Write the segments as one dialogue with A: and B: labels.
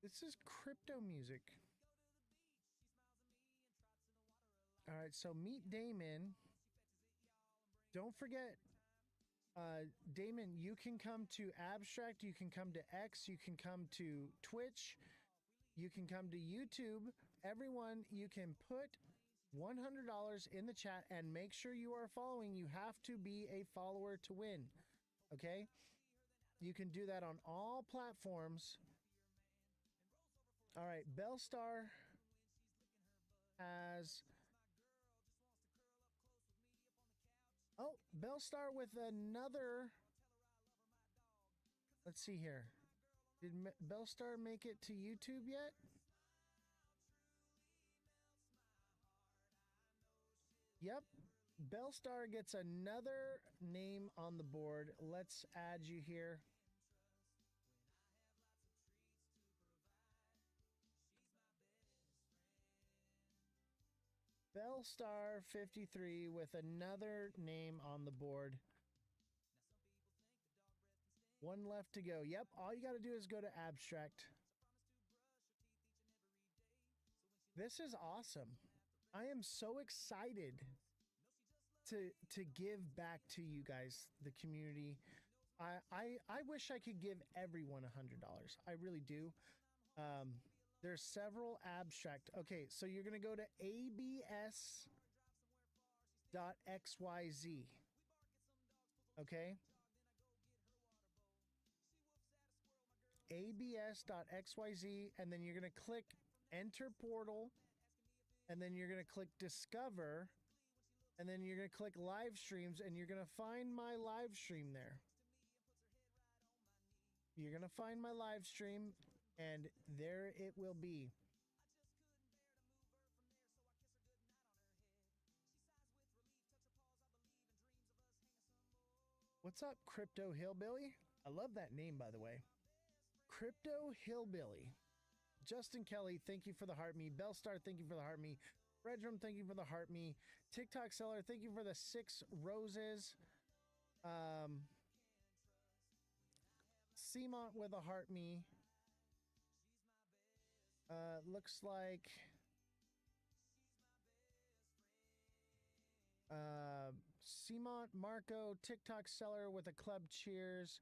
A: This is crypto music. All right, so meet Damon. Don't forget, Damon, you can come to Abstract, you can come to X, you can come to Twitch, you can come to YouTube. Everyone, you can put $100 in the chat and make sure you are following. You have to be a follower to win. Okay? You can do that on all platforms. All right, Bellstar has... Oh, Bellstar with another... Let's see here. Did Bellstar make it to YouTube yet? Yep. Bellstar gets another name on the board. Let's add you here. Bellstar 53 with another name on the board. One left to go. Yep, all you got to do is go to Abstract. This is awesome. I am so excited to give back to you guys, the community. I wish I could give everyone $100. I really do. There's several Abstract. Okay, so you're going to go to abs.xyz. Okay? abs.xyz, and then you're going to click Enter Portal, and then you're going to click Discover, and then you're going to click Live Streams, and you're going to find my live stream there. You're going to find my live stream, and there it will be. What's up, Crypto Hillbilly? I love that name, by the way. Crypto Hillbilly. Justin Kelly, thank you for the heart me. Bellstar, thank you for the heart me. Redrum, thank you for the heart me. TikTok Seller, thank you for the 6 roses. Seamont with a heart me. Looks like Seamont Marco, TikTok Seller with a club cheers.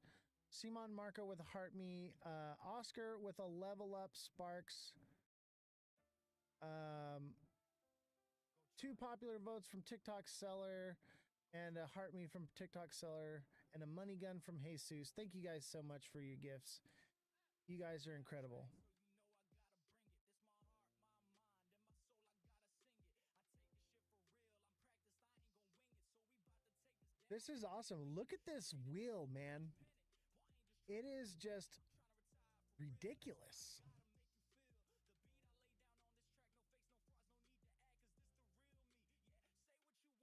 A: Simon Marco with a heart me. Oscar with a level up Sparks. 2 popular votes from TikTok Seller and a heart me from TikTok Seller and a money gun from Jesus. Thank you guys so much for your gifts. You guys are incredible. This is awesome. Look at this wheel, man. It is just ridiculous.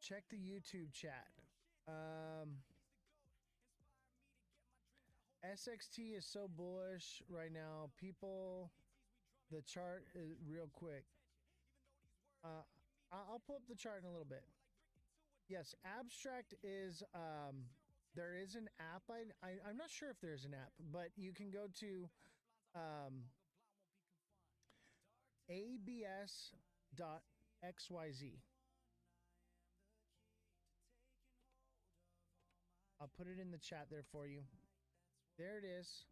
A: Check the YouTube chat. SXT is so bullish right now. People, the chart is real quick. I'll pull up the chart in a little bit. Yes, Abstract is... there is an app. I'm not sure if there's an app, but you can go to abs.xyz. I'll put it in the chat there for you. There it is.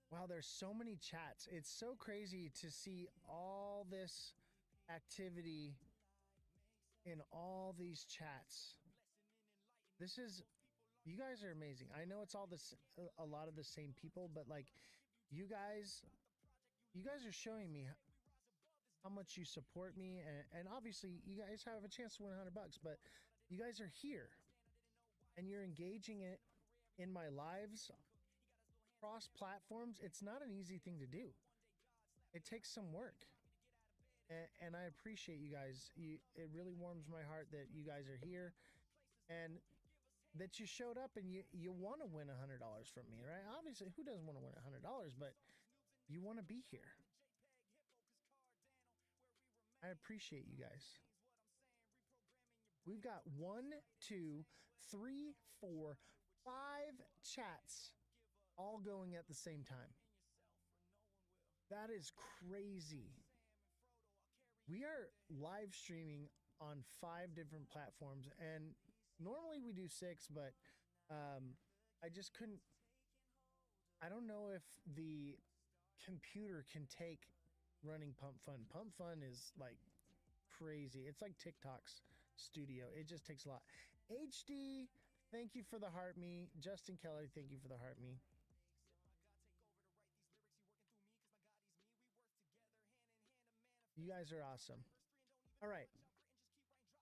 A: Wow, there's so many chats. It's so crazy to see all this activity in all these chats. This is, you guys are amazing. I know it's all this, a lot of the same people, but like you guys are showing me how much you support me, and obviously you guys have a chance to win $100, but you guys are here and you're engaging it in my lives cross platforms. It's not an easy thing to do. It takes some work. And I appreciate you guys. It really warms my heart that you guys are here and that you showed up and you want to win $100 from me, right? Obviously, who doesn't want to win $100, but you want to be here. I appreciate you guys. We've got 1, 2, 3, 4, 5 chats all going at the same time. That is crazy. We are live streaming on 5 different platforms, and normally we do 6, but I just couldn't. I don't know if the computer can take running Pump Fun. Pump Fun is like crazy. It's like TikTok's studio. It just takes a lot. HD, thank you for the heart me. Justin Kelly, thank you for the heart me. You guys are awesome. All right.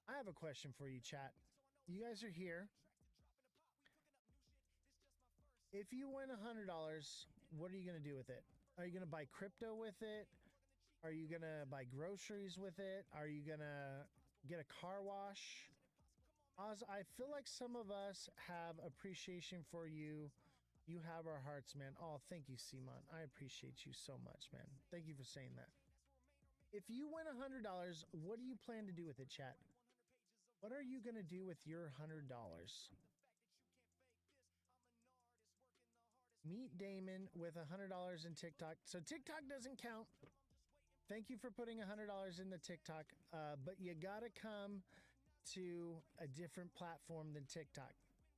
A: I have a question for you, chat. You guys are here. If you win $100, what are you going to do with it? Are you going to buy crypto with it? Are you going to buy groceries with it? Are you going to get a car wash? Oz, I feel like some of us have appreciation for you. You have our hearts, man. Oh, thank you, Simon. I appreciate you so much, man. Thank you for saying that. If you win $100, what do you plan to do with it, chat? What are you going to do with your $100? Meet Damon with $100 in TikTok. So TikTok doesn't count. Thank you for putting $100 in the TikTok, but you gotta come to a different platform than TikTok.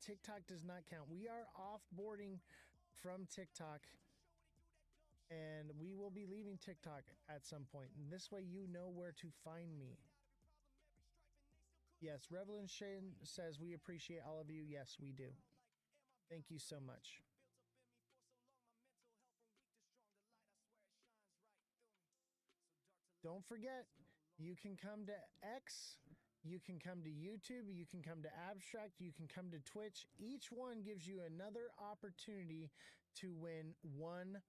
A: TikTok does not count. We are offboarding from TikTok, and we will be leaving TikTok at some point. And this way you know where to find me. Yes, Revolution says we appreciate all of you. Yes, we do. Thank you so much. Don't forget, you can come to X, you can come to YouTube, you can come to Abstract, you can come to Twitch. Each one gives you another opportunity to win $100.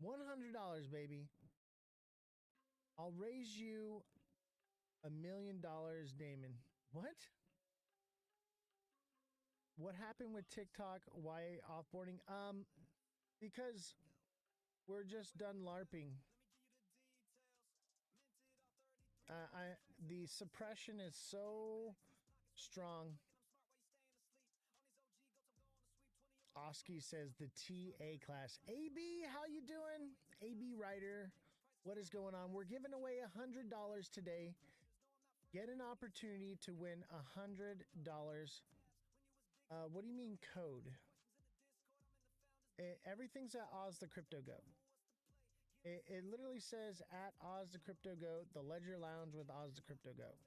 A: $100, baby. I'll raise you $1 million, Damon. What? What happened with TikTok? Why offboarding? Because we're just done LARPing. The suppression is so strong. Oski says the TA class. AB, how you doing? AB Writer, what is going on? We're giving away $100 today. Get an opportunity to win $100. What do you mean code? Everything's at Ozthecryptogoat. It literally says at Ozthecryptogoat, the Ledger Lounge with Ozthecryptogoat.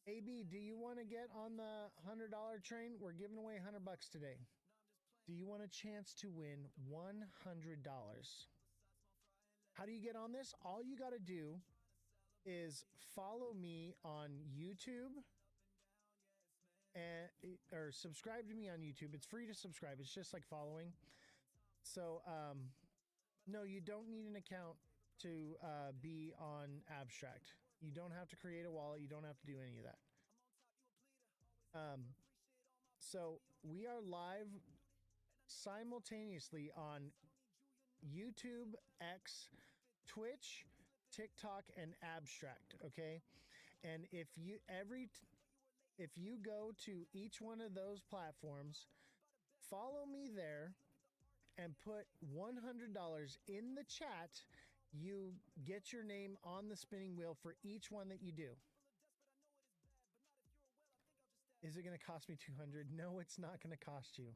A: AB, do you want to get on the $100 train? We're giving away $100 today. Do you want a chance to win $100? How do you get on this? All you got to do is follow me on YouTube or subscribe to me on YouTube. It's free to subscribe. It's just like following. So, no, you don't need an account to be on Abstract. You don't have to create a wallet. You don't have to do any of that. So we are live simultaneously on YouTube, X, Twitch, TikTok, and Abstract. Okay. And if you go to each one of those platforms, follow me there and put $100 in the chat, you get your name on the spinning wheel for each one that you do. Is it going to cost me $200? No, it's not going to cost you.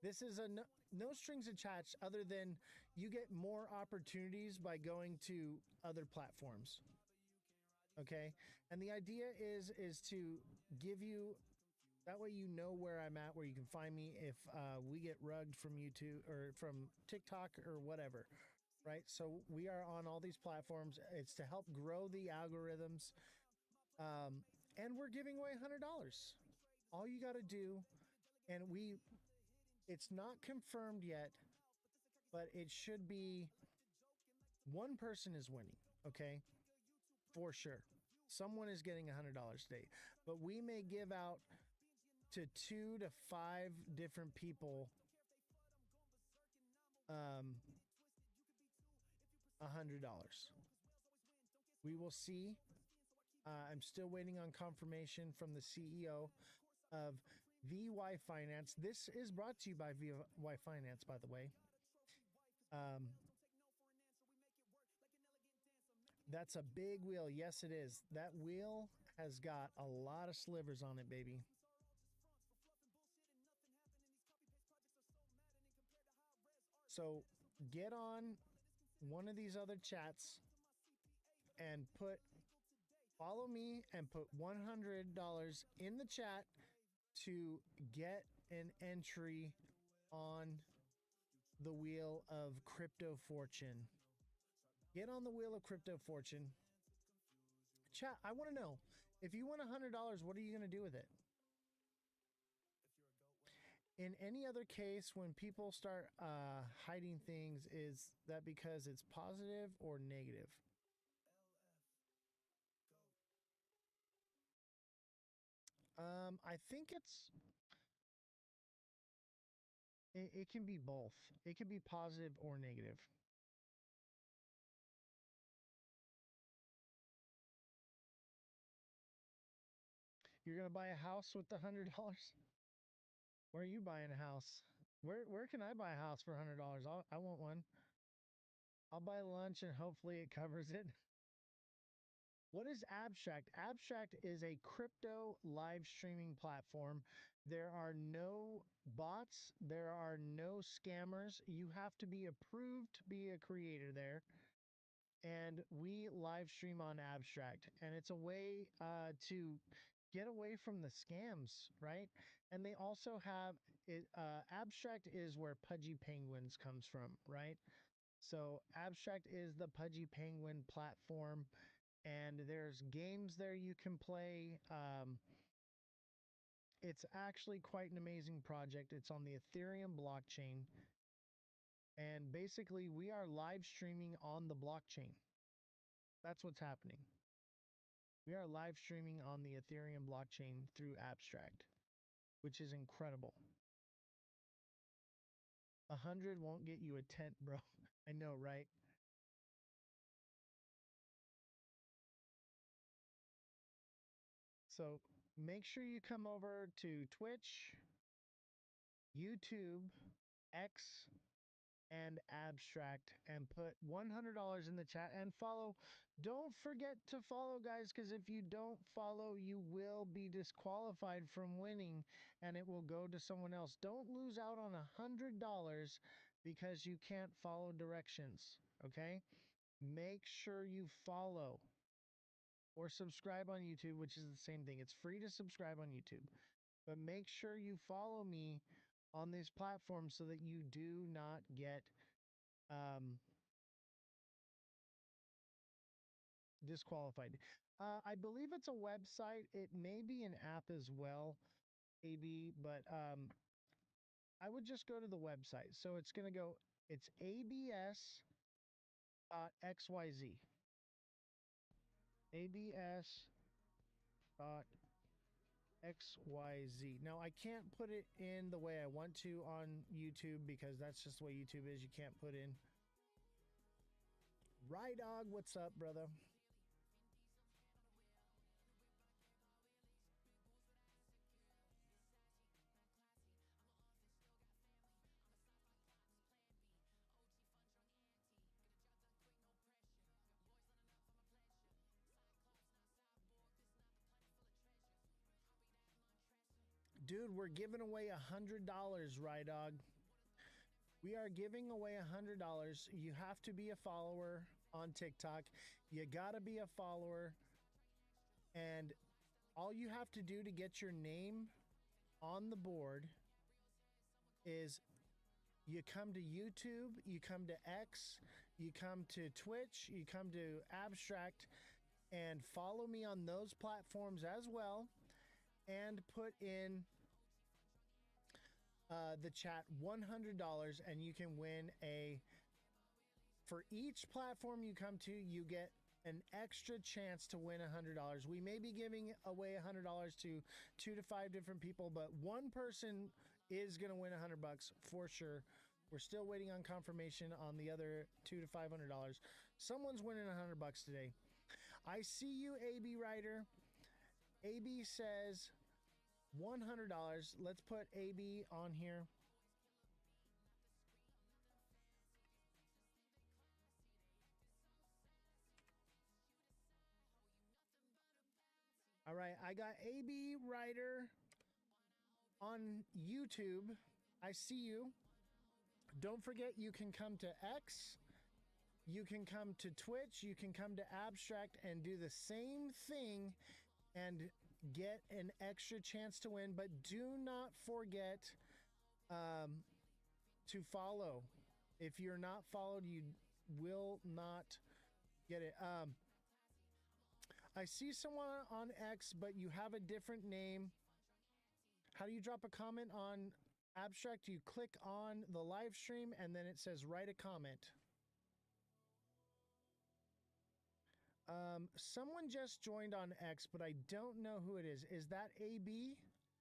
A: This is a no strings attached, other than you get more opportunities by going to other platforms. Okay. And the idea is to give you, that way you know where I'm at, where you can find me if we get rugged from YouTube or from TikTok or whatever, right? So we are on all these platforms. It's to help grow the algorithms. And we're giving away $100. All you got to do, and it's not confirmed yet, but it should be one person is winning, okay? For sure. Someone is getting $100 today, but we may give out to 2 to 5 different people $100. We will see. I'm still waiting on confirmation from the CEO of VY Finance. This is brought to you by VY Finance, by the way. That's a big wheel. Yes, it is. That wheel has got a lot of slivers on it, baby. So get on one of these other chats and follow me and put $100 in the chat to get an entry on the Wheel of Crypto Fortune. Get on the Wheel of Crypto Fortune. Chat, I want to know, if you win $100, what are you going to do with it? In any other case, when people start hiding things, is that because it's positive or negative? I think it can be both. It can be positive or negative. You're gonna buy a house with the $100? Where are you buying a house? Where can I buy a house for $100? I want one. I'll buy lunch and hopefully it covers it. What is Abstract? Abstract is a crypto live streaming platform. There are no bots. There are no scammers. You have to be approved to be a creator there. And we live stream on Abstract. And it's a way to get away from the scams, right? And they also have it. Abstract is where Pudgy Penguins comes from, right? So Abstract is the Pudgy Penguin platform, and there's games there you can play. It's actually quite an amazing project. It's on the Ethereum blockchain, and basically we are live streaming on the blockchain. That's what's happening. We are live streaming on the Ethereum blockchain through Abstract, which is incredible. 100 won't get you a tent, bro. I know, right? So make sure you come over to Twitch, YouTube, X, and Abstract and put $100 in the chat and follow. Don't forget to follow, guys, because if you don't follow, you will be disqualified from winning and it will go to someone else. Don't lose out on $100 because you can't follow directions, okay? Make sure you follow or subscribe on YouTube, which is the same thing. It's free to subscribe on YouTube, but make sure you follow me on these platforms so that you do not get disqualified. I believe it's a website. It may be an app as well, maybe, but I would just go to the website. So it's going to go, it's abs.xyz. abs.xyz. Now, I can't put it in the way I want to on YouTube because that's just the way YouTube is. You can't put in. Rydog, what's up, brother? Dude, we're giving away $100, Rydog. We are giving away $100. You have to be a follower on TikTok. You gotta be a follower. And all you have to do to get your name on the board is you come to YouTube, you come to X, you come to Twitch, you come to Abstract, and follow me on those platforms as well. And put in the chat $100 and you can win for each platform you come to, you get an extra chance to win $100. We may be giving away $100 to 2 to 5 different people, but one person is going to win $100 for sure. We're still waiting on confirmation on the other $200 to $500. Someone's winning $100 today. I see you, AB Writer. AB says $100. Let's put AB on here. All right, I got AB Writer on YouTube. I see you. Don't forget, you can come to X, you can come to Twitch, you can come to Abstract and do the same thing and get an extra chance to win. But do not forget to follow. If you're not followed, you will not get it. I see someone on X, but you have a different name. How do you drop a comment on Abstract? You click on the live stream and then it says write a comment. Someone just joined on X, but I don't know who it is. Is that AB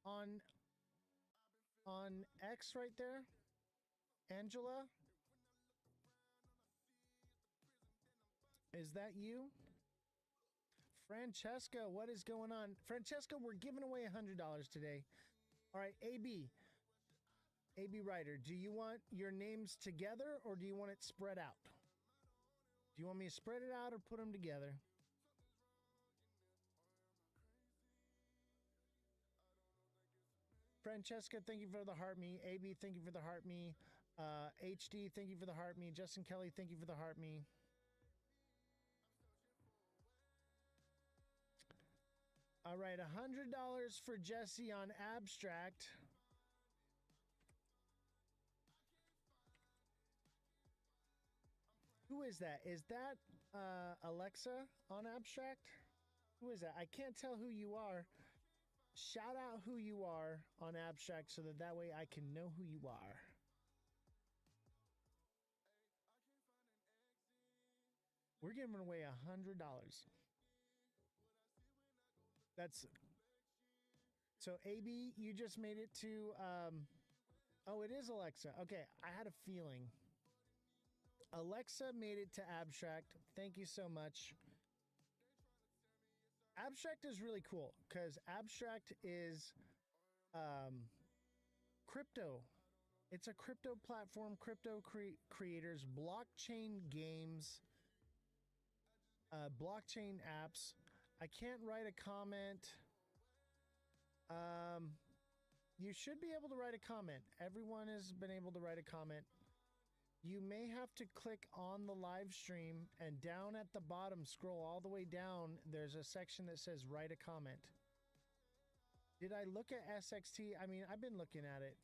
A: on X right there? Angela? Is that you? Francesca, what is going on? Francesca, we're giving away $100 today. All right, AB Writer, do you want your names together or do you want it spread out? Do you want me to spread it out or put them together? Francesca, thank you for the heart me. AB, thank you for the heart me. HD, thank you for the heart me. Justin Kelly, thank you for the heart me. All right, $100 for Jesse on Abstract. Who is that? Is that Alexa on Abstract? Who is that? I can't tell who you are. Shout out who you are on Abstract so that way I can know who you are. We're giving away $100. That's so AB, you just made it to oh, it is Alexa. Okay, I had a feeling. Alexa made it to Abstract. Thank you so much. Abstract is really cool because Abstract is crypto. It's a crypto platform, crypto creators, blockchain games, blockchain apps. I can't write a comment. You should be able to write a comment. Everyone has been able to write a comment. You may have to click on the live stream and down at the bottom, scroll all the way down. There's a section that says write a comment. Did I look at SXT? I mean, I've been looking at it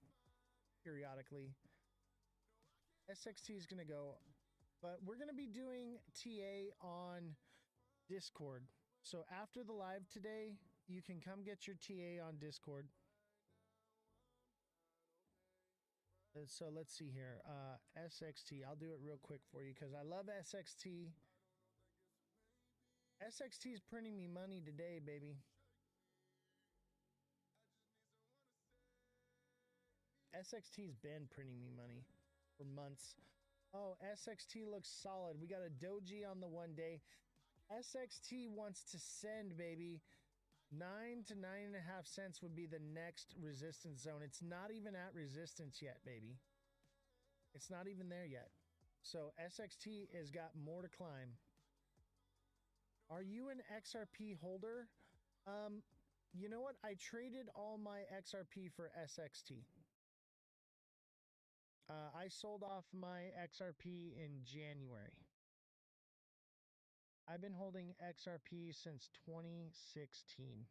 A: periodically. SXT is going to go, but we're going to be doing TA on Discord. So after the live today, you can come get your TA on Discord. So let's see here. SXT. I'll do it real quick for you because I love SXT. SXT is printing me money today, baby. SXT's been printing me money for months. Oh, SXT looks solid. We got a doji on the 1 day. SXT wants to send, baby. 9 to 9.5 cents would be the next resistance zone. It's not even at resistance yet, baby. It's not even there yet. So SXT has got more to climb. Are you an XRP holder? You know what? I traded all my XRP for SXT. I sold off my XRP in January. I've been holding XRP since 2016.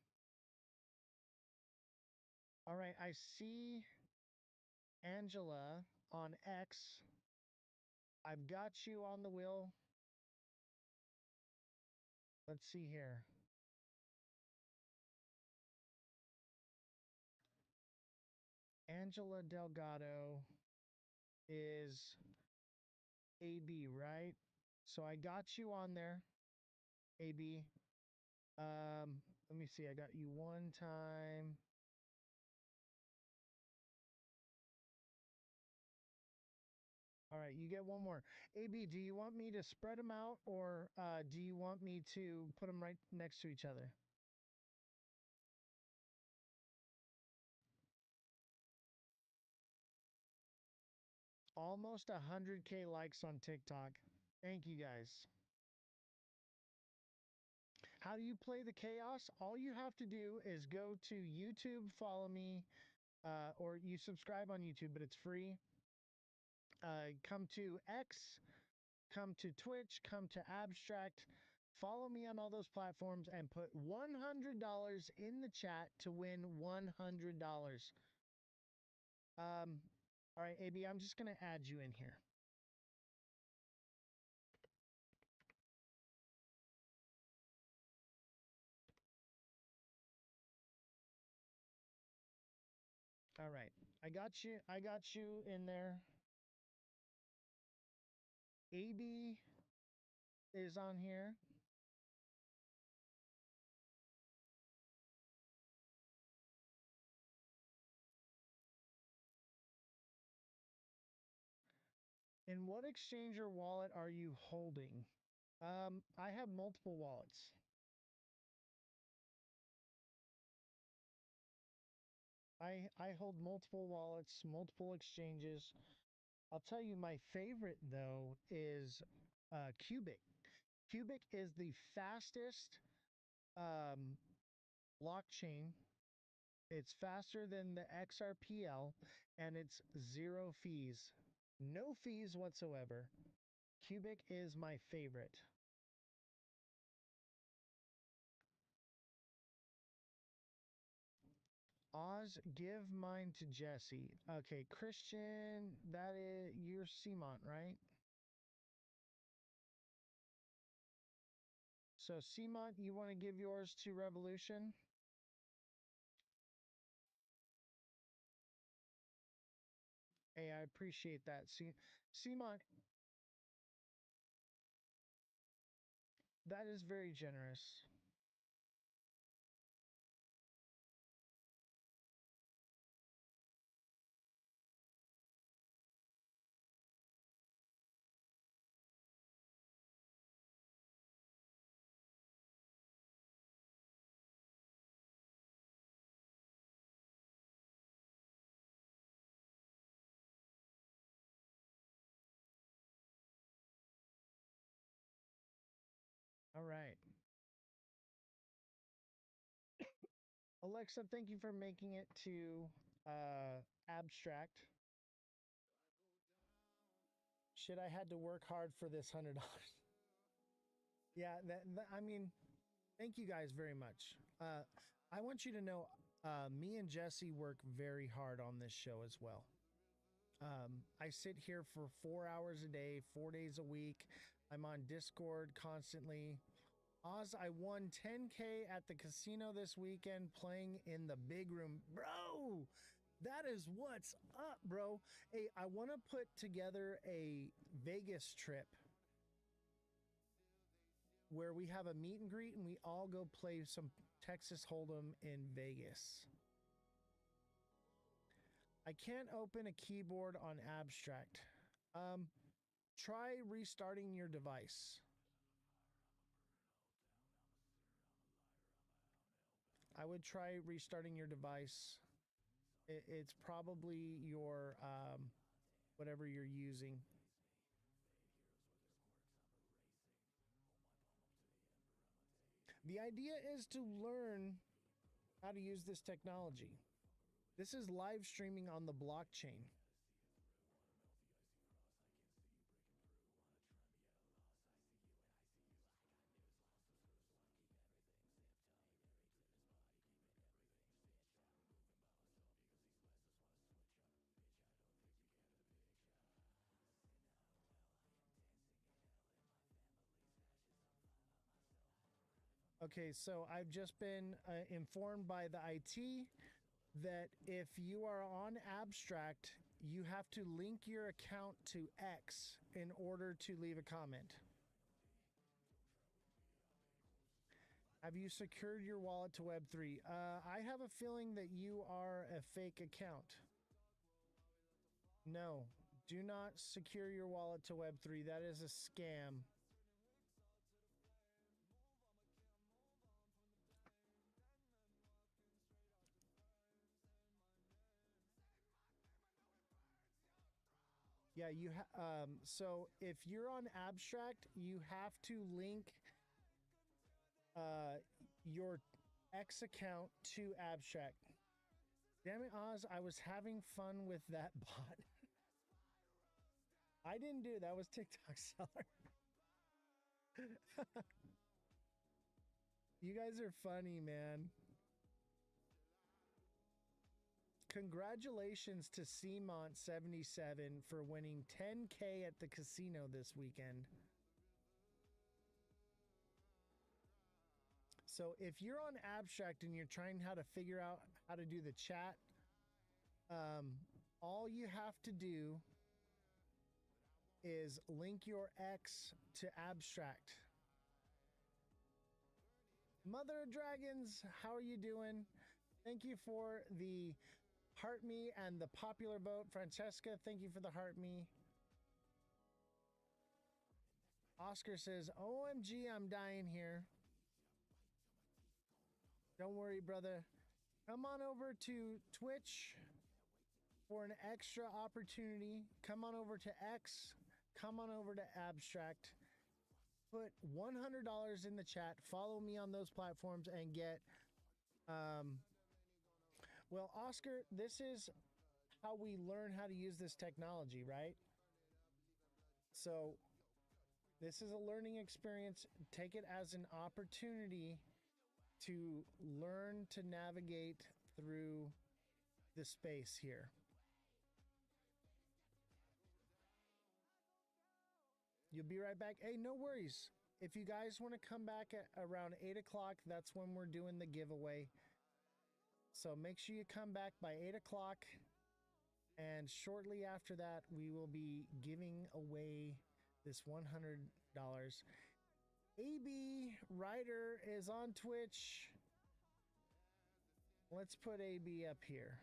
A: All right, I see Angela on X. I've got you on the wheel. Let's see here. Angela Delgado is AB, right? So I got you on there, AB. Let me see. I got you one time. All right, you get one more. AB, do you want me to spread them out, or do you want me to put them right next to each other? Almost 100K likes on TikTok. Thank you guys. How do you play the chaos? All you have to do is go to YouTube, follow me, or you subscribe on YouTube, but it's free. Come to X, come to Twitch, come to Abstract. Follow me on all those platforms and put $100 in the chat to win $100. All right, AB, I'm just going to add you in here. All right. I got you. I got you in there. AB is on here. In what exchange or wallet are you holding? I have multiple wallets. I hold multiple wallets, multiple exchanges. I'll tell you my favorite though is Cubic. Cubic is the fastest um, blockchain. It's faster than the XRPL and it's zero fees. No fees whatsoever. Cubic is my favorite. Oz, give mine to Jesse. Okay, Christian, that is you're Cmont, right? So Cmont, you want to give yours to Revolution? Hey, I appreciate that. See, Cmont, that is very generous. All right. Alexa, thank you for making it to abstract. Shit, I had to work hard for this $100. Yeah, I mean, thank you guys very much. I want you to know, me and Jesse work very hard on this show as well. I sit here for 4 hours a day, 4 days a week. I'm on Discord constantly. Oz, I won 10K at the casino this weekend playing in the big room. Bro, that is what's up, bro. Hey, I want to put together a Vegas trip where we have a meet and greet and we all go play some Texas Hold'em in Vegas. I can't open a keyboard on abstract. Try restarting your device. I would try restarting your device. It's probably your whatever you're using. The idea is to learn how to use this technology. This is live streaming on the blockchain. Okay, so I've just been informed by the IT that if you are on Abstract, you have to link your account to X in order to leave a comment. Have you secured your wallet to Web3? I have a feeling that you are a fake account. No, Do not secure your wallet to Web3. That is a scam. Yeah, so if you're on Abstract, you have to link your X account to Abstract. Damn it, Oz, I was having fun with that bot. I didn't do it. That was TikTok seller. You guys are funny, man. Congratulations to CMont77 for winning 10K at the casino this weekend. So if you're on Abstract and you're trying how to figure out how to do the chat, all you have to do is link your X to Abstract. Mother of Dragons, how are you doing? Thank you for the heart me and the popular vote. Francesca, thank you for the heart me. Oscar says, OMG, I'm dying here. Don't worry, brother. Come on over to Twitch for an extra opportunity. Come on over to X. Come on over to Abstract. Put $100 in the chat. Follow me on those platforms and get... well, Oscar, this is how we learn how to use this technology, right? So this is a learning experience. Take it as an opportunity to learn to navigate through the space here. You'll be right back. Hey, no worries. If you guys want to come back at around 8 o'clock, that's when we're doing the giveaway. So make sure you come back by 8 o'clock. And shortly after that, we will be giving away this $100. AB Ryder is on Twitch. Let's put AB up here.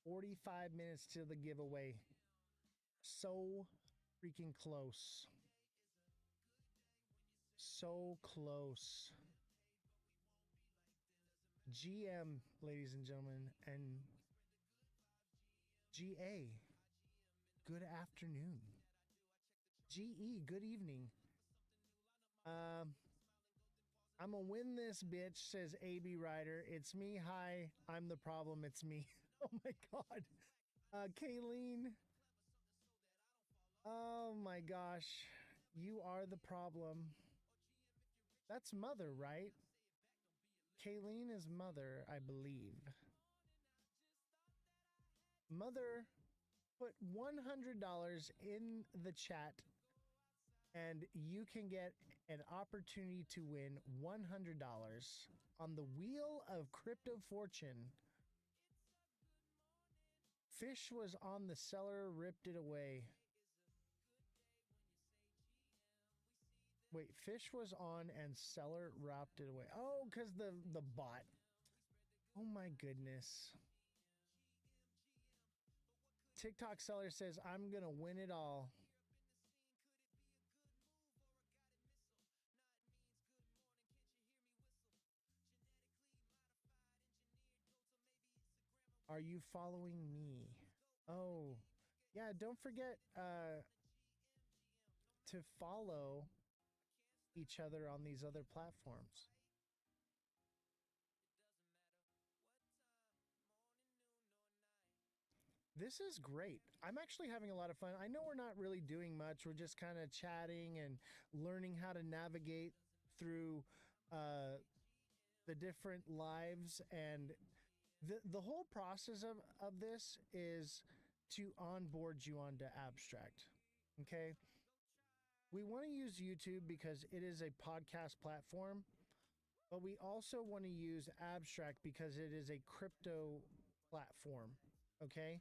A: $45 minutes to the giveaway. So freaking close. So close. GM, ladies and gentlemen, and GA, good afternoon. GE, good evening. I'm gonna win this bitch, says AB Ryder. It's me. Hi, I'm the problem. It's me. Oh my God. Kayleen. Oh my gosh. You are the problem. That's Mother, right? Kayleen is Mother, I believe. Mother, put $100 in the chat and you can get an opportunity to win $100 on the Wheel of Crypto Fortune. Fish was on, the seller ripped it away. Wait, Fish was on and seller wrapped it away. Oh, because the bot. Oh my goodness. TikTok seller says, I'm going to win it all. Are you following me? Oh, yeah, don't forget to follow each other on these other platforms. This is great. I'm actually having a lot of fun. I know we're not really doing much. We're just kind of chatting and learning how to navigate through the different lives, and the whole process of this is to onboard you onto Abstract. Okay. We want to use YouTube because it is a podcast platform. But we also want to use Abstract because it is a crypto platform. Okay.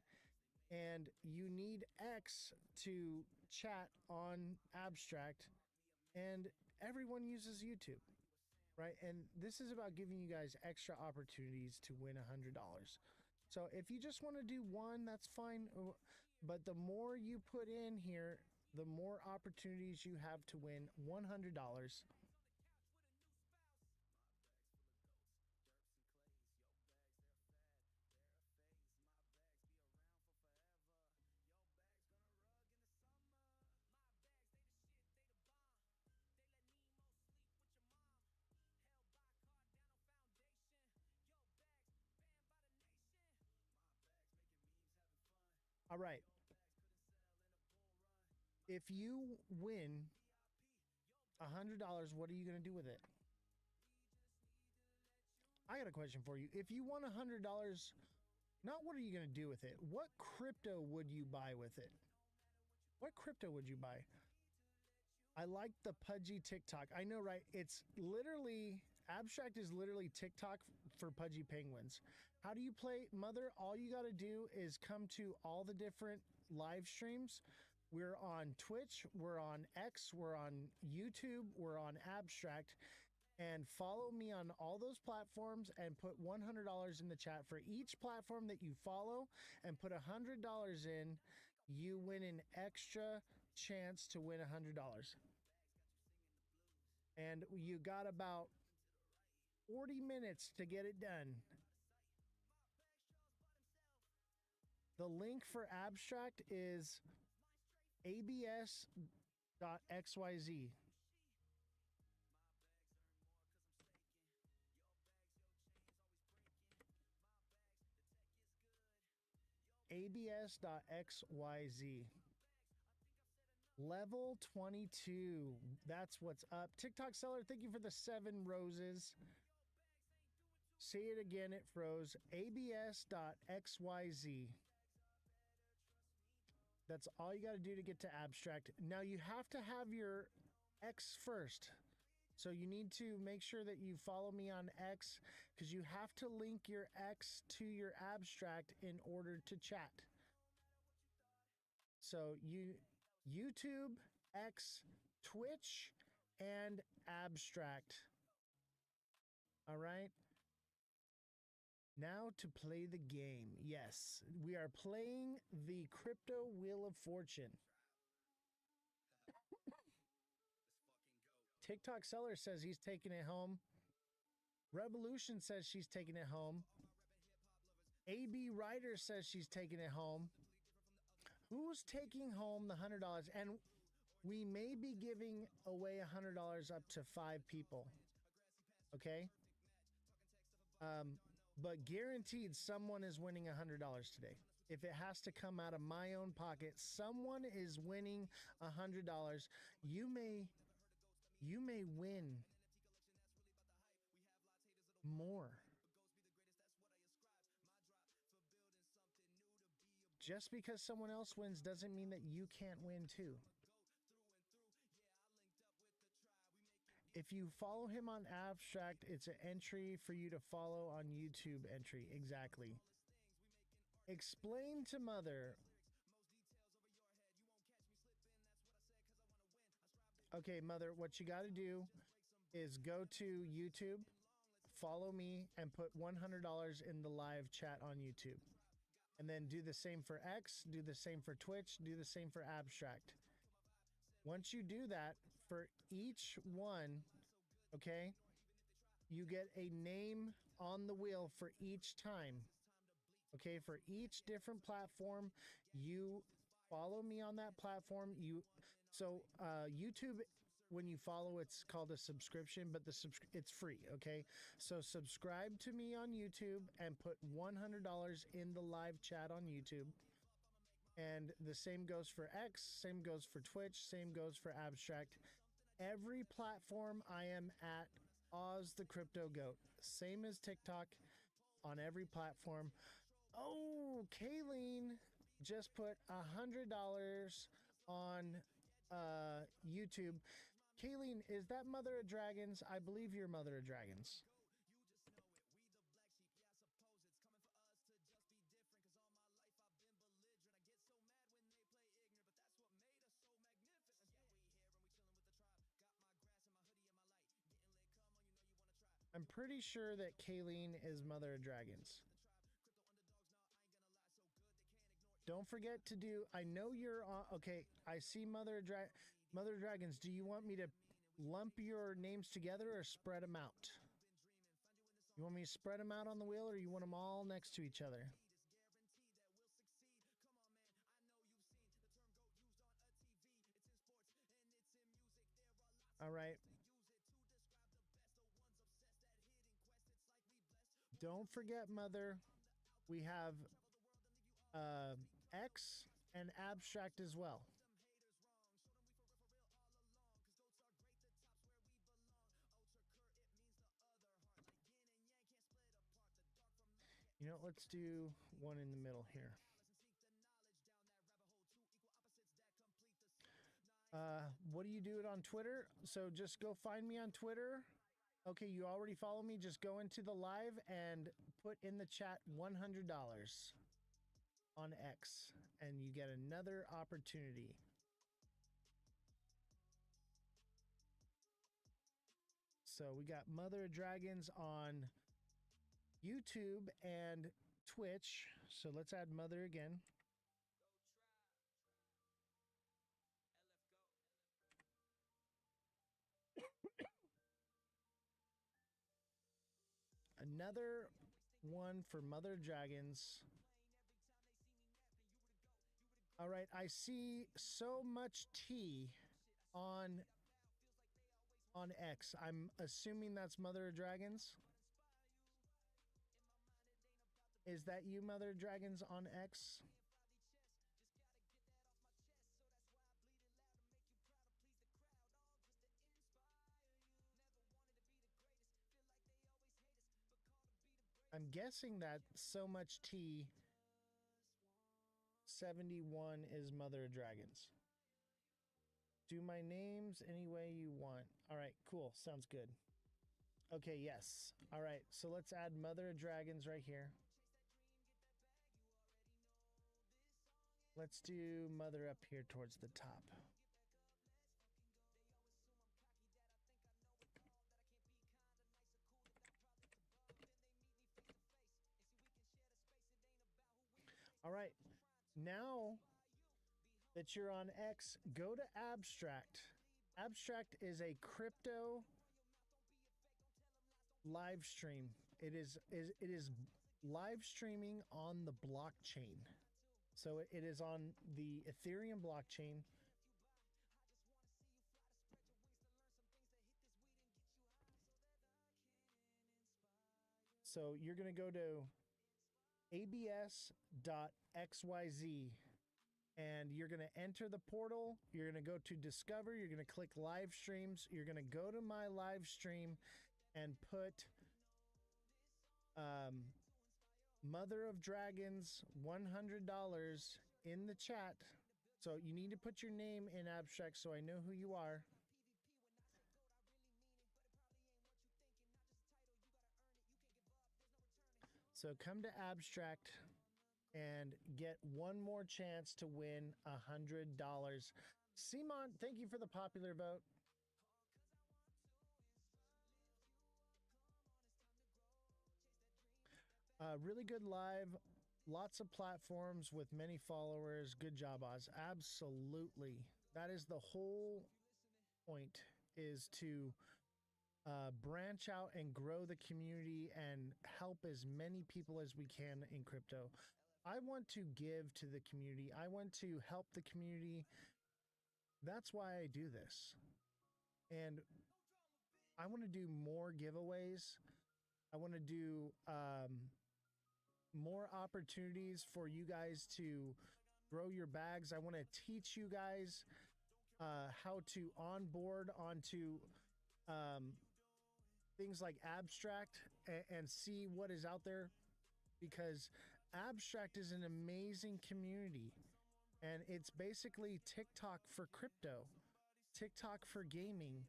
A: And you need X to chat on Abstract, and everyone uses YouTube, right? And this is about giving you guys extra opportunities to win $100. So if you just want to do one, that's fine. But the more you put in here, the more opportunities you have to win $100. All right. If you win $100, what are you going to do with it? I got a question for you. If you won $100, not what are you going to do with it? What crypto would you buy with it? What crypto would you buy? I like the pudgy TikTok. I know, right? It's literally, Abstract is literally TikTok for pudgy penguins. How do you play, Mother? All you got to do is come to all the different live streams. We're on Twitch, we're on X, we're on YouTube, we're on Abstract, and follow me on all those platforms and put $100 in the chat for each platform that you follow, and put $100 in. You win an extra chance to win $100. And you got about 40 minutes to get it done. The link for Abstract is abs.xyz. abs.xyz. Level 22. That's what's up. TikTok seller, thank you for the 7 roses. Say it again, it froze. abs.xyz. That's all you got to do to get to Abstract. Now you have to have your X first. So you need to make sure that you follow me on X, because you have to link your X to your Abstract in order to chat. So YouTube, X, Twitch, and Abstract. All right. Now to play the game. Yes, we are playing the Crypto Wheel of Fortune. TikTok seller says he's taking it home. Revolution says she's taking it home. AB Writer says she's taking it home. Who's taking home the $100? And we may be giving away $100 up to 5 people. Okay? But guaranteed someone is winning $100 today. If it has to come out of my own pocket, someone is winning $100. You may win more. Just because someone else wins doesn't mean that you can't win too. If you follow him on Abstract, it's an entry for you to follow on YouTube entry. Exactly. Explain to Mother. Okay, Mother, what you got to do is go to YouTube, follow me, and put $100 in the live chat on YouTube. And then do the same for X, do the same for Twitch, do the same for Abstract. Once you do that, for each one, okay, you get a name on the wheel for each time. Okay, for each different platform, you follow me on that platform. YouTube, when you follow, it's called a subscription, but it's free. Okay, so subscribe to me on YouTube and put $100 in the live chat on YouTube. And the same goes for X, same goes for Twitch, same goes for Abstract. Every platform I am at Ozthecryptogoat. Same as TikTok, on every platform. Oh, Kayleen just put $100 on YouTube. Kayleen, is that Mother of Dragons? I believe you're Mother of Dragons. I'm pretty sure that Kayleen is Mother of Dragons. Don't forget to do, I know you're on, okay, I see Mother of Dragons. Do you want me to lump your names together or spread them out? You want me to spread them out on the wheel, or you want them all next to each other? All right. Don't forget, Mother, we have X and Abstract as well. You know, let's do one in the middle here. What do you do it on Twitter? So just go find me on Twitter. Okay, you already follow me. Just go into the live and put in the chat $100 on X, and you get another opportunity. So we got Mother of Dragons on YouTube and Twitch. So let's add Mother again. Another one for Mother of Dragons. All right, I see so much tea on X. I'm assuming that's Mother of Dragons. Is that you, Mother of Dragons, on X? I'm guessing that so much tea 71 is Mother of Dragons. Do my names any way you want. All right, cool. Sounds good. Okay, yes. All right, so let's add Mother of Dragons right here. Let's do Mother up here towards the top. All right, now that you're on X, go to Abstract. Abstract is a crypto live stream. It is live streaming on the blockchain. So it is on the Ethereum blockchain. So you're going to go to abs.xyz and you're going to enter the portal. You're going to go to Discover. You're going to click Live Streams. You're going to go to my live stream and put Mother of Dragons $100 in the chat. So you need to put your name in Abstract so I know who you are. So come to Abstract and get one more chance to win $100. Simon, thank you for the popular vote. Really good live, lots of platforms with many followers. Good job, Oz. Absolutely. That is the whole point, is to branch out and grow the community and help as many people as we can in crypto. I want to give to the community. I want to help the community. That's why I do this. And I want to do more giveaways. I want to do more opportunities for you guys to grow your bags. I want to teach you guys how to onboard onto things like Abstract and see what is out there, because Abstract is an amazing community and it's basically TikTok for crypto. TikTok for gaming.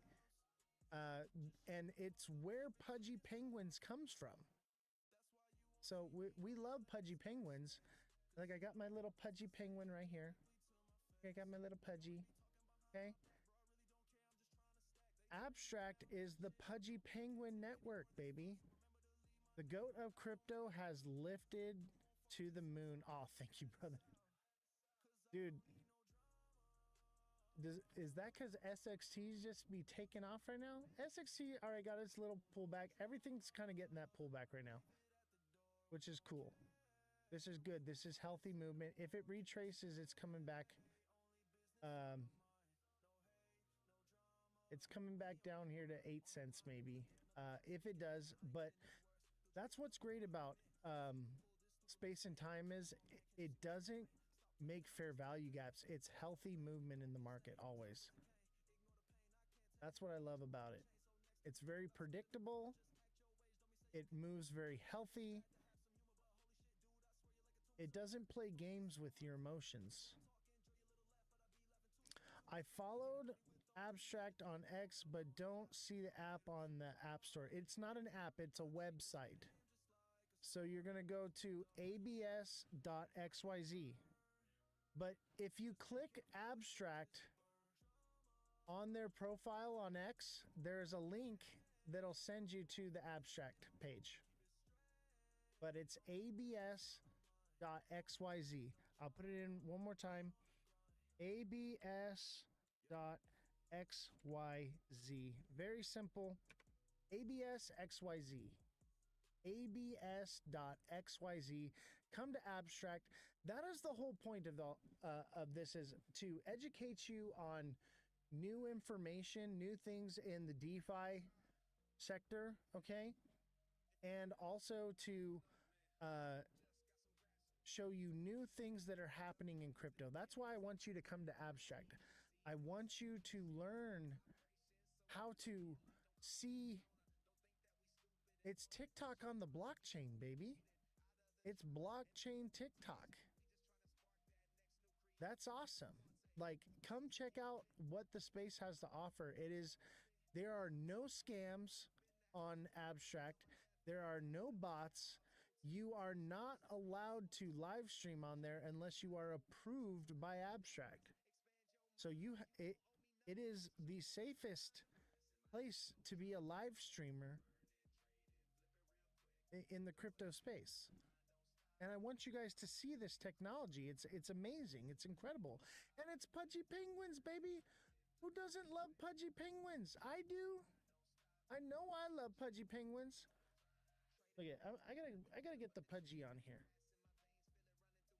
A: And it's where Pudgy Penguins comes from. So we love Pudgy Penguins. Like, I got my little Pudgy Penguin right here. I got my little Pudgy. Okay. Abstract is the Pudgy Penguin network, baby. The goat of crypto has lifted to the moon. Oh, thank you, brother. Dude, is that because SXT's just be taking off right now? SXT, all right, got its little pullback. Everything's kind of getting that pullback right now, which is cool. This is good. This is healthy movement. If it retraces, it's coming back. It's coming back down here to 8 cents maybe, if it does. But that's what's great about space and time is it doesn't make fair value gaps. It's healthy movement in the market always. That's what I love about it. It's very predictable. It moves very healthy. It doesn't play games with your emotions. I followed Abstract on X, but don't see the app on the App Store. It's not an app, it's a website. So you're going to go to abs.xyz. But if you click Abstract on their profile on X, there's a link that'll send you to the Abstract page. But it's abs.xyz. I'll put it in one more time. abs.xyz. Very simple. abs.xyz. abs.xyz. Come to Abstract. That is the whole point of this, is to educate you on new information, new things in the DeFi sector, okay? And also to show you new things that are happening in crypto. That's why I want you to come to Abstract. I want you to learn how to see. It's TikTok on the blockchain, baby. It's blockchain TikTok. That's awesome. Like, come check out what the space has to offer. There are no scams on Abstract. There are no bots. You are not allowed to live stream on there unless you are approved by Abstract. So it is the safest place to be a live streamer in the crypto space. And I want you guys to see this technology. It's amazing. It's incredible. And it's Pudgy Penguins, baby. Who doesn't love Pudgy Penguins? I do. I know I love Pudgy Penguins. Look at, I gotta get the Pudgy on here.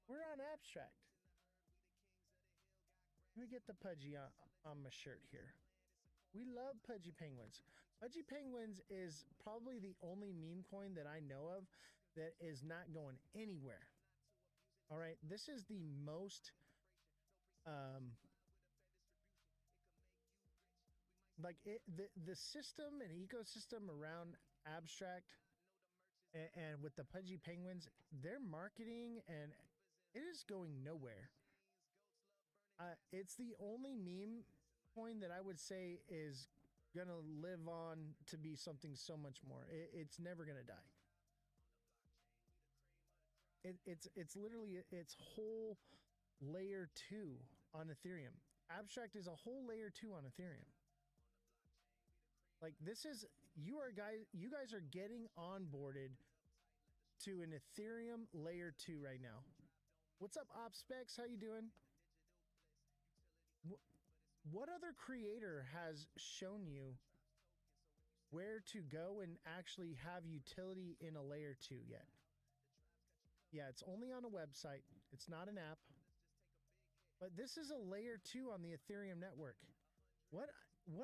A: We're on Abstract. Let me get the Pudgy on my shirt here. We love Pudgy Penguins. Pudgy Penguins is probably the only meme coin that I know of that is not going anywhere. All right, this is the most the system and ecosystem around Abstract and with the Pudgy Penguins, their marketing, and it is going nowhere. It's the only meme coin that I would say is gonna live on to be something so much more. It's never gonna die. It's literally its whole layer 2 on Ethereum. Abstract is a whole layer 2 on Ethereum. Like, this is, you guys are getting onboarded to an Ethereum layer 2 right now. What's up, OpSpecs? How you doing? What other creator has shown you where to go and actually have utility in a layer 2 yet? Yeah, it's only on a website. It's not an app. But this is a layer 2 on the Ethereum network. What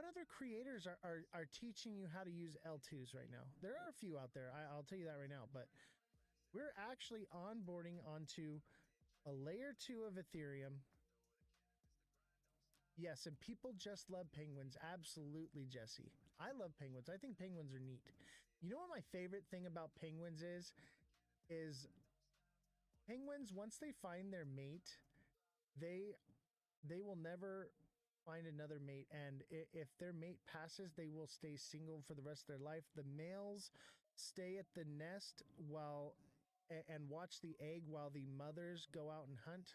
A: other creators are teaching you how to use L2s right now? There are a few out there. I'll tell you that right now. But we're actually onboarding onto a layer 2 of Ethereum. Yes, and people just love penguins. Absolutely, Jesse. I love penguins. I think penguins are neat. You know what my favorite thing about penguins is penguins, once they find their mate, they will never find another mate, and if their mate passes, they will stay single for the rest of their life. The males stay at the nest while and watch the egg while the mothers go out and hunt.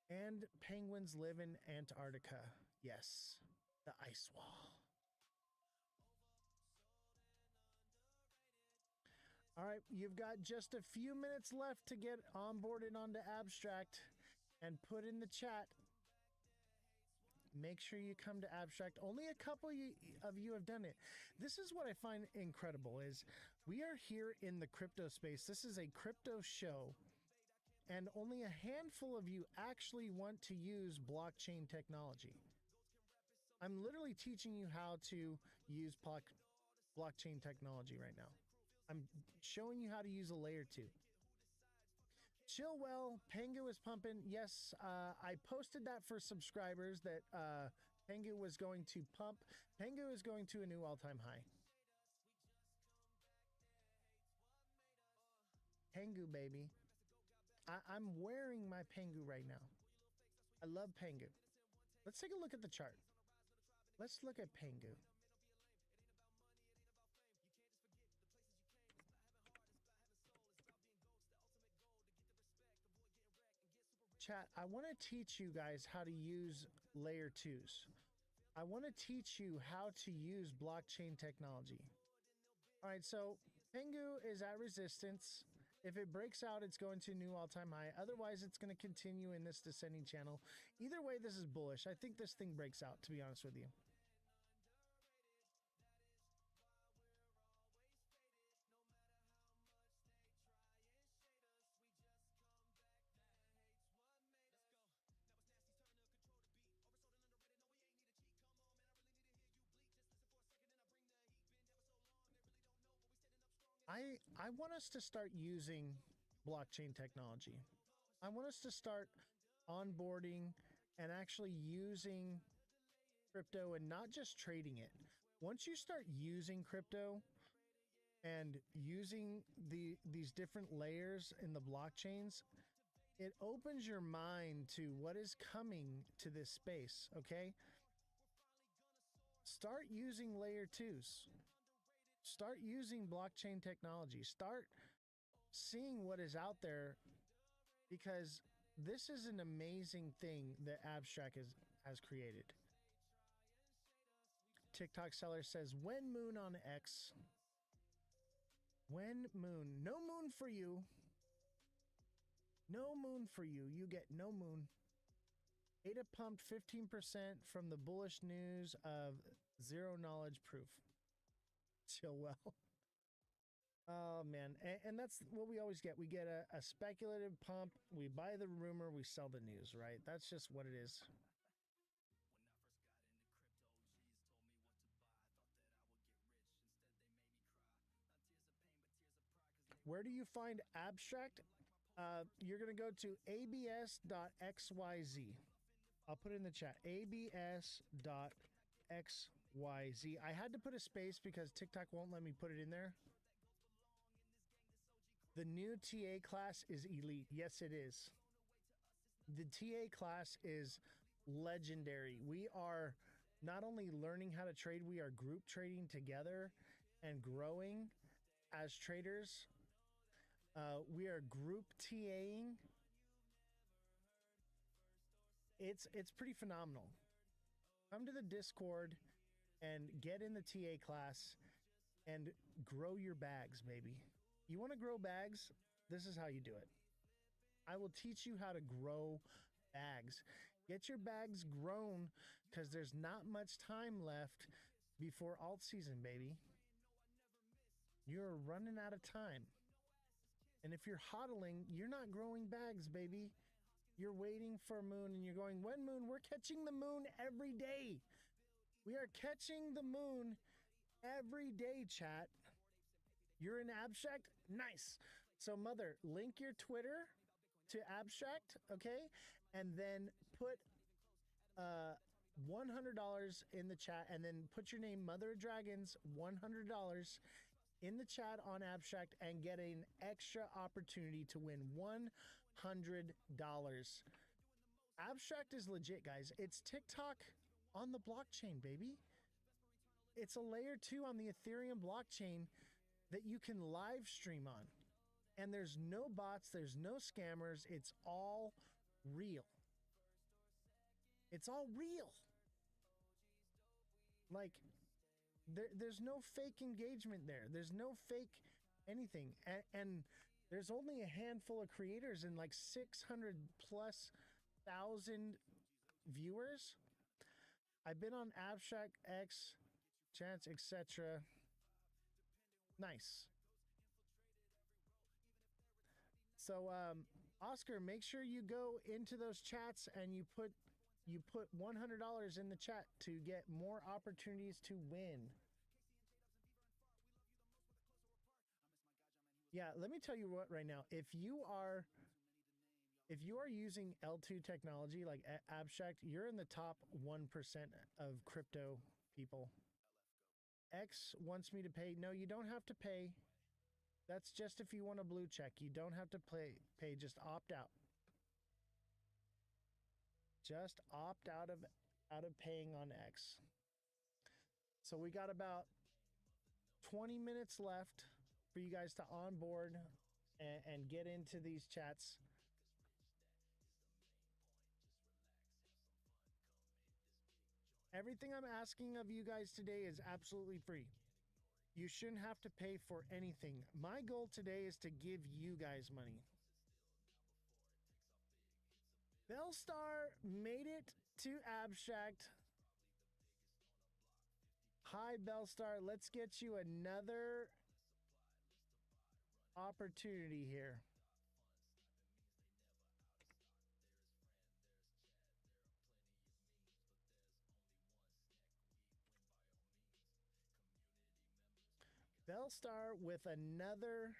A: And penguins live in Antarctica. Yes, the ice wall. All right, you've got just a few minutes left to get onboarded onto Abstract and put in the chat. Make sure you come to Abstract. Only a couple of you have done it. This is what I find incredible is we are here in the crypto space. This is a crypto show, and only a handful of you actually want to use blockchain technology. I'm literally teaching you how to use blockchain technology right now. I'm showing you how to use a layer 2. Chill well, Pengu is pumping. Yes, I posted that for subscribers that Pengu was going to pump. Pengu is going to a new all-time high. Pengu, baby. I'm wearing my Pengu right now. I love Pengu. Let's take a look at the chart. Let's look at Pengu. Chat, I want to teach you guys how to use layer 2s. I want to teach you how to use blockchain technology. All right, so Pengu is at resistance. If it breaks out, it's going to new all-time high. Otherwise, it's going to continue in this descending channel. Either way, this is bullish. I think this thing breaks out, to be honest with you. I want us to start using blockchain technology. I want us to start onboarding and actually using crypto and not just trading it. Once you start using crypto and using these different layers in the blockchains, it opens your mind to what is coming to this space, okay? Start using layer 2s. Start using blockchain technology. Start seeing what is out there, because this is an amazing thing that Abstract has created. TikTok seller says, when moon on X? When moon? No moon for you. No moon for you. You get no moon. ADA pumped 15% from the bullish news of zero knowledge proof. Chill well. Oh, man. And that's what we always get. We get a speculative pump. We buy the rumor. We sell the news, right? That's just what it is. Where do you find Abstract? You're going to go to abs.xyz. I'll put it in the chat. abs.xyz. I had to put a space because TikTok won't let me put it in there. The new TA class is elite. Yes, it is. The TA class is legendary. We are not only learning how to trade, we are group trading together and growing as traders. We are group TAing. It's pretty phenomenal. Come to the Discord and get in the TA class and grow your bags, baby. You want to grow bags? This is how you do it. I will teach you how to grow bags. Get your bags grown, because there's not much time left before alt season, baby. You're running out of time. And if you're hodling, you're not growing bags, baby. You're waiting for moon and you're going, when moon? We're catching the moon every day. We are catching the moon every day, chat. You're in Abstract? Nice. So, mother, link your Twitter to Abstract, okay? And then put $100 in the chat, and then put your name, Mother of Dragons, $100 in the chat on Abstract, and get an extra opportunity to win $100. Abstract is legit, guys. It's TikTok on the blockchain, baby. It's a layer 2 on the Ethereum blockchain that you can live stream on. And there's no bots, there's no scammers. It's all real. It's all real. Like, there's no fake engagement there. There's no fake anything. And there's only a handful of creators and like 600 plus thousand viewers. I've been on Abstract X, Chance, etc. Nice. So, Oscar, make sure you go into those chats and you put $100 in the chat to get more opportunities to win. Yeah, let me tell you what right now. If you are using L2 technology like Abstract, you're in the top 1% of crypto people. X wants me to pay. No, you don't have to pay. That's just if you want a blue check. You don't have to pay. Just opt out. Just opt out of paying on X. So we got about 20 minutes left for you guys to onboard and get into these chats. Everything I'm asking of you guys today is absolutely free. You shouldn't have to pay for anything. My goal today is to give you guys money. Bellstar made it to Abstract. Hi, Bellstar. Let's get you another opportunity here. Bellstar with another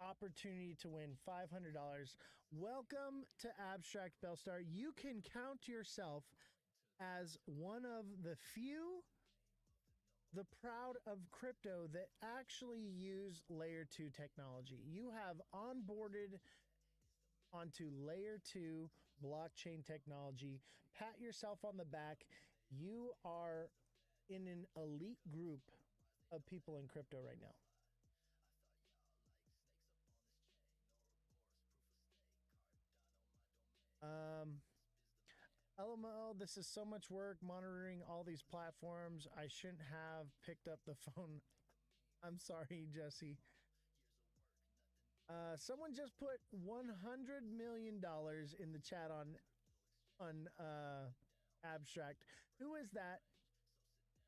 A: opportunity to win $500. Welcome to Abstract, Bellstar. You can count yourself as one of the few, the proud of crypto that actually use layer 2 technology. You have onboarded onto layer 2 blockchain technology. Pat yourself on the back. You are in an elite group of people in crypto right now. LML, this is so much work monitoring all these platforms. I shouldn't have picked up the phone. I'm sorry, Jesse. Someone just put $100 million in the chat on Abstract. Who is that?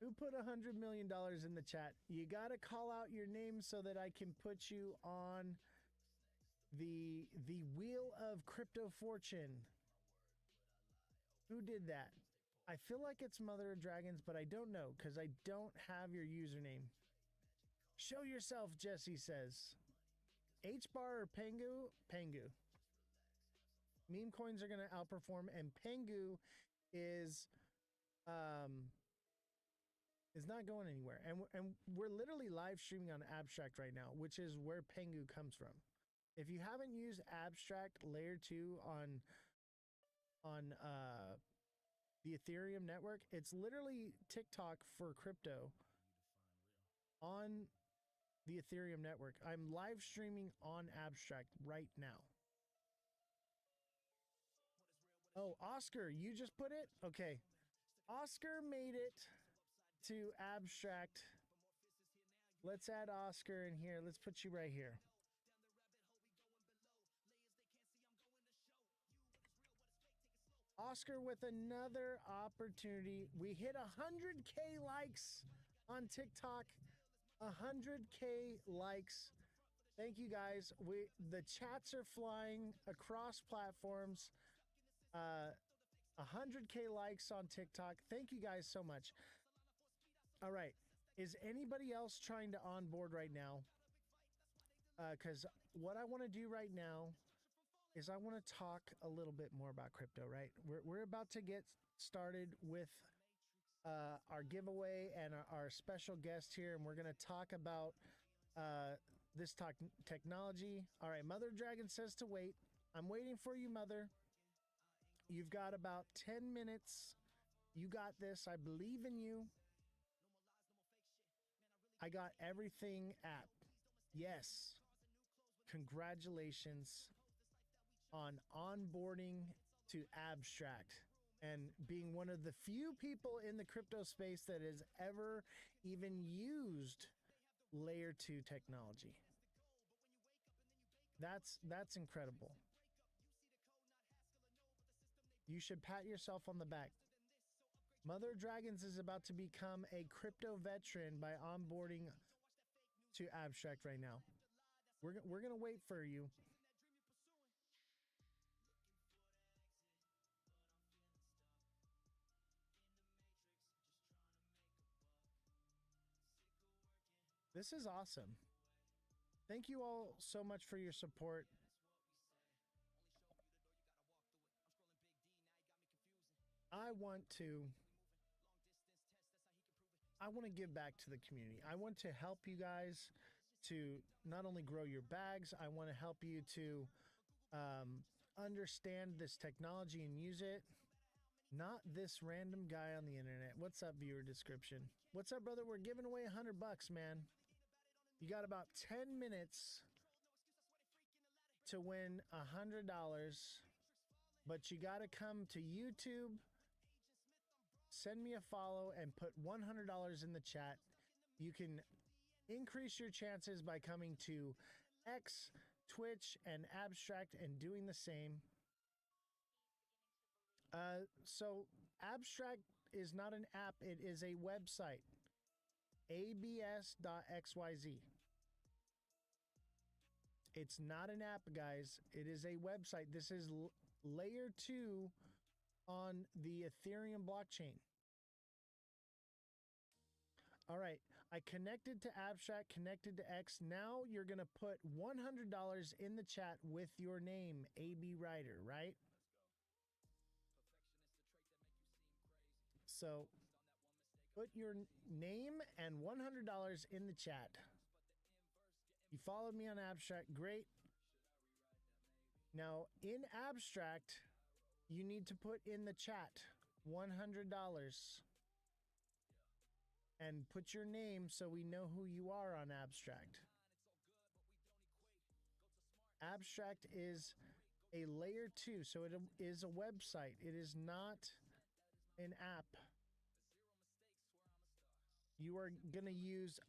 A: Who put $100 million in the chat? You got to call out your name so that I can put you on the Wheel of Crypto Fortune. Who did that? I feel like it's Mother of Dragons, but I don't know because I don't have your username. Show yourself, Jesse says. H-bar or Pengu? Pengu. Meme coins are going to outperform, and Pengu is not going anywhere. And we're literally live streaming on Abstract right now, which is where Pengu comes from. If you haven't used Abstract layer 2 on the Ethereum network, it's literally TikTok for crypto on the Ethereum network. I'm live streaming on Abstract right now. Oh, Oscar, you just put it? Okay. Oscar made it to Abstract. Let's add Oscar in here. Let's put you right here. Oscar with another opportunity. We hit 100K likes on TikTok. 100K likes. Thank you guys. The chats are flying across platforms. 100K likes on TikTok. Thank you guys so much. All right. Is anybody else trying to onboard right now? Because what I want to do right now is I want to talk a little bit more about crypto, right? We're about to get started with our giveaway and our special guest here, and we're going to talk about this technology. All right, Mother Dragon says to wait. I'm waiting for you, Mother. You've got about 10 minutes. You got this. I believe in you. I got everything app. Yes. Congratulations on onboarding to Abstract and being one of the few people in the crypto space that has ever even used layer 2 technology. That's incredible. You should pat yourself on the back. Mother Dragons is about to become a crypto veteran by onboarding to Abstract right now. We're gonna wait for you. This is awesome. Thank you all so much for your support. I want to give back to the community. I want to help you guys to not only grow your bags, I want to help you to understand this technology and use it. Not this random guy on the internet. What's up, viewer description? What's up, brother? We're giving away $100, man. You got about 10 minutes to win $100, but you got to come to YouTube, send me a follow, and put $100 in the chat. You can increase your chances by coming to X, Twitch, and Abstract and doing the same. So Abstract is not an app, it is a website. abs.xyz. It's not an app, guys. It is a website. This is layer 2 on the Ethereum blockchain. All right, I connected to Abstract, connected to X. Now you're going to put $100 in the chat with your name, AB Writer, right? So put your name and $100 in the chat. You followed me on Abstract, great. Now in Abstract, you need to put in the chat $100 and put your name so we know who you are on Abstract. Abstract is a layer 2, so it is a website. It is not an app. You are going to use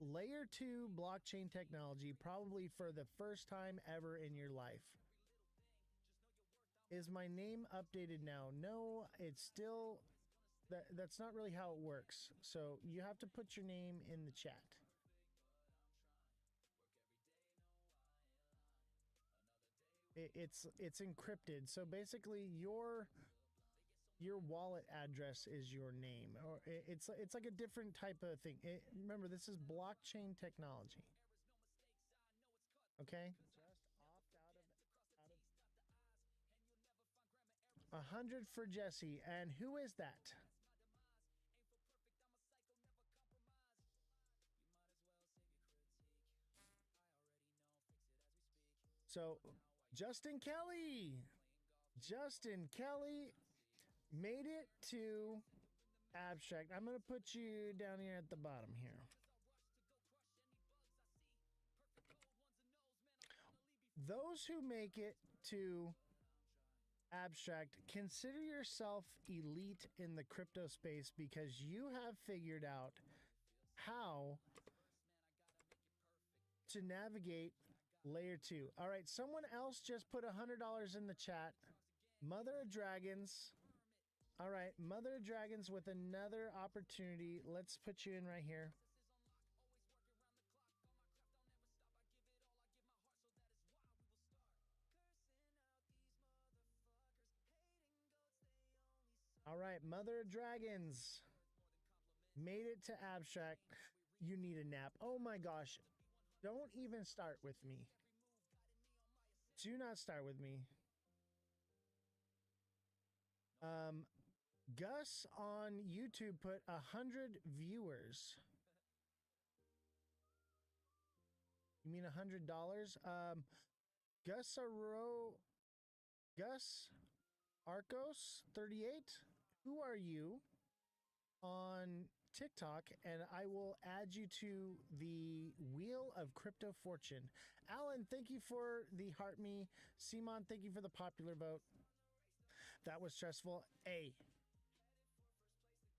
A: layer 2 blockchain technology probably for the first time ever in your life. Is my name updated now? No, it's still... That's not really how it works. So you have to put your name in the chat. It's encrypted. So basically your wallet address is your name, or it's like a different type of thing. Remember, this is blockchain technology. Okay. Just opt out of 100 for Jesse. And who is that? So Justin Kelly made it to Abstract. I'm going to put you down here at the bottom here. Those who make it to Abstract, consider yourself elite in the crypto space because you have figured out how to navigate layer 2. All right, someone else just put $100 in the chat. Mother of Dragons. All right, Mother of Dragons with another opportunity. Let's put you in right here. All right, Mother of Dragons made it to Abstract. You need a nap. Oh my gosh. Don't even start with me. Do not start with me. Gus on YouTube put 100 viewers. You mean $100? Gus Arcos38, who are you on TikTok? And I will add you to the Wheel of Crypto Fortune. Alan, thank you for the heart me. Simon, thank you for the popular vote. That was stressful.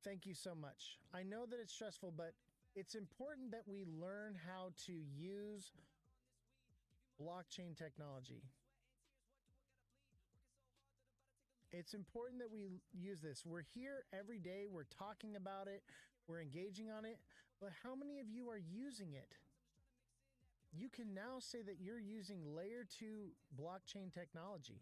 A: Thank you so much. I know that it's stressful, but it's important that we learn how to use blockchain technology. It's important that we use this. We're here every day. We're talking about it. We're engaging on it. But how many of you are using it? You can now say that you're using layer 2 blockchain technology.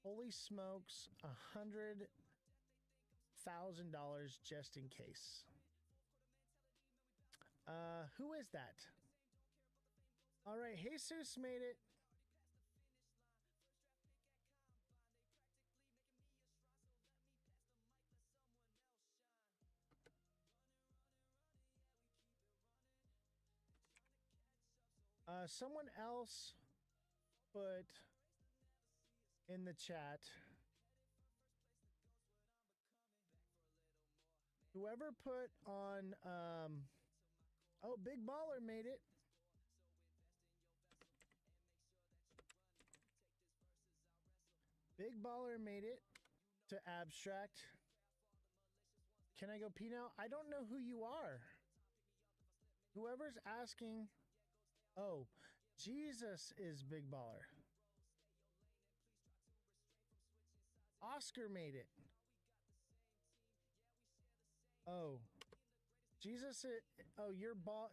A: Holy smokes, $100,000 just in case. Who is that? All right, Jesus made it. Someone else put in the chat. Whoever put on, oh, Big Baller made it. Big Baller made it to abstract. Can I go pee now? I don't know who you are. Whoever's asking. Oh, Jesus is Big Baller. Oscar made it. Oh, Jesus. Oh, you're baller.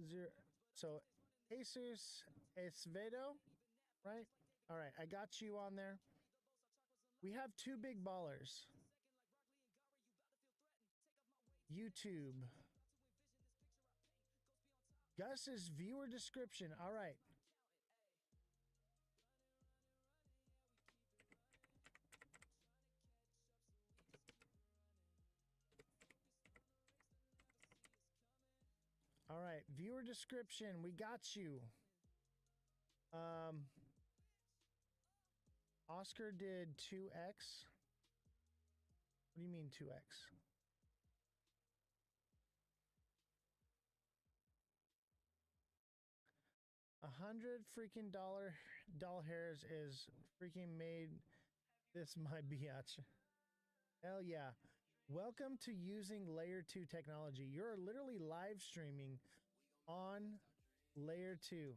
A: Zero. So, Jesus Esvedo, right? All right, I got you on there. We have two big ballers. YouTube. Gus's viewer description. All right. All right, viewer description. We got you. Oscar did 2x. What do you mean 2x? $100 doll hairs is freaking made this my biatch. Hell yeah. Welcome to using layer 2 technology. You're literally live streaming on layer 2.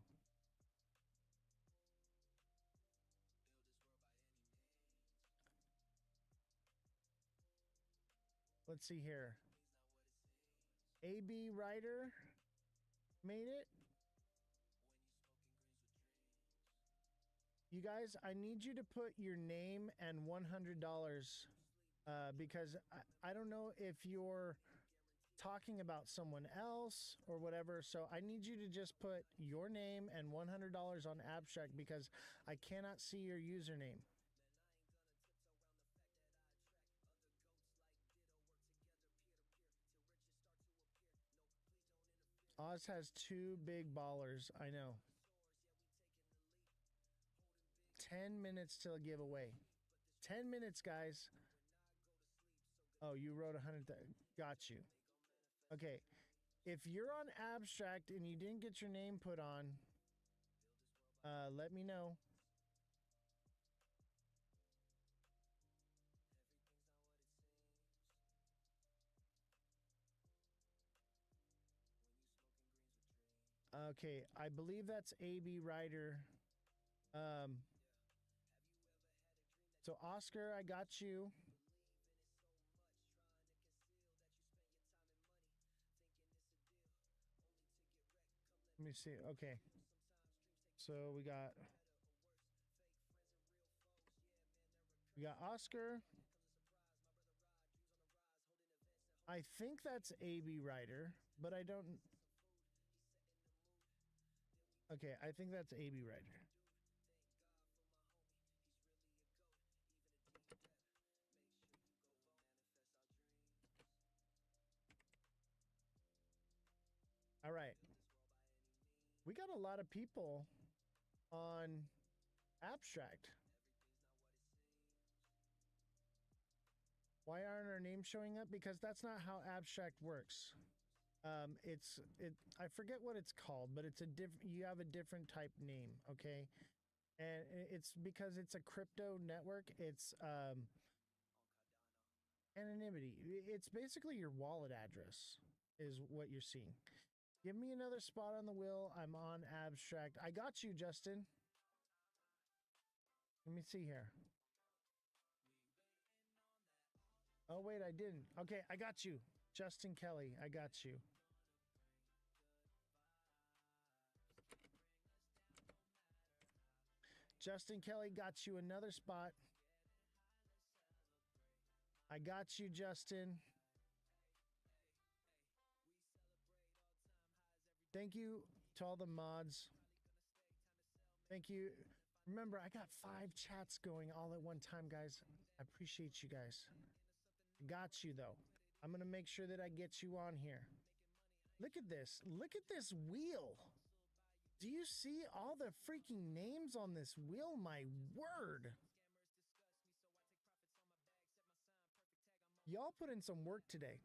A: Let's see here. AB Writer made it. You guys, I need you to put your name and $100 because I don't know if you're talking about someone else or whatever. So I need you to just put your name and $100 on abstract because I cannot see your username. Oz has two big ballers. I know. 10 minutes till giveaway. 10 minutes, guys. Oh, you wrote 100. Got you. Okay. If you're on abstract and you didn't get your name put on, let me know. Okay, I believe that's AB Writer. So Oscar, I got you. Let me see. Okay. So we got Oscar. I think that's AB Writer, but I don't. Okay, I think that's AB Writer. All right. We got a lot of people on Abstract. Why aren't our names showing up? Because that's not how Abstract works. I forget what it's called, but it's a different, you have a different type name, okay? And it's because it's a crypto network. It's anonymity. It's basically your wallet address is what you're seeing. Give me another spot on the wheel. I'm on Abstract. I got you, Justin. Let me see here. Oh, wait, I didn't. Okay, I got you. Justin Kelly, I got you. Justin Kelly got you another spot. I got you, Justin. Thank you to all the mods. Thank you. Remember, I got 5 chats going all at one time, guys. I appreciate you guys. I got you, though. I'm going to make sure that I get you on here. Look at this. Look at this wheel. Do you see all the freaking names on this wheel? My word. Y'all put in some work today.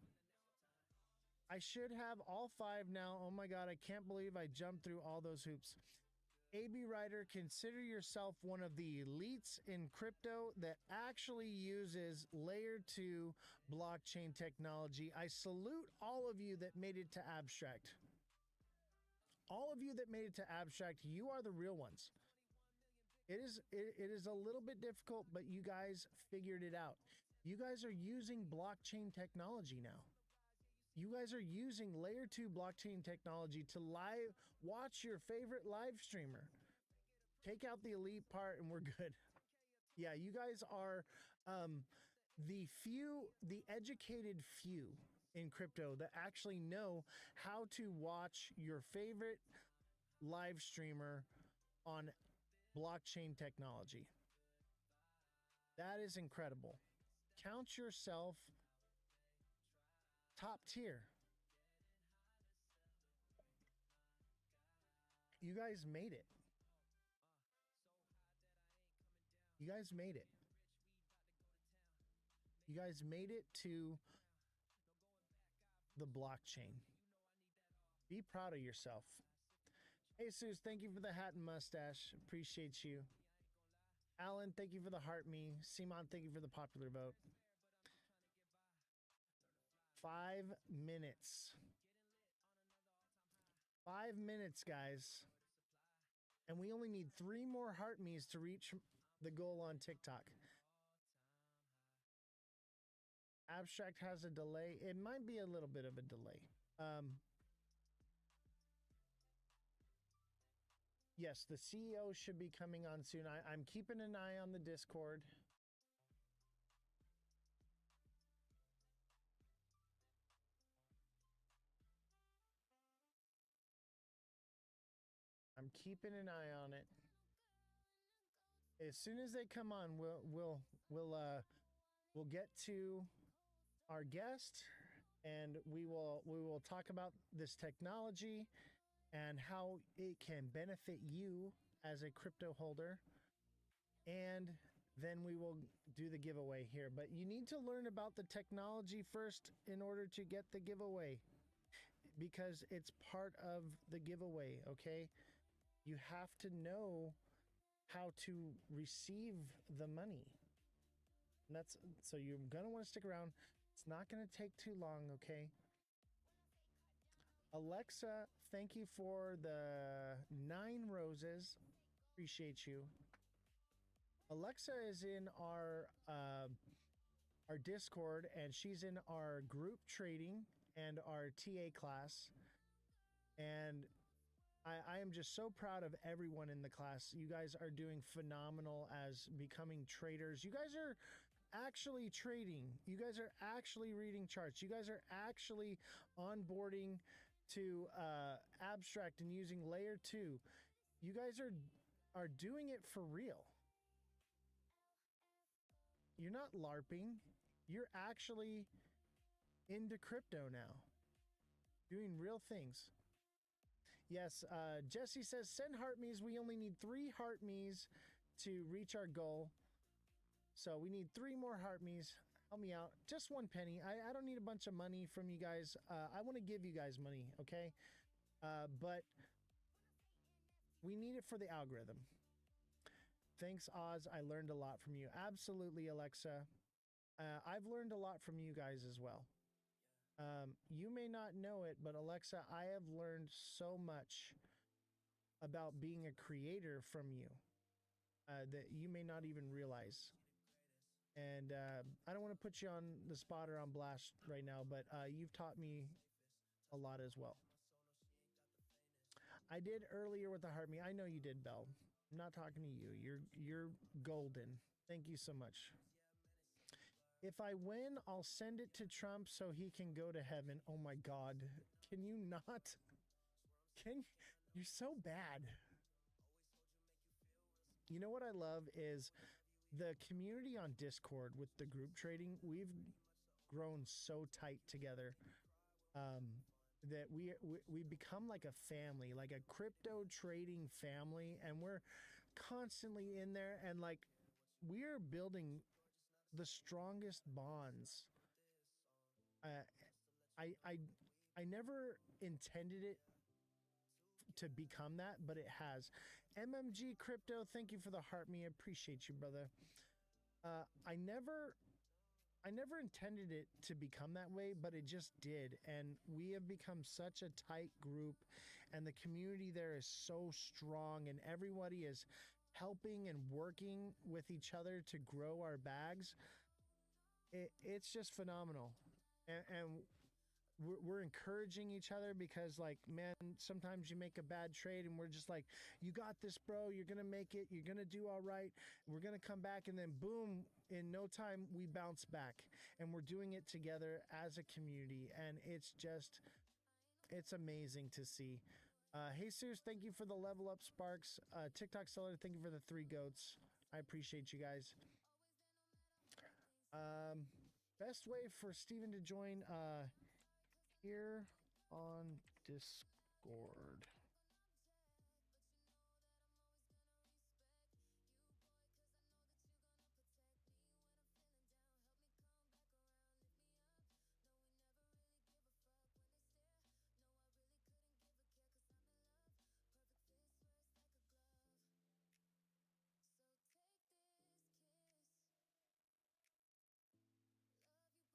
A: I should have all 5 now. Oh my God, I can't believe I jumped through all those hoops. AB Writer, consider yourself one of the elites in crypto that actually uses layer 2 blockchain technology. I salute all of you that made it to Abstract. All of you that made it to Abstract, you are the real ones. It is a little bit difficult, but you guys figured it out. You guys are using blockchain technology now. You guys are using layer 2 blockchain technology to watch your favorite live streamer. Take out the elite part and we're good. Yeah, you guys are the educated few in crypto that actually know how to watch your favorite live streamer on blockchain technology. That is incredible. Count yourself top tier. You guys made it. You guys made it. You guys made it to the blockchain. Be proud of yourself. Hey, Seuss, thank you for the hat and mustache. Appreciate you. Alan, thank you for the heart me. Simon, thank you for the popular vote. 5 minutes. 5 minutes, guys. And we only need 3 more heart me's to reach the goal on TikTok. Abstract has a delay. It might be a little bit of a delay. Yes, the CEO should be coming on soon. I'm keeping an eye on the Discord. I'm keeping an eye on it. As soon as they come on, we'll get to our guest and we will talk about this technology and how it can benefit you as a crypto holder. And then we will do the giveaway here. But you need to learn about the technology first in order to get the giveaway, because it's part of the giveaway, okay? You have to know how to receive the money. And so you're going to want to stick around. It's not going to take too long, okay? Alexa, thank you for the 9 roses. Appreciate you. Alexa is in our Discord, and she's in our group trading and our TA class. And I am just so proud of everyone in the class. You guys are doing phenomenal as becoming traders. You guys are actually trading. You guys are actually reading charts. You guys are actually onboarding to Abstract and using layer 2. You guys are doing it for real. You're not LARPing. You're actually into crypto now, doing real things. Yes, Jesse says send heart me's. We only need 3 heart me's to reach our goal. So we need 3 more heart me's. Help me out. Just 1 penny. I don't need a bunch of money from you guys. I want to give you guys money, okay? But we need it for the algorithm. Thanks, Oz. I learned a lot from you. Absolutely, Alexa. I've learned a lot from you guys as well. You may not know it, but Alexa, I have learned so much about being a creator from you that you may not even realize. And I don't want to put you on the spot or on blast right now, but you've taught me a lot as well. I did earlier with the heart me. I know you did, Belle. I'm not talking to you. You're golden. Thank you so much. If I win, I'll send it to Trump so he can go to heaven. Oh my God. Can you not? You're so bad. You know what I love is the community on Discord with the group trading. We've grown so tight together that we become like a family, like a crypto trading family, and we're constantly in there, and like we're building the strongest bonds. I never intended it to become that, but it has. MMG Crypto, thank you for the heart me. I appreciate you, brother. I never intended it to become that way, but it just did. And we have become such a tight group, and the community there is so strong, and everybody is helping and working with each other to grow our bags. It's just phenomenal. And we're encouraging each other because, like, man, sometimes you make a bad trade and we're just like, you got this, bro, you're gonna make it, you're gonna do all right, we're gonna come back, and then boom, in no time we bounce back, and we're doing it together as a community, and it's amazing to see. Jesus, thank you for the level up sparks. TikTok seller, thank you for the 3 goats. I appreciate you guys. Best way for Steven to join here on Discord.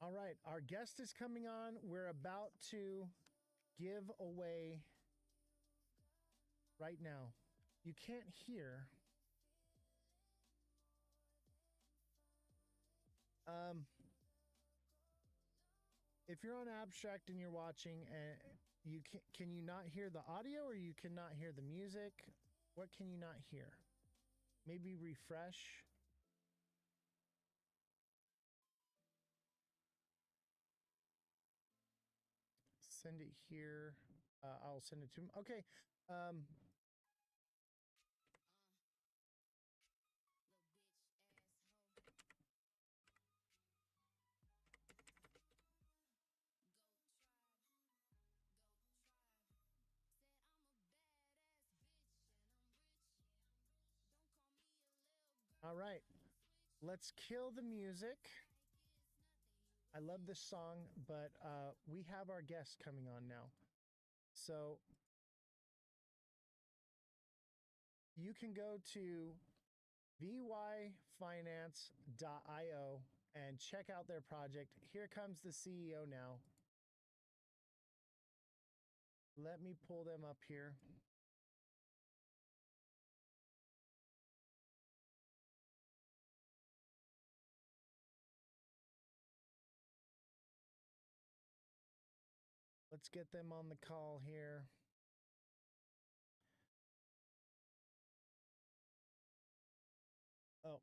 A: All right, our guest is coming on. We're about to give away right now. You can't hear. If you're on Abstract and you're watching, and can you not hear the audio, or you cannot hear the music? What can you not hear? Maybe refresh. Send it here. I'll send it to him. Okay. All right. Let's kill the music. I love this song, but we have our guest coming on now. So you can go to vyfinance.io and check out their project. Here comes the CEO now. Let me pull them up here. Let's get them on the call here. Oh.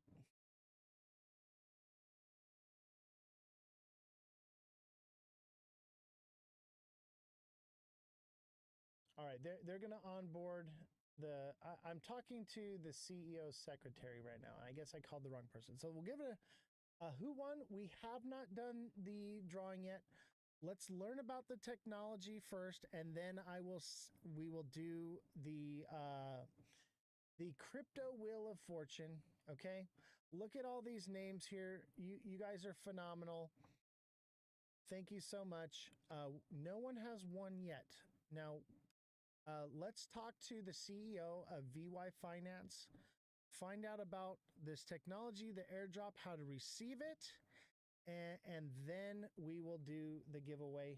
A: All right, they're going to onboard I'm talking to the CEO's secretary right now. I guess I called the wrong person. So we'll give it a who won. We have not done the drawing yet. let's learn about the technology first, and then we will do the crypto wheel of fortune. Okay, look at all these names here. You guys are phenomenal. Thank you so much. No one has won yet. Now, let's talk to the CEO of VY Finance. Find out about this technology, the airdrop, how to receive it, and then we will do the giveaway.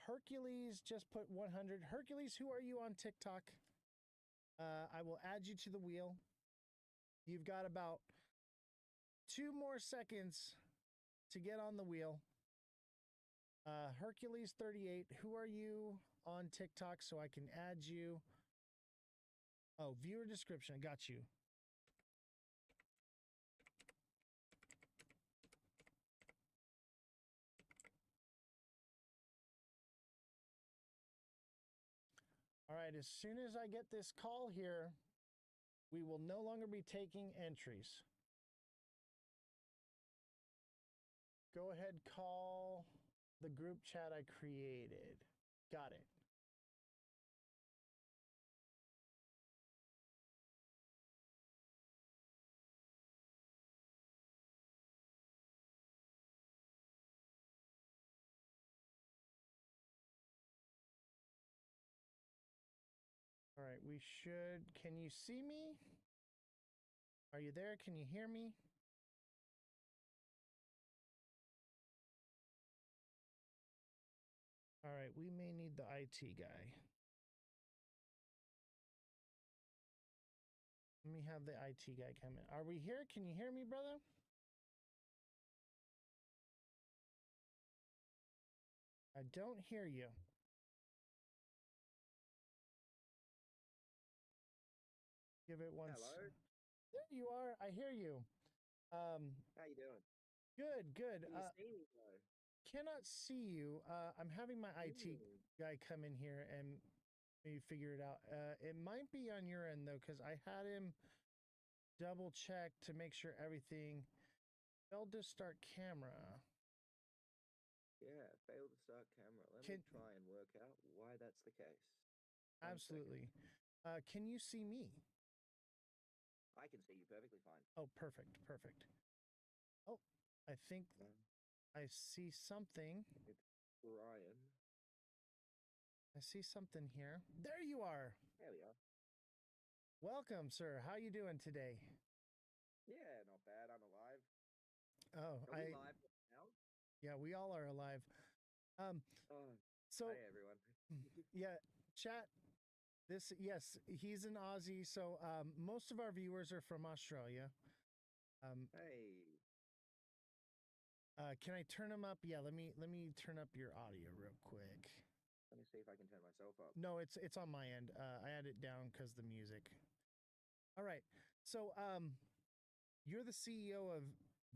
A: Hercules just put 100. Hercules, who are you on TikTok? I will add you to the wheel. You've got about 2 more seconds to get on the wheel. Hercules 38, who are you on TikTok so I can add you? Oh, viewer description. I got you. All right, as soon as I get this call here, we will no longer be taking entries. Go ahead, call the group chat I created. Got it. All right, we should. Can you see me? Are you there? Can you hear me? All right, we may need the IT guy. Let me have the IT guy come in. Are we here? Can you hear me, brother? I don't hear you. Give it one.
B: Hello.
A: There you are. I hear you.
B: How you doing?
A: Good, good.
B: Can you see me though?
A: Cannot see you. I'm having my IT
B: Ooh.
A: guy come in here and maybe figure it out. It might be on your end though, because I had him double check to make sure everything. Failed to start camera.
B: Yeah, failed to start camera. Let me try and work out why that's the case. One second.
A: Absolutely. Can you see me?
B: I can see you perfectly fine.
A: Oh, perfect, perfect. Oh, I think I see something.
B: It's Brian.
A: I see something here. There you are.
B: There we are.
A: Welcome, sir. How you doing today?
B: Yeah, not bad. I'm alive.
A: Oh,
B: Are we live now?
A: yeah, we all are alive.
B: Oh,
A: So
B: hi everyone.
A: yeah, chat. Yes, he's an Aussie. So most of our viewers are from Australia.
B: Hey.
A: Can I turn them up? Yeah, let me turn up your audio real quick.
B: Let me see if I can turn myself up.
A: No, it's on my end. I had it down because the music. All right. So you're the CEO of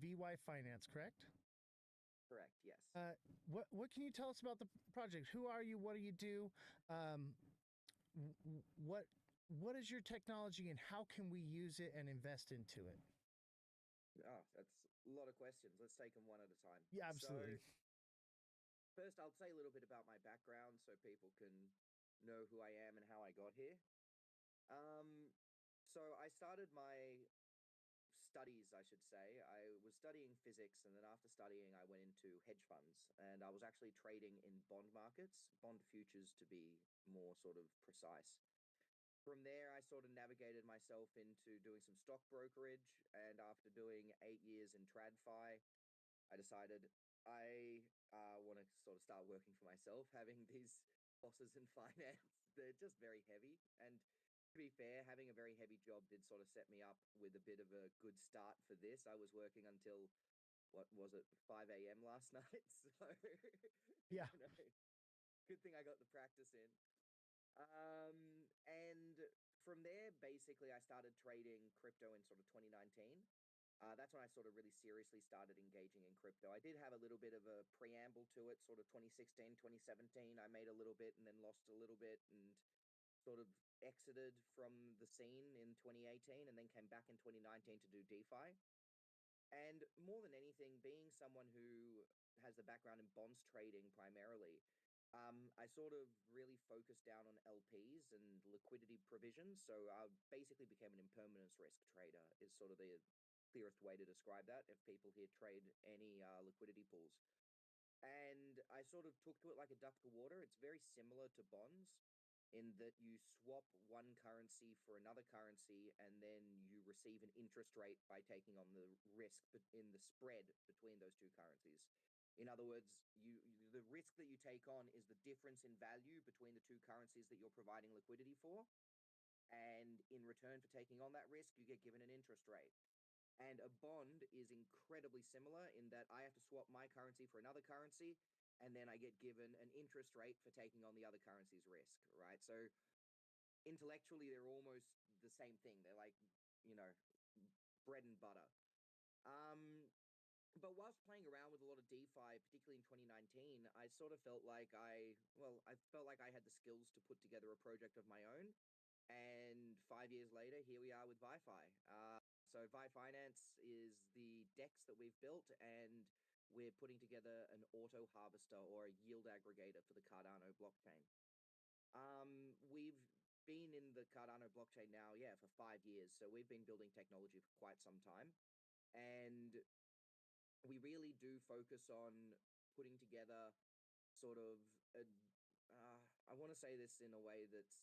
A: VY Finance, correct?
B: Correct, yes.
A: What can you tell us about the project? Who are you? What do you do? Um, what what is your technology, and how can we use it and invest into it?
B: Oh, that's a lot of questions. Let's take them one at a time.
A: Yeah, absolutely.
B: So, first, I'll say a little bit about my background so people can know who I am and how I got here. So I started my studies, I should say. I was studying physics, and then after studying, I went into hedge funds, and I was actually trading in bond markets, bond futures to be more sort of precise. From there, I sort of navigated myself into doing some stock brokerage, and after doing 8 years in TradFi, I decided I want to sort of start working for myself. Having these bosses in finance, they're just very heavy. And to be fair, having a very heavy job did sort of set me up with a bit of a good start for this. I was working until, what was it, 5 a.m. last night. So,
A: Yeah.
B: good thing I got the practice in. And from there, basically, I started trading crypto in sort of 2019. That's when I sort of really seriously started engaging in crypto. I did have a little bit of a preamble to it, sort of 2016, 2017. I made a little bit and then lost a little bit and sort of exited from the scene in 2018 and then came back in 2019 to do DeFi. And more than anything, being someone who has the background in bonds trading primarily, I sort of really focused down on LPs and liquidity provisions. So I basically became an impermanence risk trader, is sort of the clearest way to describe that. If people here trade any liquidity pools, and I sort of took to it like a duck to water. It's very similar to bonds in that you swap one currency for another currency and then you receive an interest rate by taking on the risk in the spread between those two currencies. In other words, the risk that you take on is the difference in value between the two currencies that you're providing liquidity for. And in return for taking on that risk, you get given an interest rate. And a bond is incredibly similar in that I have to swap my currency for another currency, and then I get given an interest rate for taking on the other currency's risk, right? So intellectually, they're almost the same thing. They're like, you know, bread and butter. Um, but whilst playing around with a lot of DeFi, particularly in 2019, I sort of felt like I felt like I had the skills to put together a project of my own. And 5 years later, here we are with ViFi. So Vi Finance is the DEX that we've built, and we're putting together an auto harvester or a yield aggregator for the Cardano blockchain. We've been in the Cardano blockchain now, yeah, for 5 years. So we've been building technology for quite some time. And we really do focus on putting together sort of a, I want to say this in a way that's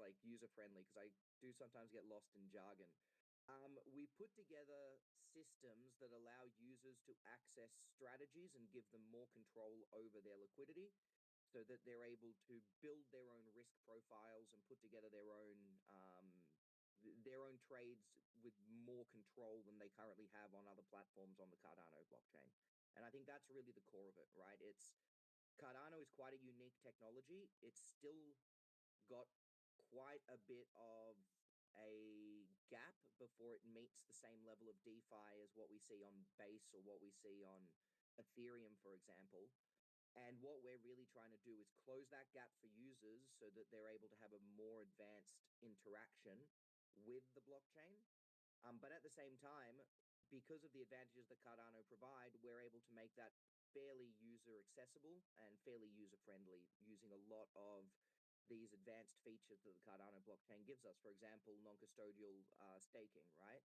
B: like user friendly because I do sometimes get lost in jargon. We put together systems that allow users to access strategies and give them more control over their liquidity so that they're able to build their own risk profiles and put together their own trades with more control than they currently have on other platforms on the Cardano blockchain. And I think that's really the core of it, right? It's Cardano is quite a unique technology. It's still got quite a bit of a gap before it meets the same level of DeFi as what we see on Base or what we see on Ethereum, for example. And what we're really trying to do is close that gap for users so that they're able to have a more advanced interaction with the blockchain. But at the same time, because of the advantages that Cardano provide, we're able to make that fairly user accessible and fairly user friendly using a lot of these advanced features that the Cardano blockchain gives us. For example, non-custodial staking, right?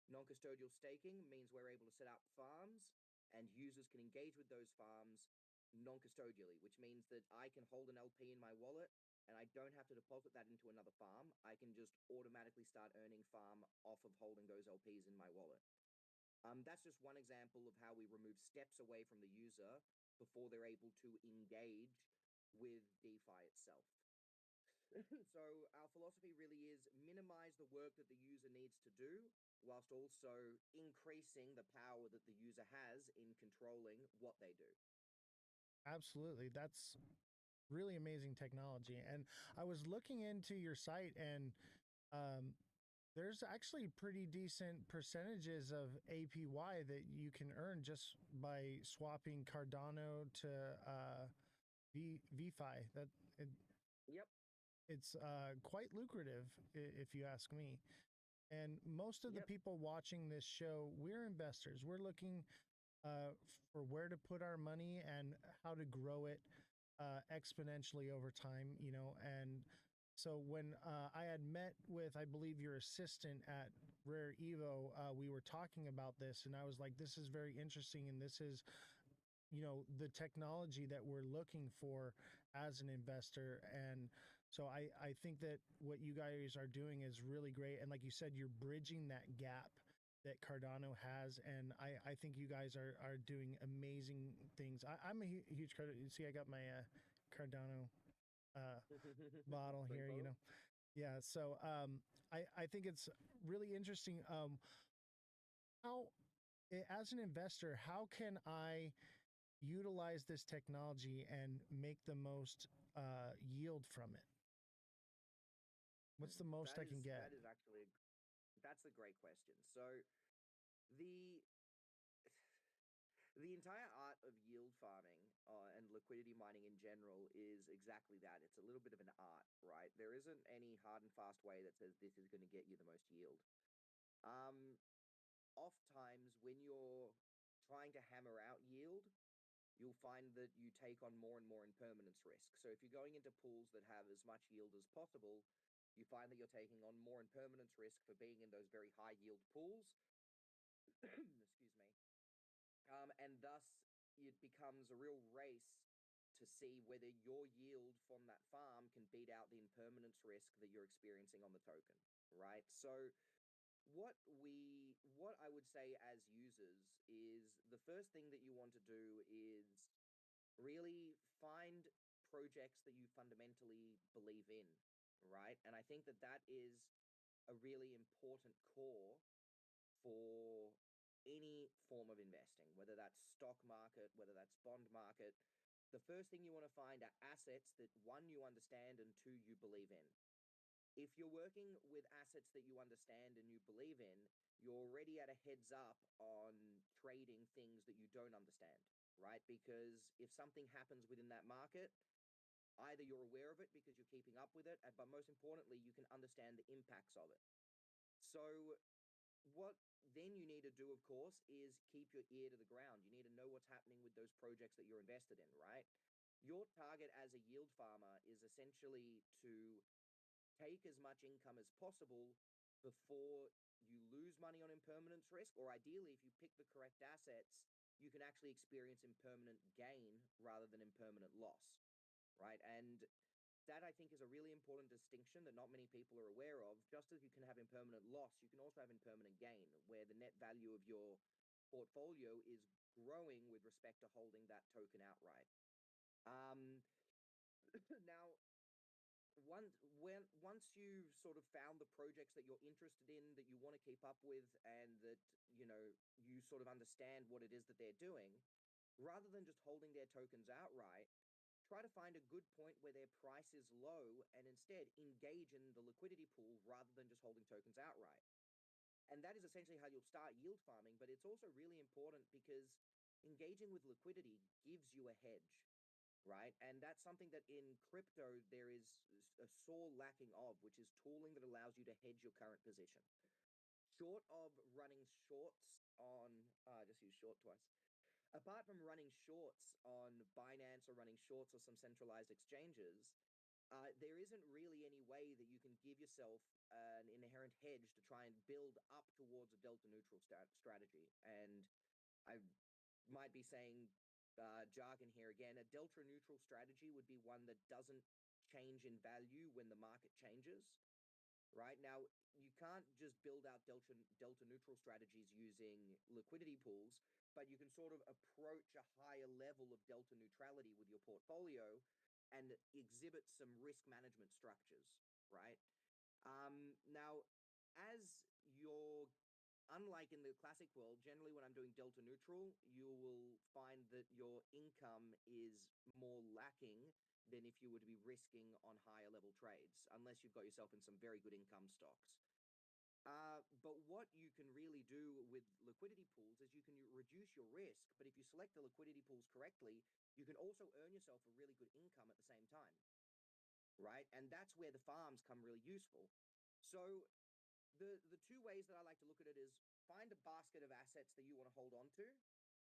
B: Non-custodial staking means we're able to set up farms and users can engage with those farms non-custodially, which means that I can hold an LP in my wallet and I don't have to deposit that into another farm. I can just automatically start earning farm off of holding those LPs in my wallet. That's just one example of how we remove steps away from the user before they're able to engage with DeFi itself. So our philosophy really is minimize the work that the user needs to do whilst also increasing the power that the user has in controlling what they do.
A: Absolutely. That's really amazing technology. And I was looking into your site, and um, there's actually pretty decent percentages of APY that you can earn just by swapping Cardano to VFi. That it,
B: Yep.
A: it's quite lucrative, if you ask me. And most of the
B: Yep.
A: people watching this show, we're investors. We're looking for where to put our money and how to grow it exponentially over time, you know. And so when I had met with, I believe, your assistant at Rare Evo, we were talking about this, and I was like, this is very interesting, and this is, you know, the technology that we're looking for as an investor. And so I think that what you guys are doing is really great. And like you said, you're bridging that gap that Cardano has. And I think you guys are doing amazing things. I'm a huge credit. You see, I got my Cardano bottle
B: Drink
A: here, you
B: bottle.
A: know. Yeah. So I think it's really interesting. How, as an investor, how can I utilize this technology and make the most yield from it? What's the most I can get?
B: That is actually that's a great question. So the the entire art of yield farming and liquidity mining in general is exactly that. It's a little bit of an art, right? There isn't any hard and fast way that says this is going to get you the most yield. Um, Oft times when you're trying to hammer out yield, you'll find that you take on more and more impermanence risk. So if you're going into pools that have as much yield as possible, you find that you're taking on more impermanence risk for being in those very high yield pools. Excuse me. And thus, it becomes a real race to see whether your yield from that farm can beat out the impermanence risk that you're experiencing on the token, right? So what I would say as users is the first thing that you want to do is really find projects that you fundamentally believe in, right? And I think that that is a really important core for any form of investing, whether that's stock market, whether that's bond market. The first thing you want to find are assets that one, you understand, and two, you believe in. If you're working with assets that you understand and you believe in, you're already at a heads up on trading things that you don't understand, right? Because if something happens within that market, either you're aware of it because you're keeping up with it, but most importantly, you can understand the impacts of it. So what then you need to do, of course, is keep your ear to the ground. You need to know what's happening with those projects that you're invested in, right? Your target as a yield farmer is essentially to take as much income as possible before you lose money on impermanence risk, or ideally, if you pick the correct assets, you can actually experience impermanent gain rather than impermanent loss, right? And that I think is a really important distinction that not many people are aware of. Just as you can have impermanent loss, you can also have impermanent gain, where the net value of your portfolio is growing with respect to holding that token outright. Um, now, once you've sort of found the projects that you're interested in, that you want to keep up with, and that you sort of understand what it is that they're doing, rather than just holding their tokens outright, try to find a good point where their price is low and instead engage in the liquidity pool rather than just holding tokens outright. And that is essentially how you'll start yield farming, but it's also really important because engaging with liquidity gives you a hedge, right? And that's something that in crypto there is a sore lacking of, which is tooling that allows you to hedge your current position. Short of running shorts on, I just used short twice. Apart from running shorts on Binance or running shorts or some centralized exchanges, there isn't really any way that you can give yourself an inherent hedge to try and build up towards a delta neutral strategy. And I might be saying jargon here again. A delta neutral strategy would be one that doesn't change in value when the market changes, right? Now, you can't just build out delta neutral strategies using liquidity pools, but you can sort of approach a higher level of delta neutrality with your portfolio and exhibit some risk management structures, right? Now, as you're unlike in the classic world, generally when I'm doing delta neutral, you will find that your income is more lacking than if you were to be risking on higher level trades, unless you've got yourself in some very good income stocks. But what you can really do with liquidity pools is you can reduce your risk, but if you select the liquidity pools correctly, you can also earn yourself a really good income at the same time, right? And that's where the farms come really useful. So the two ways that I like to look at it is find a basket of assets that you want to hold on to.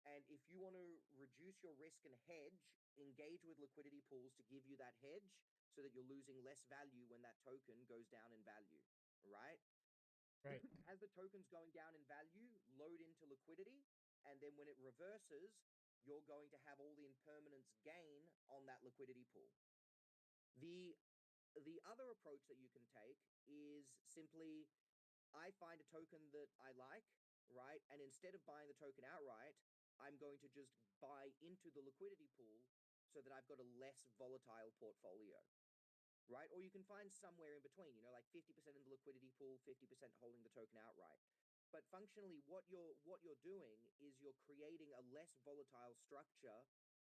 B: And if you want to reduce your risk and hedge, engage with liquidity pools to give you that hedge so that you're losing less value when that token goes down in value, right?
A: Right.
B: As the token's going down in value, load into liquidity. And then when it reverses, you're going to have all the impermanence gain on that liquidity pool. The the other approach that you can take is simply I find a token that I like, right? And instead of buying the token outright, I'm going to just buy into the liquidity pool so that I've got a less volatile portfolio, right? Or you can find somewhere in between, like 50% in the liquidity pool, 50% holding the token outright. But functionally, what you're doing is you're creating a less volatile structure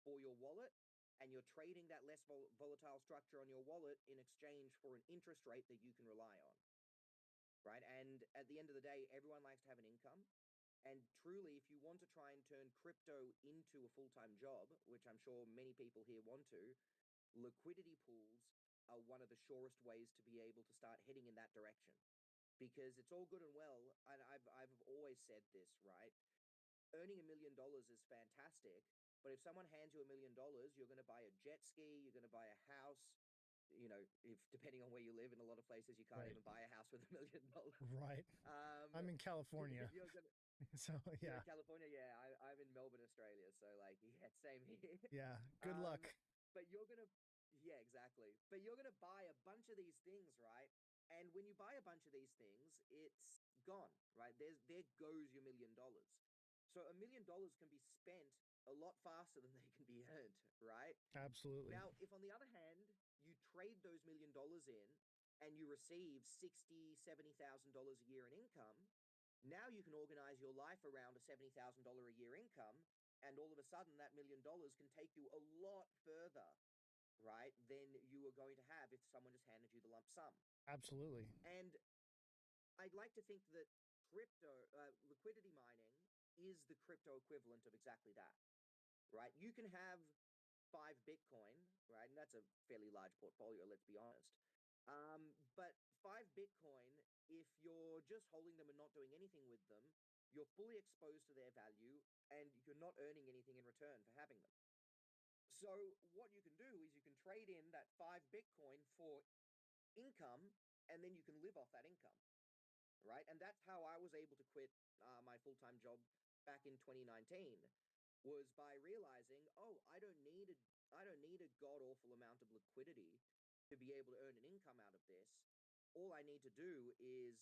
B: for your wallet, and you're trading that less volatile structure on your wallet in exchange for an interest rate that you can rely on, right? And at the end of the day, everyone likes to have an income. And truly, if you want to try and turn crypto into a full-time job, which I'm sure many people here want to, liquidity pools are one of the surest ways to be able to start heading in that direction. Because it's all good and well, and I've always said this, right? Earning $1 million is fantastic, But if someone hands you $1 million, you're going to buy a jet ski, you're going to buy a house. If depending on where you live, in a lot of places you can't
A: Right.
B: even buy a house with $1 million.
A: Right. I'm in California.
B: If you're gonna,
A: So
B: you're
A: yeah.
B: in California, yeah. I'm in Melbourne, Australia. So like, yeah, same here.
A: Yeah. Good luck.
B: But you're gonna, yeah, exactly. But you're gonna buy a bunch of these things, right? And when you buy a bunch of these things, it's gone, right? There goes your $1 million. So $1 million can be spent a lot faster than they can be earned, right?
A: Absolutely.
B: Now, if on the other hand, you trade those $1 million in and you receive $60,000, $70,000 a year in income, now you can organize your life around a $70,000 a year income, and all of a sudden that $1 million can take you a lot further, right, than you were going to have if someone just handed you the lump sum.
A: Absolutely.
B: And I'd like to think that liquidity mining is the crypto equivalent of exactly that, right? You can have 5 Bitcoin, right? And that's a fairly large portfolio, let's be honest. But 5 Bitcoin, if you're just holding them and not doing anything with them, you're fully exposed to their value and you're not earning anything in return for having them. So what you can do is you can trade in that 5 Bitcoin for income, and then you can live off that income, right? And that's how I was able to quit my full-time job back in 2019, was by realizing, oh, I don't need a god awful amount of liquidity to be able to earn an income out of this. All I need to do is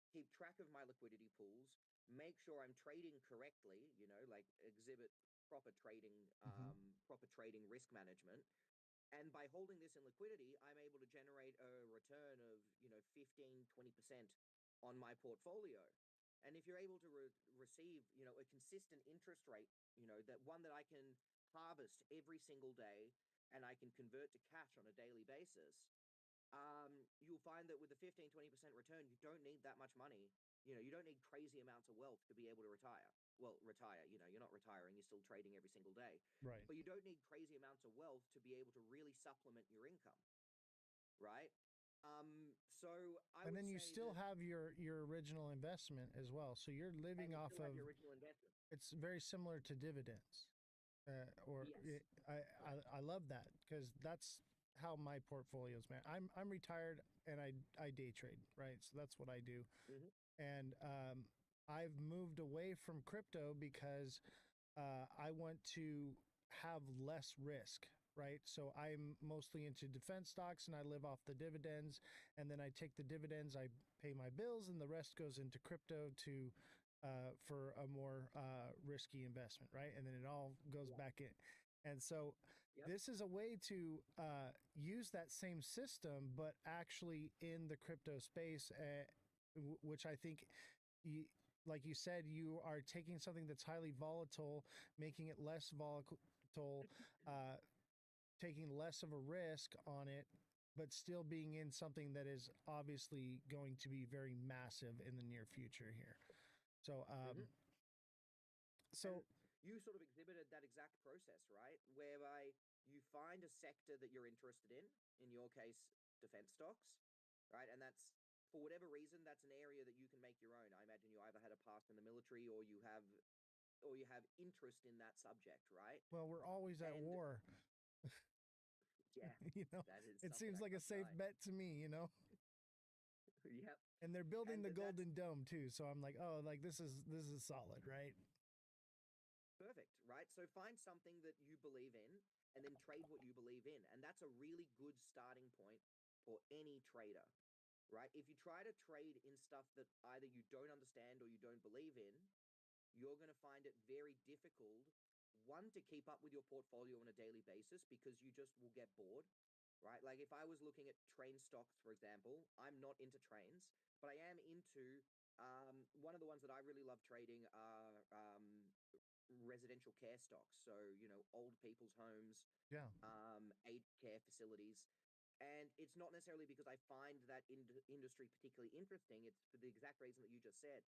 B: keep track of my liquidity pools, make sure I'm trading correctly, like exhibit
A: Hmm.
B: proper trading risk management. And by holding this in liquidity, I'm able to generate a return of, 15, 20% on my portfolio. And if you're able to receive, a consistent interest rate, that one that I can harvest every single day and I can convert to cash on a daily basis, you'll find that with a 15, 20% return, you don't need that much money. You don't need crazy amounts of wealth to be able to retire. Well, retire, you're not retiring, you're still trading every single day.
A: Right.
B: But you don't need crazy amounts of wealth to be able to really supplement your income, right? So I
A: And
B: would
A: then you
B: say
A: still
B: that,
A: have your original investment as well. So you're
B: and
A: living
B: you
A: off
B: still have
A: of,
B: your original investment.
A: it's very similar to dividends. Or
B: Yes, correct.
A: I love that because that's how my portfolio is, man. I'm retired and I day trade, right? So that's what I do.
B: Hmm.
A: And I've moved away from crypto because I want to have less risk, right? So I'm mostly into defense stocks and I live off the dividends. And then I take the dividends, I pay my bills, and the rest goes into crypto to for a more risky investment, right? And then it all goes
B: Yeah.
A: back in. And so
B: Yep.
A: this is a way to use that same system, but actually in the crypto space, which I think you, like you said, you are taking something that's highly volatile, making it less volatile, uh, taking less of a risk on it, but still being in something that is obviously going to be very massive in the near future here. So,
B: Hmm. And
A: so
B: you sort of exhibited that exact process, right? Whereby you find a sector that you're interested in your case, defense stocks, right? And that's, for whatever reason, that's an area that you can make your own. I imagine you either had a past in the military or you have interest in that subject, right?
A: well, we're always at
B: And
A: war.
B: yeah,
A: You know,
B: that is
A: it
B: something
A: seems
B: I
A: like a
B: can't
A: safe
B: deny.
A: bet to me. You know,
B: Yep.
A: and they're building
B: And
A: the
B: that's
A: Golden Dome too. So I'm like, oh, like this is solid, right?
B: perfect, right? So find something that you believe in and then trade what you believe in. And that's a really good starting point for any trader, right? If you try to trade in stuff that either you don't understand or you don't believe in, you're going to find it very difficult, one, to keep up with your portfolio on a daily basis because you just will get bored, right? Like if I was looking at train stocks, for example, I'm not into trains, but I am into one of the ones that I really love trading are residential care stocks. So, old people's homes,
A: Yeah.
B: aged care facilities. And it's not necessarily because I find that industry particularly interesting. It's for the exact reason that you just said.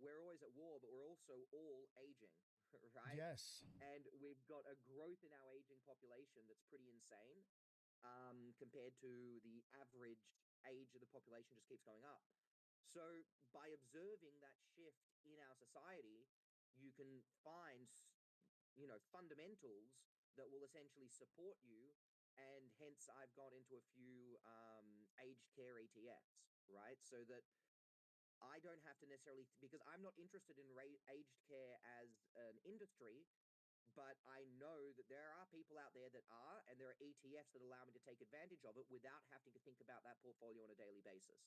B: We're always at war, but we're also all aging, right?
A: Yes.
B: And we've got a growth in our aging population that's pretty insane, compared to the average age of the population just keeps going up. So by observing that shift in our society, you can find, fundamentals that will essentially support you. And hence, I've got into a few aged care ETFs, right? So that I don't have to necessarily, because I'm not interested in aged care as an industry, but I know that there are people out there that are, and there are ETFs that allow me to take advantage of it without having to think about that portfolio on a daily basis.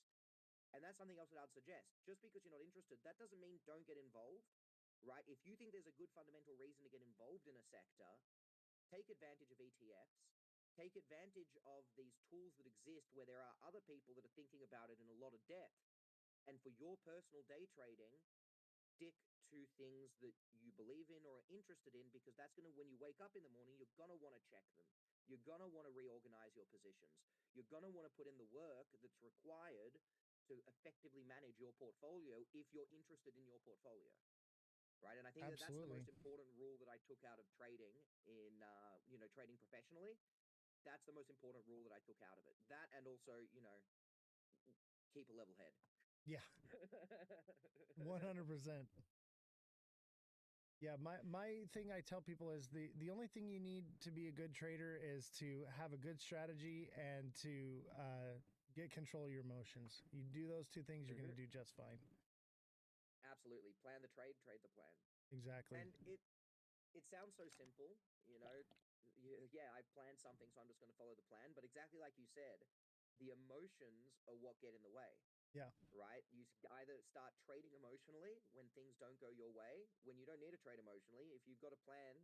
B: And that's something else that I'd suggest. Just because you're not interested, that doesn't mean don't get involved, right? If you think there's a good fundamental reason to get involved in a sector, take advantage of ETFs, take advantage of these tools that exist where there are other people that are thinking about it in a lot of depth. And for your personal day trading, stick to things that you believe in or are interested in, because that's going to, when you wake up in the morning, you're going to want to check them. You're going to want to reorganize your positions. You're going to want to put in the work that's required to effectively manage your portfolio if you're interested in your portfolio. Right. And I think that that's the
A: Absolutely.
B: most important rule that I took out of trading in, trading professionally. That's the most important rule that I took out of it. That, and also, keep a level head.
A: Yeah, 100%. Yeah, my thing I tell people is the only thing you need to be a good trader is to have a good strategy and to get control of your emotions. You do those two things, you're going to do just fine.
B: Absolutely. Plan the trade, trade the plan.
A: Exactly.
B: And it sounds so simple, yeah, I've planned something, so I'm just going to follow the plan. But exactly like you said, the emotions are what get in the way,
A: Yeah.
B: right? You either start trading emotionally when things don't go your way, when you don't need to trade emotionally. If you've got a plan,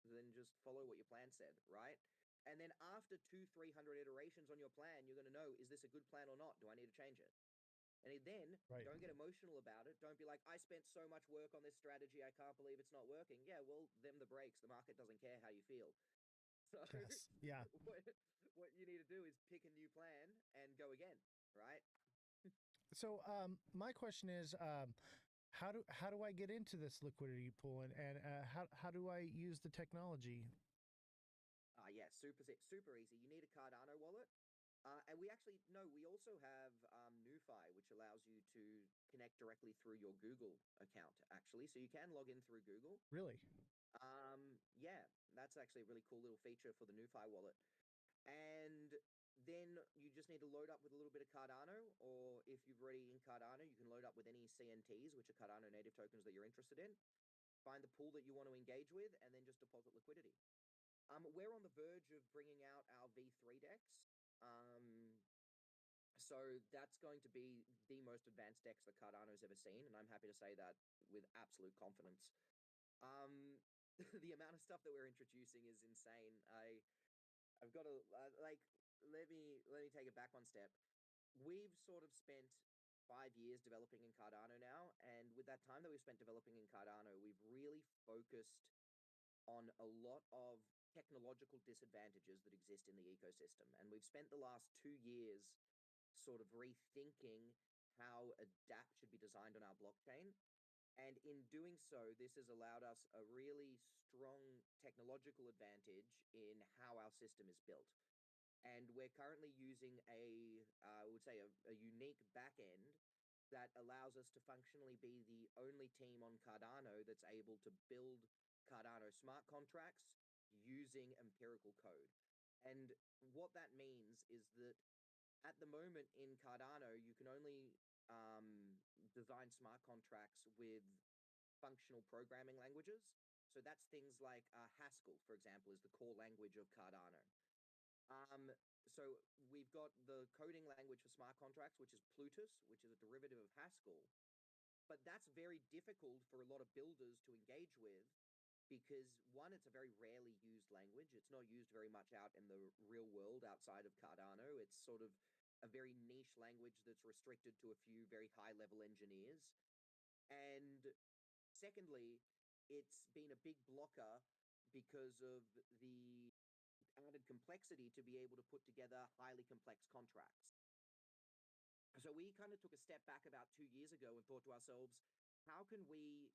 B: then just follow what your plan said, right? And then after 200-300 iterations on your plan, you're going to know, is this a good plan or not? Do I need to change it? And then
A: Right.
B: don't get emotional about it. Don't be like, I spent so much work on this strategy, I can't believe it's not working. Yeah, well, them the breaks. The market doesn't care how you feel. So
A: Yes. Yeah.
B: what you need to do is pick a new plan and go again, right?
A: So my question is, how do I get into this liquidity pool, and how do I use the technology?
B: Yeah, super easy. You need a Cardano wallet. And we actually, no, we also have NuFi, which allows you to connect directly through your Google account, actually. So you can log in through Google.
A: Really?
B: Yeah, that's actually a really cool little feature for the NuFi wallet. And then you just need to load up with a little bit of Cardano, or if you've already in Cardano, you can load up with any CNTs, which are Cardano native tokens that you're interested in. Find the pool that you want to engage with, and then just deposit liquidity. We're on the verge of bringing out our V3 decks. So that's going to be the most advanced decks that Cardano's ever seen, and I'm happy to say that with absolute confidence. Um, the amount of stuff that we're introducing is insane. I've got to let me take it back one step. We've sort of spent 5 years developing in Cardano now, and with that time that we've spent developing in Cardano, we've really focused on a lot of technological disadvantages that exist in the ecosystem. And we've spent the last 2 years sort of rethinking how a dApp should be designed on our blockchain. And in doing so, this has allowed us a really strong technological advantage in how our system is built. And we're currently using I would say, a unique backend that allows us to functionally be the only team on Cardano that's able to build Cardano smart contracts using empirical code. And what that means is that at the moment in Cardano, you can only design smart contracts with functional programming languages. So that's things like Haskell, for example, is the core language of Cardano. Um, so we've got the coding language for smart contracts, which is Plutus, which is a derivative of Haskell. But that's very difficult for a lot of builders to engage with because, one, it's a very rarely used language. It's not used very much out in the real world outside of Cardano. It's sort of a very niche language that's restricted to a few very high level engineers. And secondly, it's been a big blocker because of the added complexity to be able to put together highly complex contracts. So we kind of took a step back about 2 years ago and thought to ourselves, how can we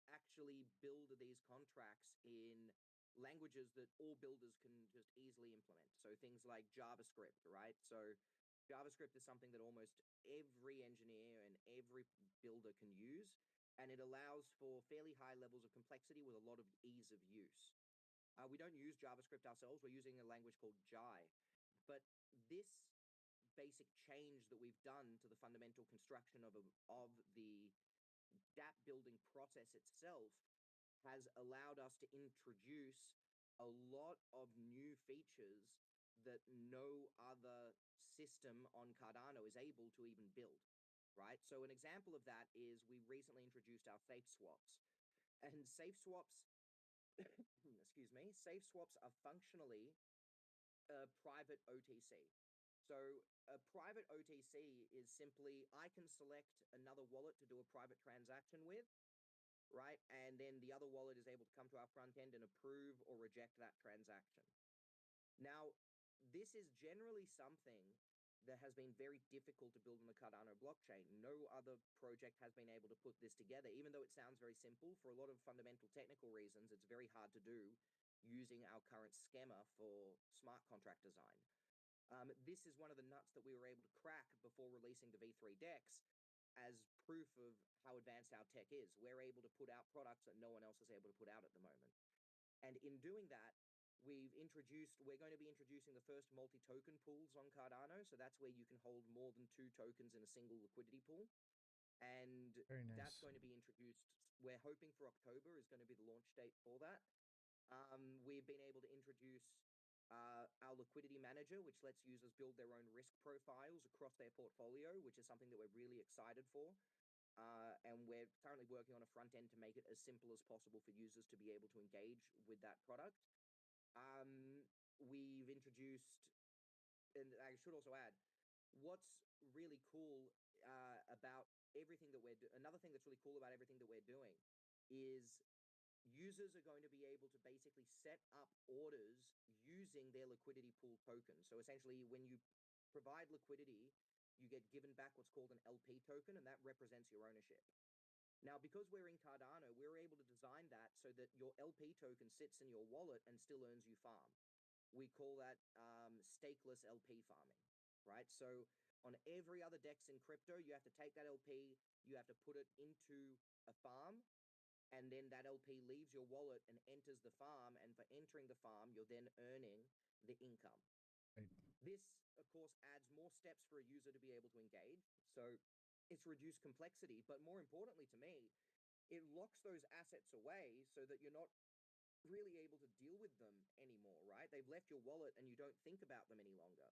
B: actually build these contracts in languages that all builders can just easily implement? So things like JavaScript, right? So JavaScript is something that almost every engineer and every builder can use. and it allows for fairly high levels of complexity with a lot of ease of use. We don't use JavaScript ourselves, we're using a language called Jai. But this basic change that we've done to the fundamental construction of the dApp building process itself has allowed us to introduce a lot of new features that no other system on Cardano is able to even build, right? So an example of that is we recently introduced our safe swaps. And safe swaps, excuse me, safe swaps are functionally a private OTC. So a private OTC is simply I can select another wallet to do a private transaction with, right? And then the other wallet is able to come to our front end and approve or reject that transaction. Now, this is generally something that has been very difficult to build on the Cardano blockchain. No other project has been able to put this together, even though it sounds very simple. For a lot of fundamental technical reasons, it's very hard to do using our current schema for smart contract design. This is one of the nuts that we were able to crack before releasing the V3 DEX as proof of how advanced our tech is. We're able to put out products that no one else is able to put out at the moment. And in doing that, we're going to be introducing the first multi-token pools on Cardano. So that's where you can hold more than 2 tokens in a single liquidity pool. And
A: Very
B: that's
A: nice.
B: going to be introduced. We're hoping for October is going to be the launch date for that. We've been able to introduce our liquidity manager, which lets users build their own risk profiles across their portfolio, which is something that we're really excited for. And we're currently working on a front end to make it as simple as possible for users to be able to engage with that product. We've introduced, and I should also add, what's really cool about everything that another thing that's really cool about everything that we're doing is users are going to be able to basically set up orders using their liquidity pool token. So essentially, when you provide liquidity, you get given back what's called an LP token, and that represents your ownership. Now, because we're in Cardano, we're able to design that so that your LP token sits in your wallet and still earns you farm. We call that stakeless LP farming, right? So on every other DEX in crypto, you have to take that LP, you have to put it into a farm, and then that LP leaves your wallet and enters the farm. And for entering the farm, you're then earning the income.
A: Right.
B: This, of course, adds more steps for a user to be able to engage. So it's reduced complexity. But more importantly to me, it locks those assets away so that you're not really able to deal with them anymore, right? They've left your wallet and you don't think about them any longer.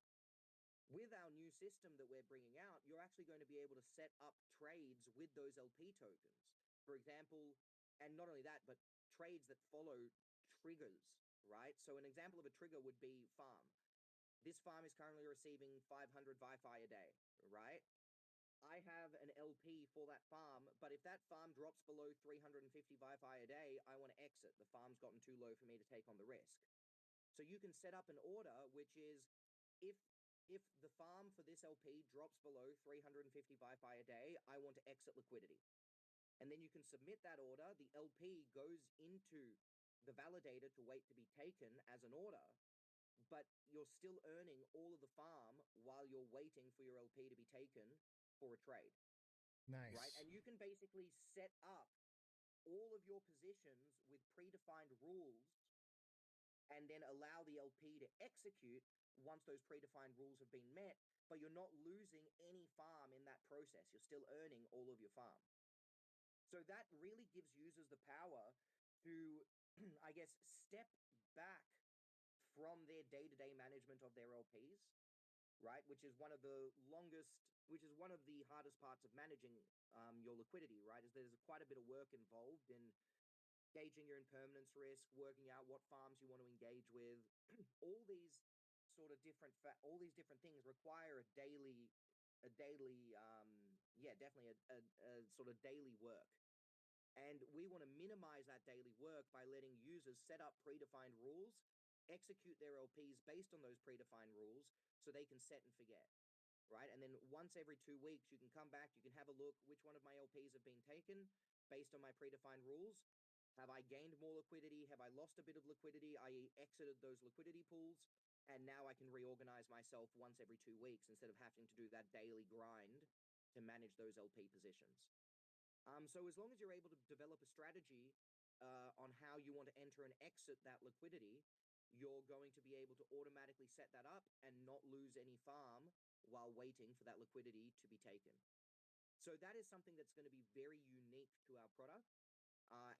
B: With our new system that we're bringing out, you're actually going to be able to set up trades with those LP tokens. For example, and not only that, but trades that follow triggers, right? So an example of a trigger would be farm. This farm is currently receiving 500 Wi-Fi a day, right? I have an LP for that farm, but if that farm drops below 350 Wi-Fi a day, I want to exit. The farm's gotten too low for me to take on the risk. So you can set up an order, which is if if the farm for this LP drops below 350 Wi-Fi a day, I want to exit liquidity. And then you can submit that order. The LP goes into the validator to wait to be taken as an order, but you're still earning all of the farm while you're waiting for your LP to be taken for a trade, right?
A: Nice.
B: And you can basically set up all of your positions with predefined rules and then allow the LP to execute once those predefined rules have been met, but you're not losing any farm in that process. You're still earning all of your farm. So that really gives users the power to, I guess, step back from their day-to-day management of their LPs, right? Which is one of the hardest parts of managing your liquidity, right? Is there's quite a bit of work involved in gauging your impermanence risk, working out what farms you want to engage with. All these all these different things require definitely a sort of daily work. And we want to minimize that daily work by letting users set up predefined rules, execute their LPs based on those predefined rules so they can set and forget, right? And then once every 2 weeks, you can come back, you can have a look which one of my LPs have been taken based on my predefined rules. Have I gained more liquidity? Have I lost a bit of liquidity, i.e. exited those liquidity pools? And now I can reorganize myself once every 2 weeks instead of having to do that daily grind to manage those LP positions. So as long as you're able to develop a strategy on how you want to enter and exit that liquidity, you're going to be able to automatically set that up and not lose any farm while waiting for that liquidity to be taken. So that is something that's going to be very unique to our product,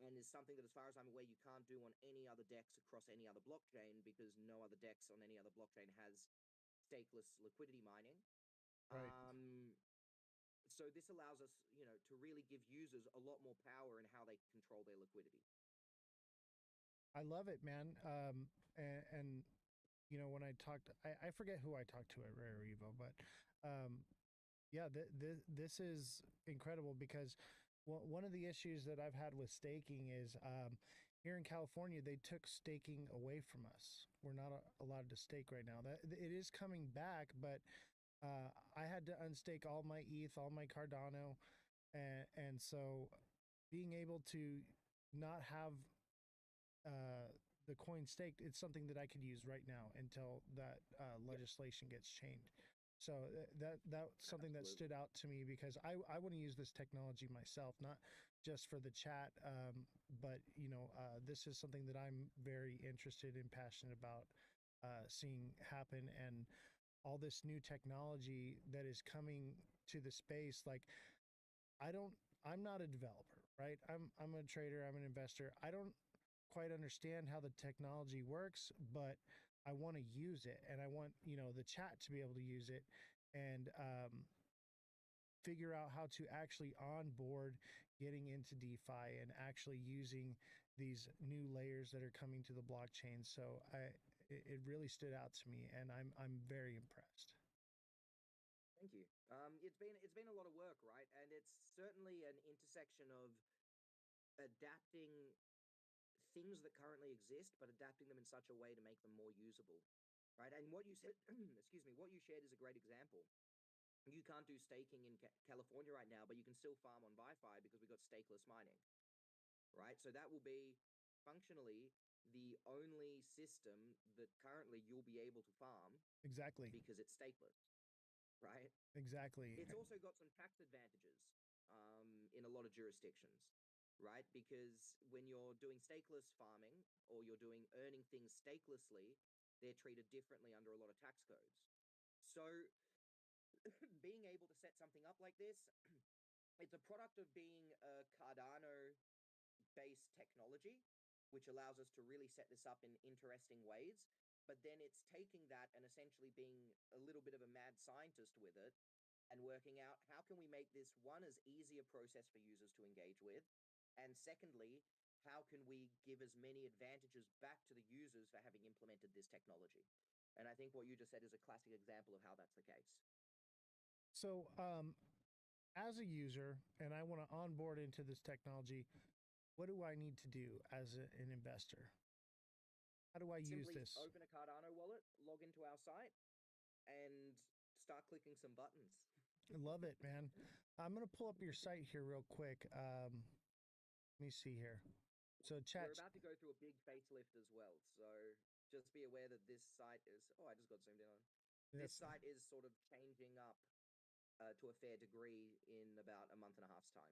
B: and is something that, as far as I'm aware, you can't do on any other DEX across any other blockchain, because no other DEX on any other blockchain has stakeless liquidity mining.
A: Right.
B: So this allows us, to really give users a lot more power in how they control their liquidity.
A: I love it, man. And when I talked, I forget who I talked to at Rare Evo, but um, yeah, this is incredible because one of the issues that I've had with staking is here in California, they took staking away from us. We're not allowed to stake right now. That it is coming back, but I had to unstake all my ETH, all my Cardano, and so being able to not have the coin staked, it's something that I could use right now until that
B: Yep,
A: legislation gets changed. So that's something that
B: absolutely.
A: stood out to me because I want to use this technology myself, not just for the chat, but this is something that I'm very interested and passionate about seeing happen, and all this new technology that is coming to the space. Like I don't, I'm not a developer, right? I'm a trader, I'm an investor. I don't quite understand how the technology works, but I want to use it, and I want the chat to be able to use it, and figure out how to actually onboard getting into DeFi and actually using these new layers that are coming to the blockchain. So it really stood out to me, and I'm very impressed.
B: Thank you. It's been a lot of work, right? And it's certainly an intersection of adapting things that currently exist, but adapting them in such a way to make them more usable, right? And what you said, excuse me, what you shared is a great example. You can't do staking in California right now, but you can still farm on Wi-Fi because we've got stakeless mining, right? So that will be functionally the only system that currently you'll be able to farm
A: Exactly.
B: because it's stakeless, right?
A: Exactly.
B: It's also got some tax advantages in a lot of jurisdictions, right? Because when you're doing stakeless farming, or you're doing earning things stakelessly, they're treated differently under a lot of tax codes. So being able to set something up like this, it's a product of being a Cardano based technology, which allows us to really set this up in interesting ways. But then it's taking that and essentially being a little bit of a mad scientist with it, and working out how can we make this, one, as easy a process for users to engage with, and secondly, how can we give as many advantages back to the users for having implemented this technology. And I think what you just said is a classic example of how that's the case.
A: So, as a user, and I want to onboard into this technology, what do I need to do as an investor? How do I use
B: Simply
A: this?
B: open a Cardano wallet, log into our site, and start clicking some buttons.
A: I love it, man. I'm going to pull up your site here real quick. Let me see here. So,
B: We're
A: chat.
B: about to go through a big facelift as well, so just be aware that this site is. Oh, I just got zoomed in on. This
A: Yes.
B: site is sort of changing up to a fair degree in about a month and a half's time.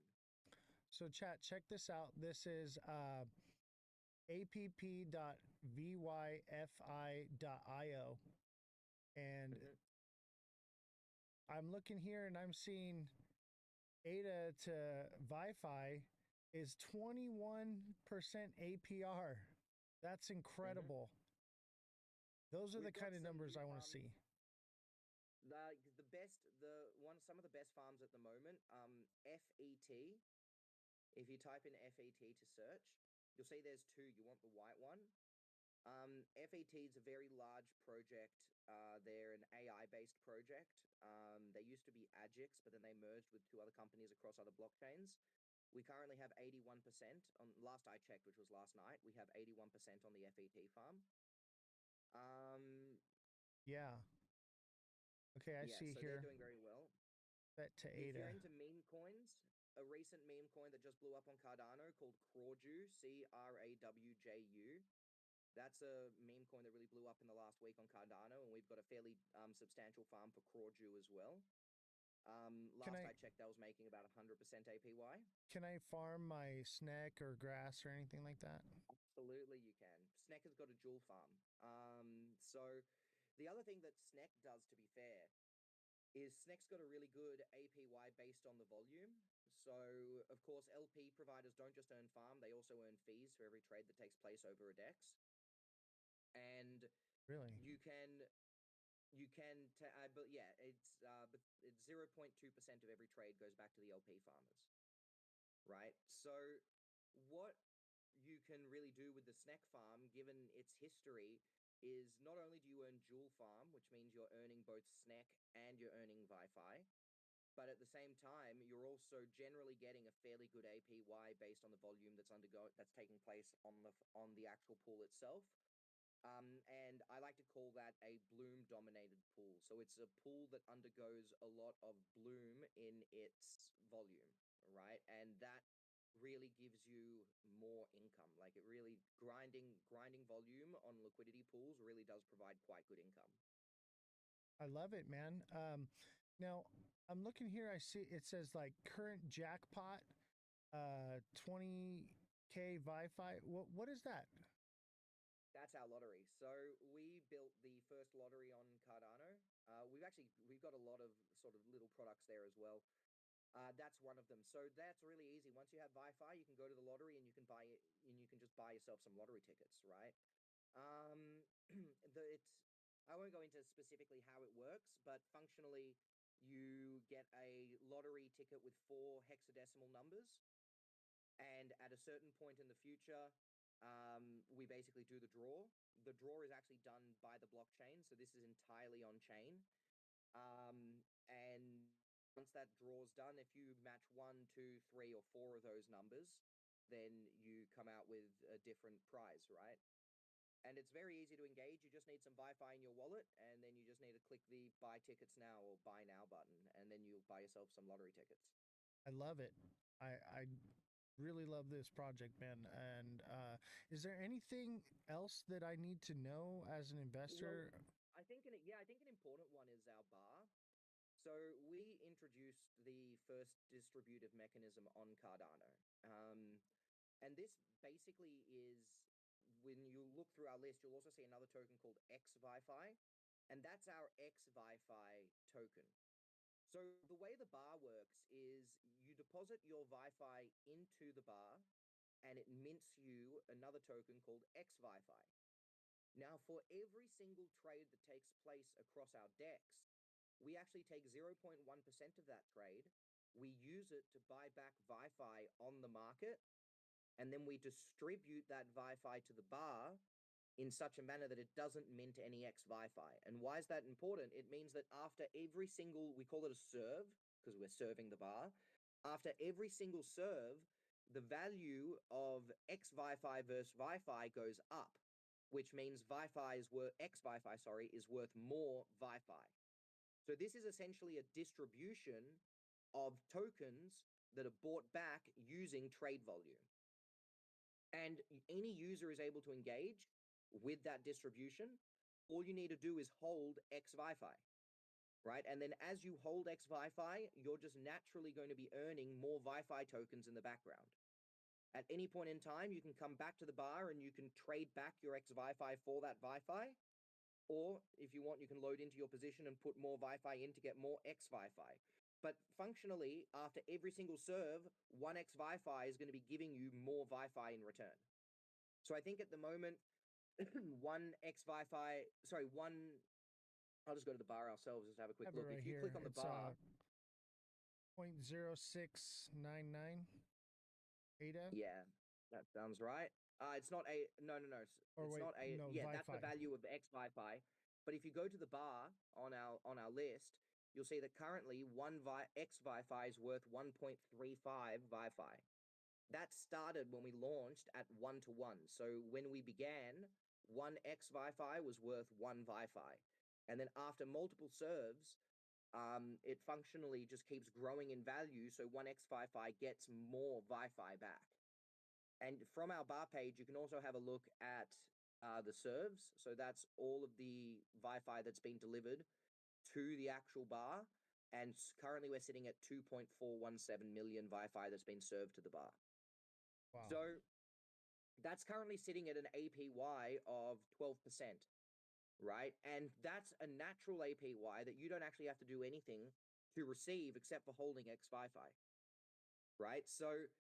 A: So, chat, check this out. This is app.vyfi.io. And
B: Mm-hmm.
A: I'm looking here and I'm seeing ADA to Wi-Fi is 21% APR. That's
B: Mm-hmm.
A: incredible. Those are the
B: We've got
A: kind of
B: some
A: numbers
B: new
A: I want to
B: farms.
A: see.
B: The best, the one, some of the best farms at the moment. FET. If you type in FET to search, you'll see there's two. You want the white one. FET is a very large project. They're an AI-based project. They used to be Agix, but then they merged with two other companies across other blockchains. We currently have 81% on, last I checked, which was last night. We have 81% on the FET farm. Um,
A: Yeah. Okay, I
B: yeah,
A: see
B: so they're
A: here.
B: doing very well.
A: Bet to
B: If you're
A: ADA.
B: into meme coins, a recent meme coin that just blew up on Cardano called Crawju, CRAWJU. That's a meme coin that really blew up in the last week on Cardano, and we've got a fairly substantial farm for Crawju as well.
A: Can
B: Last
A: I
B: I checked, that was making about 100% APY.
A: can I farm my snack or grass or anything like that?
B: Absolutely, you can. Sneck has got a dual farm. So the other thing that Sneck does, to be fair, is Sneck's got a really good APY based on the volume. So, of course, LP providers don't just earn farm, they also earn fees for every trade that takes place over a DEX. And
A: Really?
B: you can but yeah, it's 0.2% of every trade goes back to the LP farmers, right? So what you can really do with the snack farm, given its history, is not only do you earn dual farm, which means you're earning both snack and you're earning Wi-Fi, but at the same time, you're also generally getting a fairly good APY based on the volume that's taking place on the actual pool itself. And I like to call that a bloom dominated pool. So it's a pool that undergoes a lot of bloom in its volume, right? And that really gives you more income. Like it really grinding volume on liquidity pools really does provide quite good income.
A: I love it, man. Now I'm looking here. I see it says like current jackpot, 20K Wi-Fi. What is that?
B: That's our lottery. So we built the first lottery on Cardano. We've got a lot of sort of little products there as well. That's one of them. So that's really easy. Once you have Wi-Fi, you can go to the lottery and you can buy it, and you can just buy yourself some lottery tickets, right? Um, it's I won't go into specifically how it works, but functionally, you get a lottery ticket with four hexadecimal numbers, and at a certain point in the future, we basically do the draw. The draw is actually done by the blockchain, so this is entirely on chain. And once that draw's done, if you match one, two, three, or four of those numbers, then you come out with a different prize, right? And it's very easy to engage. You just need some Wi-Fi in your wallet, and then you just need to click the buy tickets now or buy now button, and then you'll buy yourself some lottery tickets.
A: I love it. I really love this project, man. And is there anything else that I need to know as an
B: Well,
A: investor?
B: I think an important one is our bar. So we introduced the first distributive mechanism on Cardano. And this basically is when you look through our list, you'll also see another token called X Wi-Fi, and that's our X Wi-Fi token. So the way the bar works is you deposit your Wi-Fi into the bar, and it mints you another token called X Wi-Fi. Now, for every single trade that takes place across our DEX, we actually take 0.1% of that trade. We use it to buy back Wi-Fi on the market, and then we distribute that Wi-Fi to the bar in such a manner that it doesn't mint any X Wi-Fi. And why is that important? It means that after every single, we call it a serve because we're serving the bar. After every single serve, the value of X Wi-Fi versus Wi-Fi goes up, which means Wi-Fi is worth X Wi-Fi, sorry, is worth more Wi-Fi. So this is essentially a distribution of tokens that are bought back using trade volume. And any user is able to engage with that distribution. All you need to do is hold X Wi-Fi, right? And then as you hold X Wi-Fi, you're just naturally going to be earning more Wi-Fi tokens in the background. At any point in time, you can come back to the bar and you can trade back your X Wi-Fi for that Wi-Fi. Or if you want, you can load into your position and put more Wi-Fi in to get more X Wi-Fi. But functionally, after every single serve, one X Wi-Fi is going to be giving you more Wi-Fi in return. So I think at the moment, one X Wi-Fi, sorry, one. I'll just go to the bar ourselves just to have a quick
A: I have it
B: look.
A: right
B: If you click
A: here.
B: on the
A: It's
B: bar,
A: 0.0699 ADA.
B: yeah, that sounds right. It's not a no no no.
A: Or
B: It's
A: wait,
B: not a
A: no,
B: yeah. That's the
A: Wi-Fi.
B: value of the X Wi-Fi. But if you go to the bar on our list, you'll see that currently X Wi-Fi is worth 1.35 Wi-Fi. That started when we launched at 1 to 1. So when we began, one X Wi-Fi was worth one Wi-Fi, and then after multiple serves, it functionally just keeps growing in value. So one X Wi-Fi gets more Wi-Fi back. And from our bar page, you can also have a look at the serves. So that's all of the Wi-Fi that's been delivered to the actual bar. and currently we're sitting at 2.417 million Wi-Fi that's been served to the bar.
A: Wow.
B: So that's currently sitting at an APY of 12%, right? And that's a natural APY that you don't actually have to do anything to receive except for holding X Wi-Fi, right? So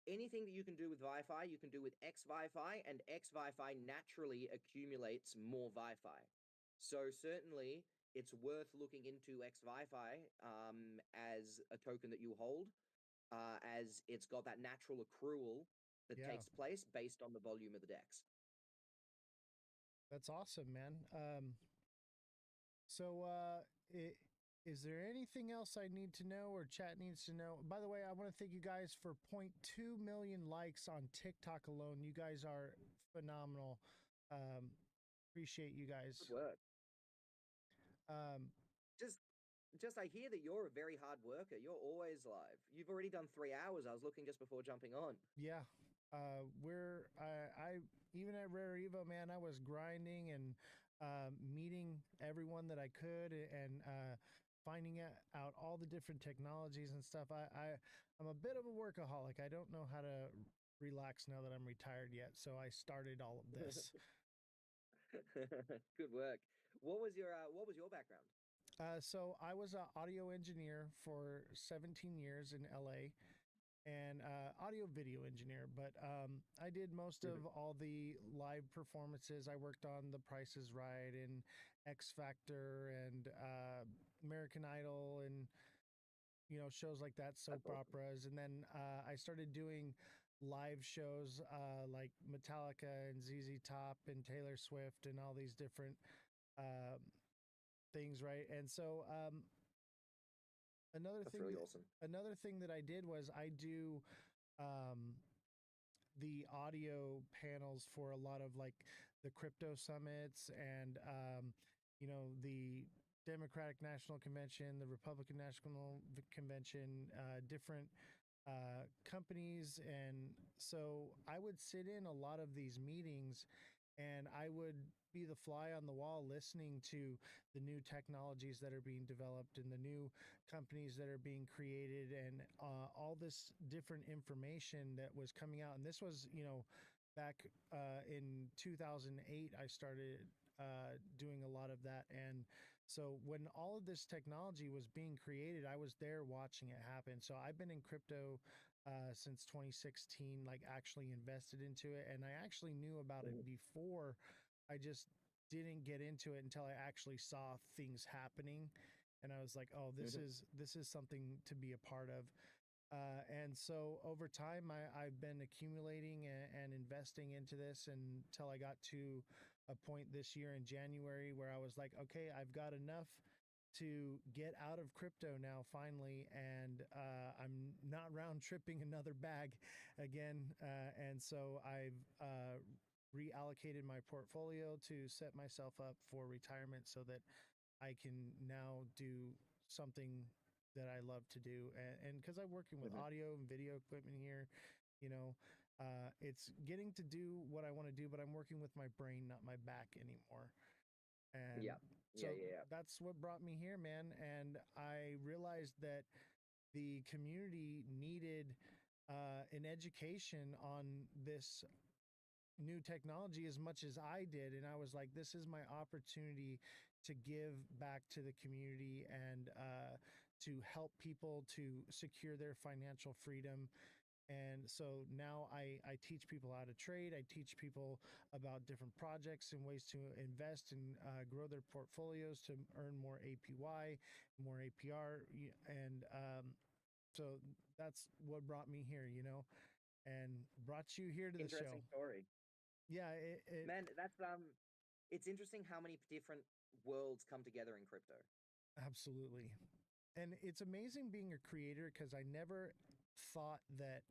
B: anything that you can do with Wi-Fi, you can do with X Wi-Fi, and X Wi-Fi naturally accumulates more Wi-Fi. So certainly, it's worth looking into X Wi-Fi as a token that you hold, as it's got that natural accrual that
A: Yeah.
B: takes place based on the volume of the DEX.
A: That's awesome, man. So, is there anything else I need to know or chat needs to know? By the way, I want to thank you guys for 0.2 million likes on TikTok alone. You guys are phenomenal. Um, Appreciate you guys.
B: Good work.
A: Um,
B: Just just I hear that you're a very hard worker. You're always live. You've already done 3 hours. I was looking just before jumping on.
A: yeah, I even at Rare Evo, man, I was grinding and meeting everyone that I could and finding out all the different technologies and stuff. I'm a bit of a workaholic. I don't know how to relax now that I'm retired yet, so I started all of this.
B: Good work. What was your background?
A: So I was an audio engineer for 17 years in LA and audio video engineer, but I did most of all the live performances. I worked on The Price is Right and X Factor and American Idol and shows like that, soap
B: That's awesome.
A: operas, and then I started doing live shows like Metallica and ZZ Top and Taylor Swift and all these different um, things, right? And so another
B: That's
A: thing
B: really
A: that
B: awesome.
A: another thing that I did was I do um, the audio panels for a lot of like the crypto summits and the Democratic National Convention, the Republican National Convention, different companies. And so I would sit in a lot of these meetings and I would be the fly on the wall listening to the new technologies that are being developed and the new companies that are being created and all this different information that was coming out. And this was, back in 2008, I started doing a lot of that. And so when all of this technology was being created, I was there watching it happen. So I've been in crypto since 2016, like actually invested into it. And I actually knew about it
B: Mhm.
A: before. I just didn't get into it until I actually saw things happening. And I was like, oh,
B: Mhm.
A: this is something to be a part of. And so over time, I've been accumulating and investing into this until I got to a point this year in January where I was like, okay, I've got enough to get out of crypto now finally, and I'm not round tripping another bag again. And so I've reallocated my portfolio to set myself up for retirement so that I can now do something that I love to do. And because I'm working with
B: Mhm.
A: audio and video equipment here, you know, it's getting to do what I want to do, but I'm working with my brain, not my back anymore. And
B: Yeah. Yeah.
A: so
B: Yeah.
A: that's what brought me here, man. And I realized that the community needed an education on this new technology as much as I did. And I was like, this is my opportunity to give back to the community and to help people to secure their financial freedom. And so now I teach people how to trade. I teach people about different projects and ways to invest and grow their portfolios to earn more APY, more APR. And so that's what brought me here, and brought you here to the show.
B: Interesting story.
A: Yeah, it
B: Man, that's it's interesting how many different worlds come together in crypto.
A: absolutely. And it's amazing being a creator because I never thought that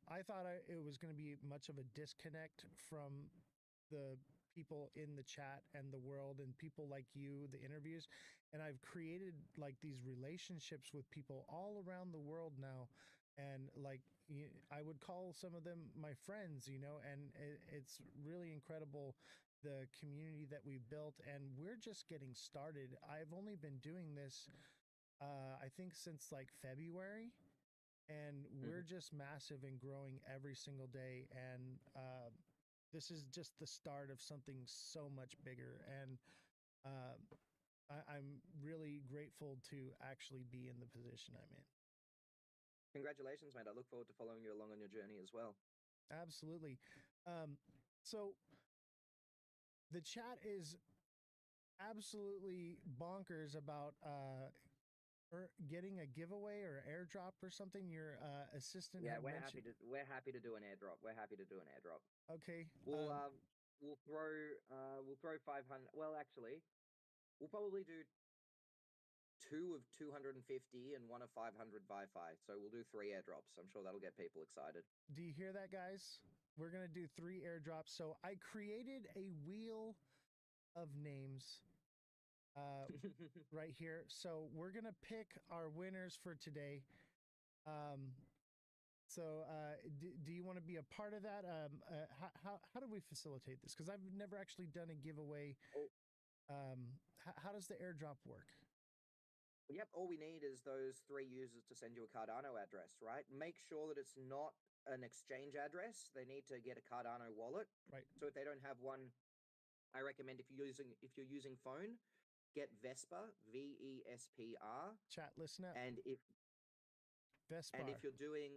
A: I thought it was going to be much of a disconnect from the people in the chat and the world and people like you, the interviews. And I've created like these relationships with people all around the world now. And like, I would call some of them my friends, and it's really incredible the community that we've built. And we're just getting started. I've only been doing this I think since like February, and we're
B: Mhm.
A: just massive and growing every single day. And this is just the start of something so much bigger. And uh, I'm really grateful to actually be in the position I'm in.
B: Congratulations, mate. I look forward to following you along on your journey as well.
A: Absolutely. Um, so the chat is absolutely bonkers about getting a giveaway or airdrop or something. Your assistant
B: Yeah,
A: had mentioned.
B: we're happy to do an airdrop. We're happy to do an airdrop.
A: Okay.
B: We'll um we'll throw 500. Well, actually, we'll probably do two of 250 and one of 500 Wi-Fi. So we'll do three airdrops. I'm sure that'll get people excited.
A: Do you hear that, guys? We're gonna do 3 airdrops. So I created a wheel of names right here. So we're gonna pick our winners for today. Um, do you want to be a part of that? How do we facilitate this? Because I've never actually done a giveaway.
B: Oh,
A: How does the airdrop work?
B: yep, all we need is those three users to send you a Cardano address, right? Make sure that it's not an exchange address. They need to get a Cardano wallet.
A: Right.
B: So if they don't have one, I recommend if you're using phone, get Vesper, VESPR.
A: Chat, listen up.
B: And
A: Vespar.
B: if you're doing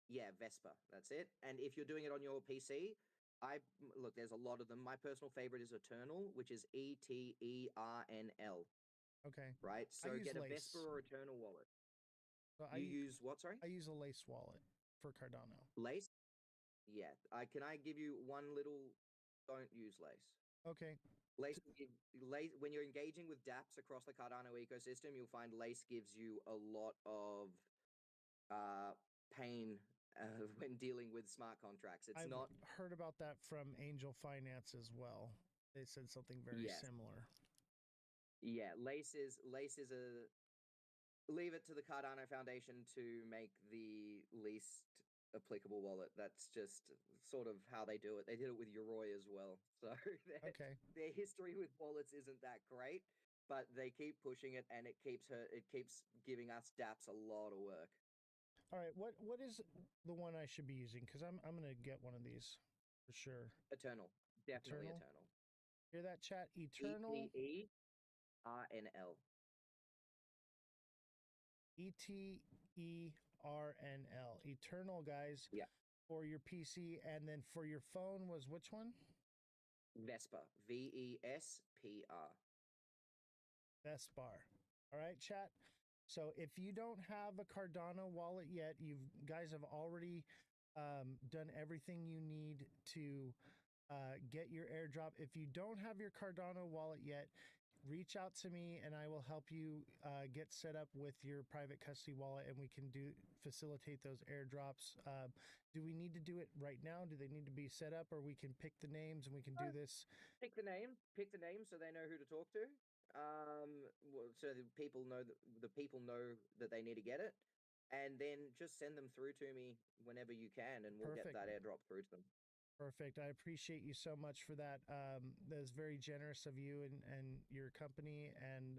B: Yeah, Vespa. That's it. And if you're doing it on your PC, I look, there's a lot of them. My personal favorite is Eternal, which is ETERNL,
A: Okay.
B: right?
A: I
B: So
A: use
B: get a Vespa
A: Lace.
B: or Eternal wallet.
A: So
B: You use what, sorry?
A: I use a Lace wallet for Cardano.
B: Lace? Yeah. Can I give you one little don't use Lace?
A: Okay.
B: Lace will give Lace when you're engaging with dApps across the Cardano ecosystem, you'll find Lace gives you a lot of uh, pain when dealing with smart contracts. It's
A: I've
B: not.
A: heard about that from Angel Finance as well. They said something very
B: Yes.
A: similar.
B: Yeah, Lace is a leave it to the Cardano Foundation to make the least applicable wallet. That's just sort of how they do it. They did it with Yoroi as well. So
A: Okay.
B: their history with wallets isn't that great, but they keep pushing it and it keeps giving us dApps a lot of work.
A: All right. What is the one I should be using? Because I'm gonna get one of these for sure.
B: Eternal. Definitely
A: Eternal.
B: Eternal.
A: Hear that, chat? Eternal.
B: ETERNL.
A: ETERNL. Eternal, guys.
B: Yeah.
A: For your PC, and then for your phone was which one?
B: Vespa. VESPR.
A: Vespar. All right, chat. So if you don't have a Cardano wallet yet, you guys have already done everything you need to get your airdrop. If you don't have your Cardano wallet yet, reach out to me and I will help you get set up with your private custody wallet, and we can facilitate those airdrops. Do we need to do it right now? Do they need to be set up, or we can pick the names and we can do this?
B: Pick the name so they know who to talk to. So the people know that they need to get it, and then just send them through to me whenever you can, and we'll get
A: Perfect.
B: that airdrop through to them.
A: Perfect. I appreciate you so much for that. That is very generous of you and your company, and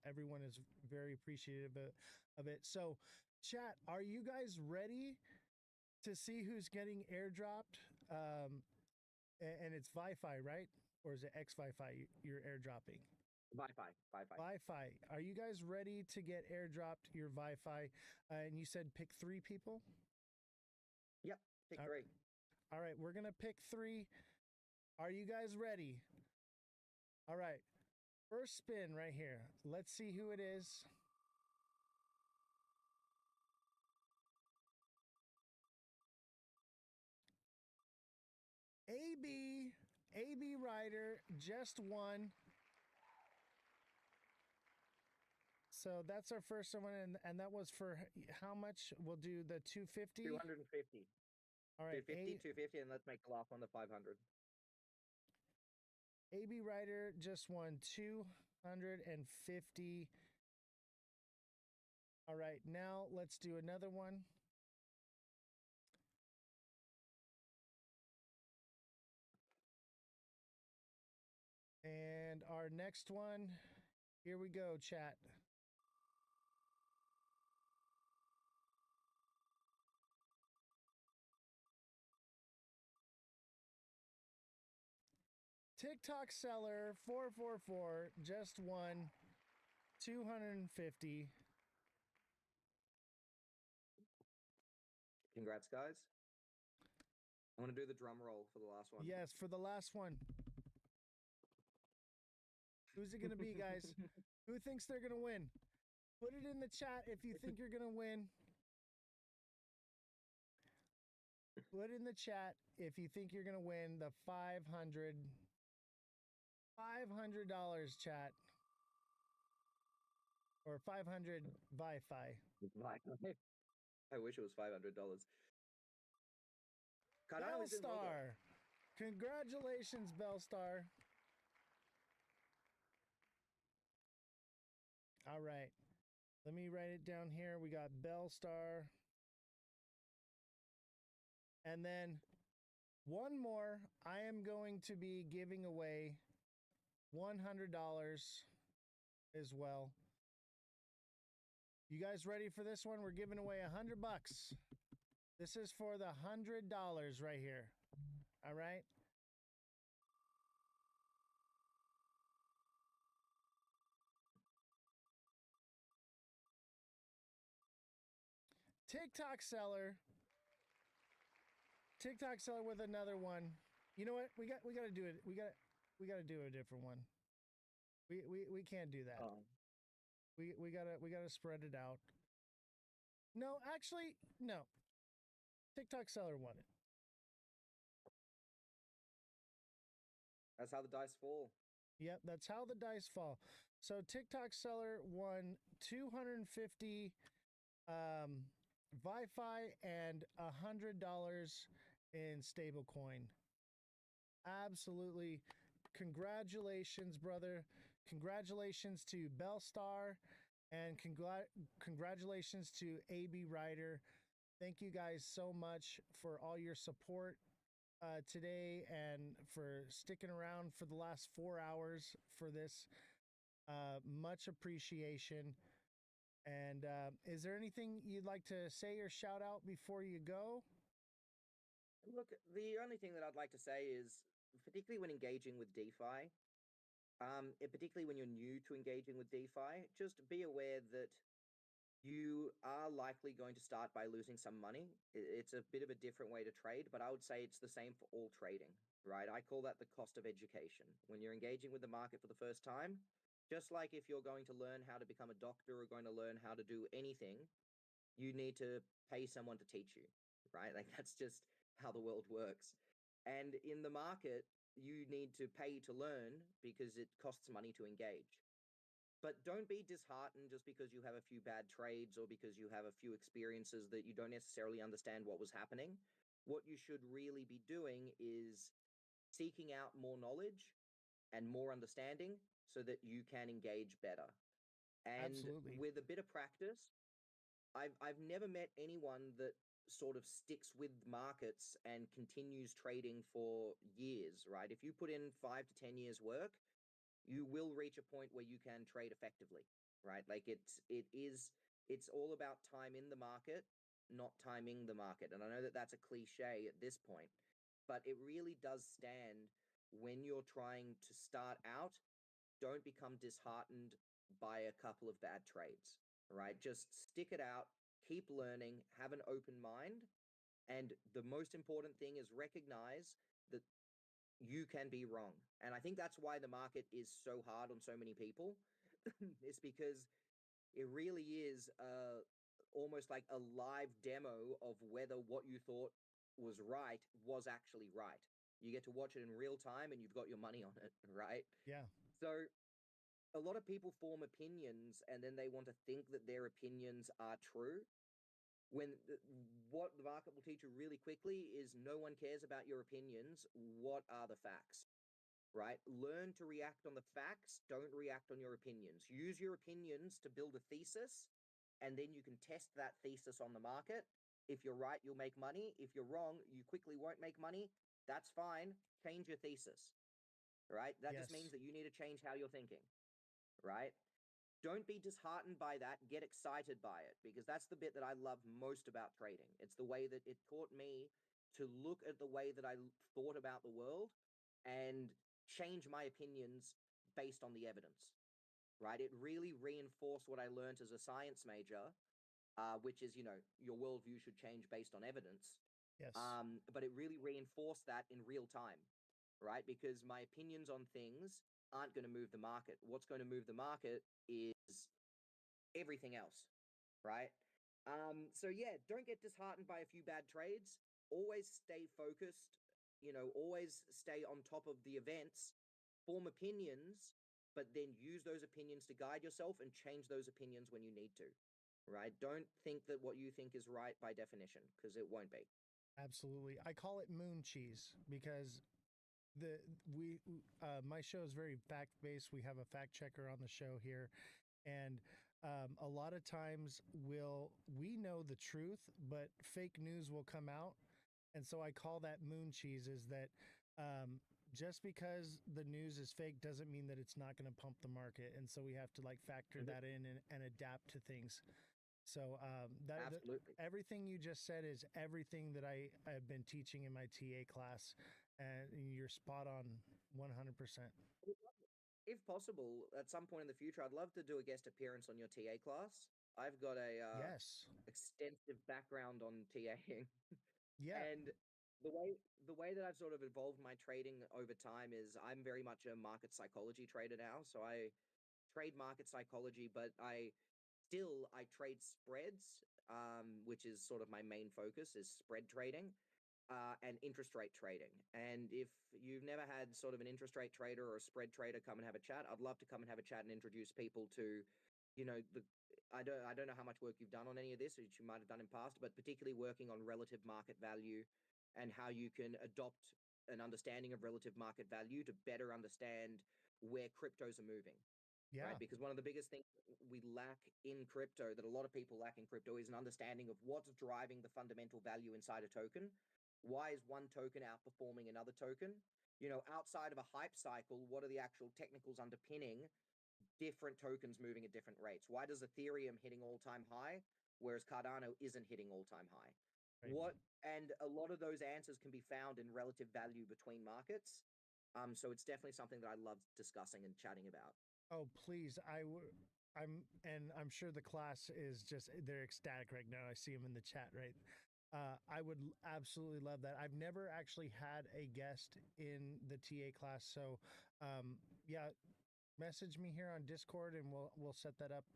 A: everyone is very appreciative of it. So, chat, are you guys ready to see who's getting airdropped? And it's Wi-Fi, right? Or is it X Wi-Fi you're airdropping?
B: Wi-Fi.
A: Wi-Fi. Are you guys ready to get airdropped your Wi-Fi? And you said pick 3 people?
B: Yep, pick
A: Uh,
B: three.
A: All right, we're going to pick 3. Are you guys ready? All right. First spin right here. Let's see who it is. AB Rider just won. So that's our first one, and that was for how much? We'll do the 250.
B: 250.
A: All right,
B: 250, and let's make the last one the 500.
A: AB Rider just won 250. All right, now let's do another one. And our next one, here we go, chat. TikTok seller 444 just won 250.
B: Congrats, guys. I'm going to do the drum roll for the last one.
A: Yes, for the last one. Who's it going to be, guys? Who thinks they're going to win? Put it in the chat if you think you're going to win. Put in the chat if you think you're going to win the $500 chat. Or 500 Wi-Fi.
B: I wish it was $500. Cardano's doing well, though.
A: Bellstar. Congratulations, Bellstar. All right. Let me write it down here. We got Bellstar. And then one more. I am going to be giving away $100 as well. You guys ready for this one? We're giving away $100. This is for the $100 right here. All right. TikTok seller with another one. You know what? We got to do it. We got to do a different one. We can't do that.
B: Oh.
A: We gotta spread it out. No, actually, no. TikTok seller won it.
B: That's how the dice fall.
A: Yep, that's how the dice fall. So TikTok seller won 250 Wi-Fi and $100 in stablecoin. Absolutely. Congratulations, brother. Congratulations to Bellstar and congratulations to AB Ryder. Thank you guys so much for all your support today and for sticking around for the last 4 hours for this. Much appreciation. And is there anything you'd like to say or shout out before you go?
B: Look, the only thing that I'd like to say is, particularly when engaging with DeFi, particularly when you're new to engaging with DeFi, just be aware that you are likely going to start by losing some money. It's a bit of a different way to trade, but I would say it's the same for all trading, right? I call that the cost of education. When you're engaging with the market for the first time, just like if you're going to learn how to become a doctor or going to learn how to do anything, you need to pay someone to teach you, right? Like that's just how the world works. And in the market, you need to pay to learn because it costs money to engage. But don't be disheartened just because you have a few bad trades or because you have a few experiences that you don't necessarily understand what was happening. What you should really be doing is seeking out more knowledge and more understanding so that you can engage better. And
A: Absolutely.
B: with a bit of practice, I've never met anyone that sort of sticks with markets and continues trading for years, right? If you put in 5 to 10 years work, you will reach a point where you can trade effectively, right? Like it's all about time in the market, not timing the market. And I know that that's a cliche at this point, but it really does stand when you're trying to start out. Don't become disheartened by a couple of bad trades, right? Just stick it out, keep learning, have an open mind. And the most important thing is recognize that you can be wrong. And I think that's why the market is so hard on so many people. It's because it really is almost like a live demo of whether what you thought was right was actually right. You get to watch it in real time and you've got your money on it, right?
A: Yeah.
B: So a lot of people form opinions and then they want to think that their opinions are true. What the market will teach you really quickly is no one cares about your opinions. What are the facts? Right? Learn to react on the facts. Don't react on your opinions. Use your opinions to build a thesis, and then you can test that thesis on the market. If you're right, you'll make money. If you're wrong, you quickly won't make money. That's fine. Change your thesis. Right? That
A: Yes.
B: just means that you need to change how you're thinking. Right? Don't be disheartened by that. Get excited by it, because that's the bit that I love most about trading. It's the way that it taught me to look at the way that I thought about the world and change my opinions based on the evidence, right? It really reinforced what I learned as a science major, which is, your worldview should change based on evidence.
A: Yes.
B: But it really reinforced that in real time, right? Because my opinions on things aren't going to move the market. What's going to move the market is everything else, right? So yeah, don't get disheartened by a few bad trades. Always stay focused. Always stay on top of the events. Form opinions, but then use those opinions to guide yourself and change those opinions when you need to. Right? Don't think that what you think is right by definition, because it won't be.
A: Absolutely. I call it moon cheese because the we my show is very fact based. We have a fact checker on the show here, and a lot of times we know the truth, but fake news will come out, and so I call that moon cheese. Is that um, just because the news is fake doesn't mean that it's not going to pump the market, and so we have to like factor
B: Mhm.
A: that in and adapt to things. So
B: Absolutely.
A: everything you just said is everything that I have been teaching in my TA class, and you're spot on, 100%.
B: If possible, at some point in the future, I'd love to do a guest appearance on your TA class. I've got a
A: Yes.
B: extensive background on TAing,
A: Yeah.
B: and the way that I've sort of evolved my trading over time is I'm very much a market psychology trader now. So I trade market psychology, but I trade spreads, which is sort of my main focus is spread trading, and interest rate trading. And if you've never had sort of an interest rate trader or a spread trader come and have a chat, I'd love to come and have a chat and introduce people to, the I don't know how much work you've done on any of this, which you might have done in past, but particularly working on relative market value and how you can adopt an understanding of relative market value to better understand where cryptos are moving, right?
A: Yeah.
B: Because one of the biggest things we lack in crypto, that a lot of people lack in crypto, is an understanding of what's driving the fundamental value inside a token. Why is one token outperforming another token? Outside of a hype cycle, what are the actual technicals underpinning different tokens moving at different rates? Why does Ethereum hitting all-time high, whereas Cardano isn't hitting all-time high?
A: Right.
B: And a lot of those answers can be found in relative value between markets. So it's definitely something that I love discussing and chatting about.
A: Oh, please. I'm sure the class is just, they're ecstatic right now. I see them in the chat, right? I would absolutely love that. I've never actually had a guest in the TA class. So, yeah, message me here on Discord and we'll set that up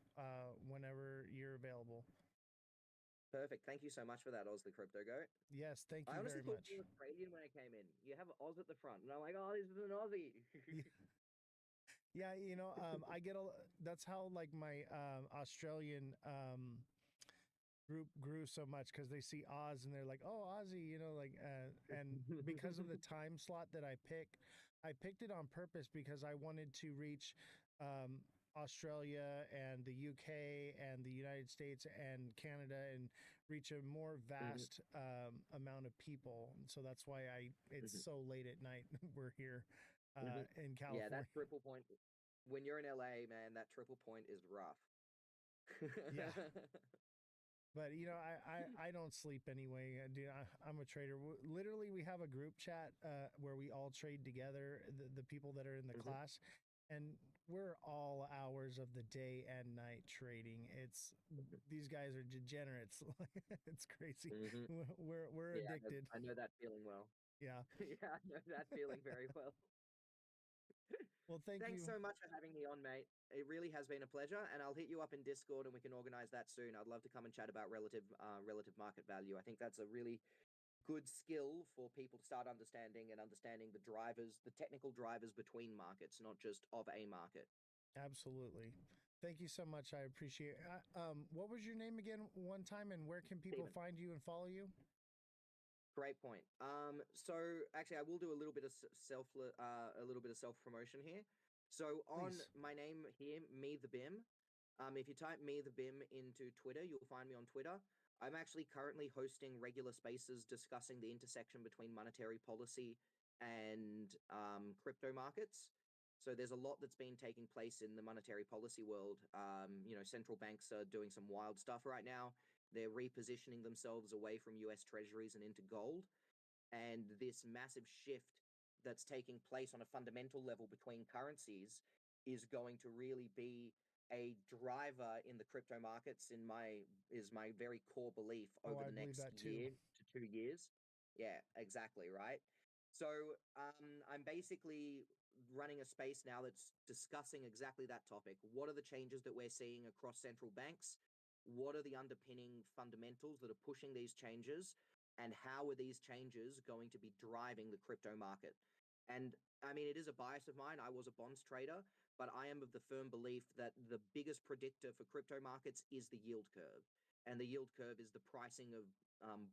A: whenever you're available.
B: Perfect. Thank you so much for that, Oz the Crypto Goat.
A: Yes, thank
B: I
A: you
B: honestly
A: very
B: thought
A: much.
B: you were Australian when I came in. You have Oz at the front, and I'm like, oh, this is an Aussie.
A: Yeah, I get that's how like my Australian group grew so much because they see Oz and they're like, "Oh, Aussie," and because of the time slot that I picked it on purpose because I wanted to reach um, Australia and the UK and the United States and Canada and reach a more
B: Mhm,
A: vast amount of people. And so that's why I it's
B: mhm,
A: so late at night. We're here
B: mhm.
A: in
B: Yeah, that
A: California.
B: triple point. When you're in LA, man, that triple point is rough.
A: Yeah. But I don't sleep anyway. Dude, I'm a trader. Literally, we have a group chat where we all trade together. The people that are in the
B: Mhm,
A: class, and we're all hours of the day and night trading. It's these guys are degenerates. It's crazy.
B: mhm.
A: We're
B: Yeah,
A: addicted.
B: I know that feeling well.
A: Yeah.
B: Yeah, I know that feeling very well.
A: Well, thank
B: Thanks
A: you.
B: so much for having me on, mate. It really has been a pleasure, and I'll hit you up in Discord, and we can organize that soon. I'd love to come and chat about relative market value. I think that's a really good skill for people to start understanding the drivers, the technical drivers between markets, not just of a market.
A: Absolutely. Thank you so much. I appreciate it. What was your name again one time, and where can people
B: Steven.
A: find you and follow you?
B: Great point. So actually, I will do a little bit of a little bit of self promotion here. So on
A: Please.
B: my name here, me the Bim. If you type me the Bim into Twitter, you'll find me on Twitter. I'm actually currently hosting regular spaces discussing the intersection between monetary policy and crypto markets. So there's a lot that's been taking place in the monetary policy world. Central banks are doing some wild stuff right now. They're repositioning themselves away from US treasuries and into gold. And this massive shift that's taking place on a fundamental level between currencies is going to really be a driver in the crypto markets is my very core belief
A: Oh,
B: over
A: I
B: the
A: believe
B: next
A: that too.
B: year to 2 years. Yeah, exactly, right? So I'm basically running a space now that's discussing exactly that topic. What are the changes that we're seeing across central banks? What are the underpinning fundamentals that are pushing these changes? And how are these changes going to be driving the crypto market? And I mean, it is a bias of mine. I was a bonds trader, but I am of the firm belief that the biggest predictor for crypto markets is the yield curve. And the yield curve is the pricing of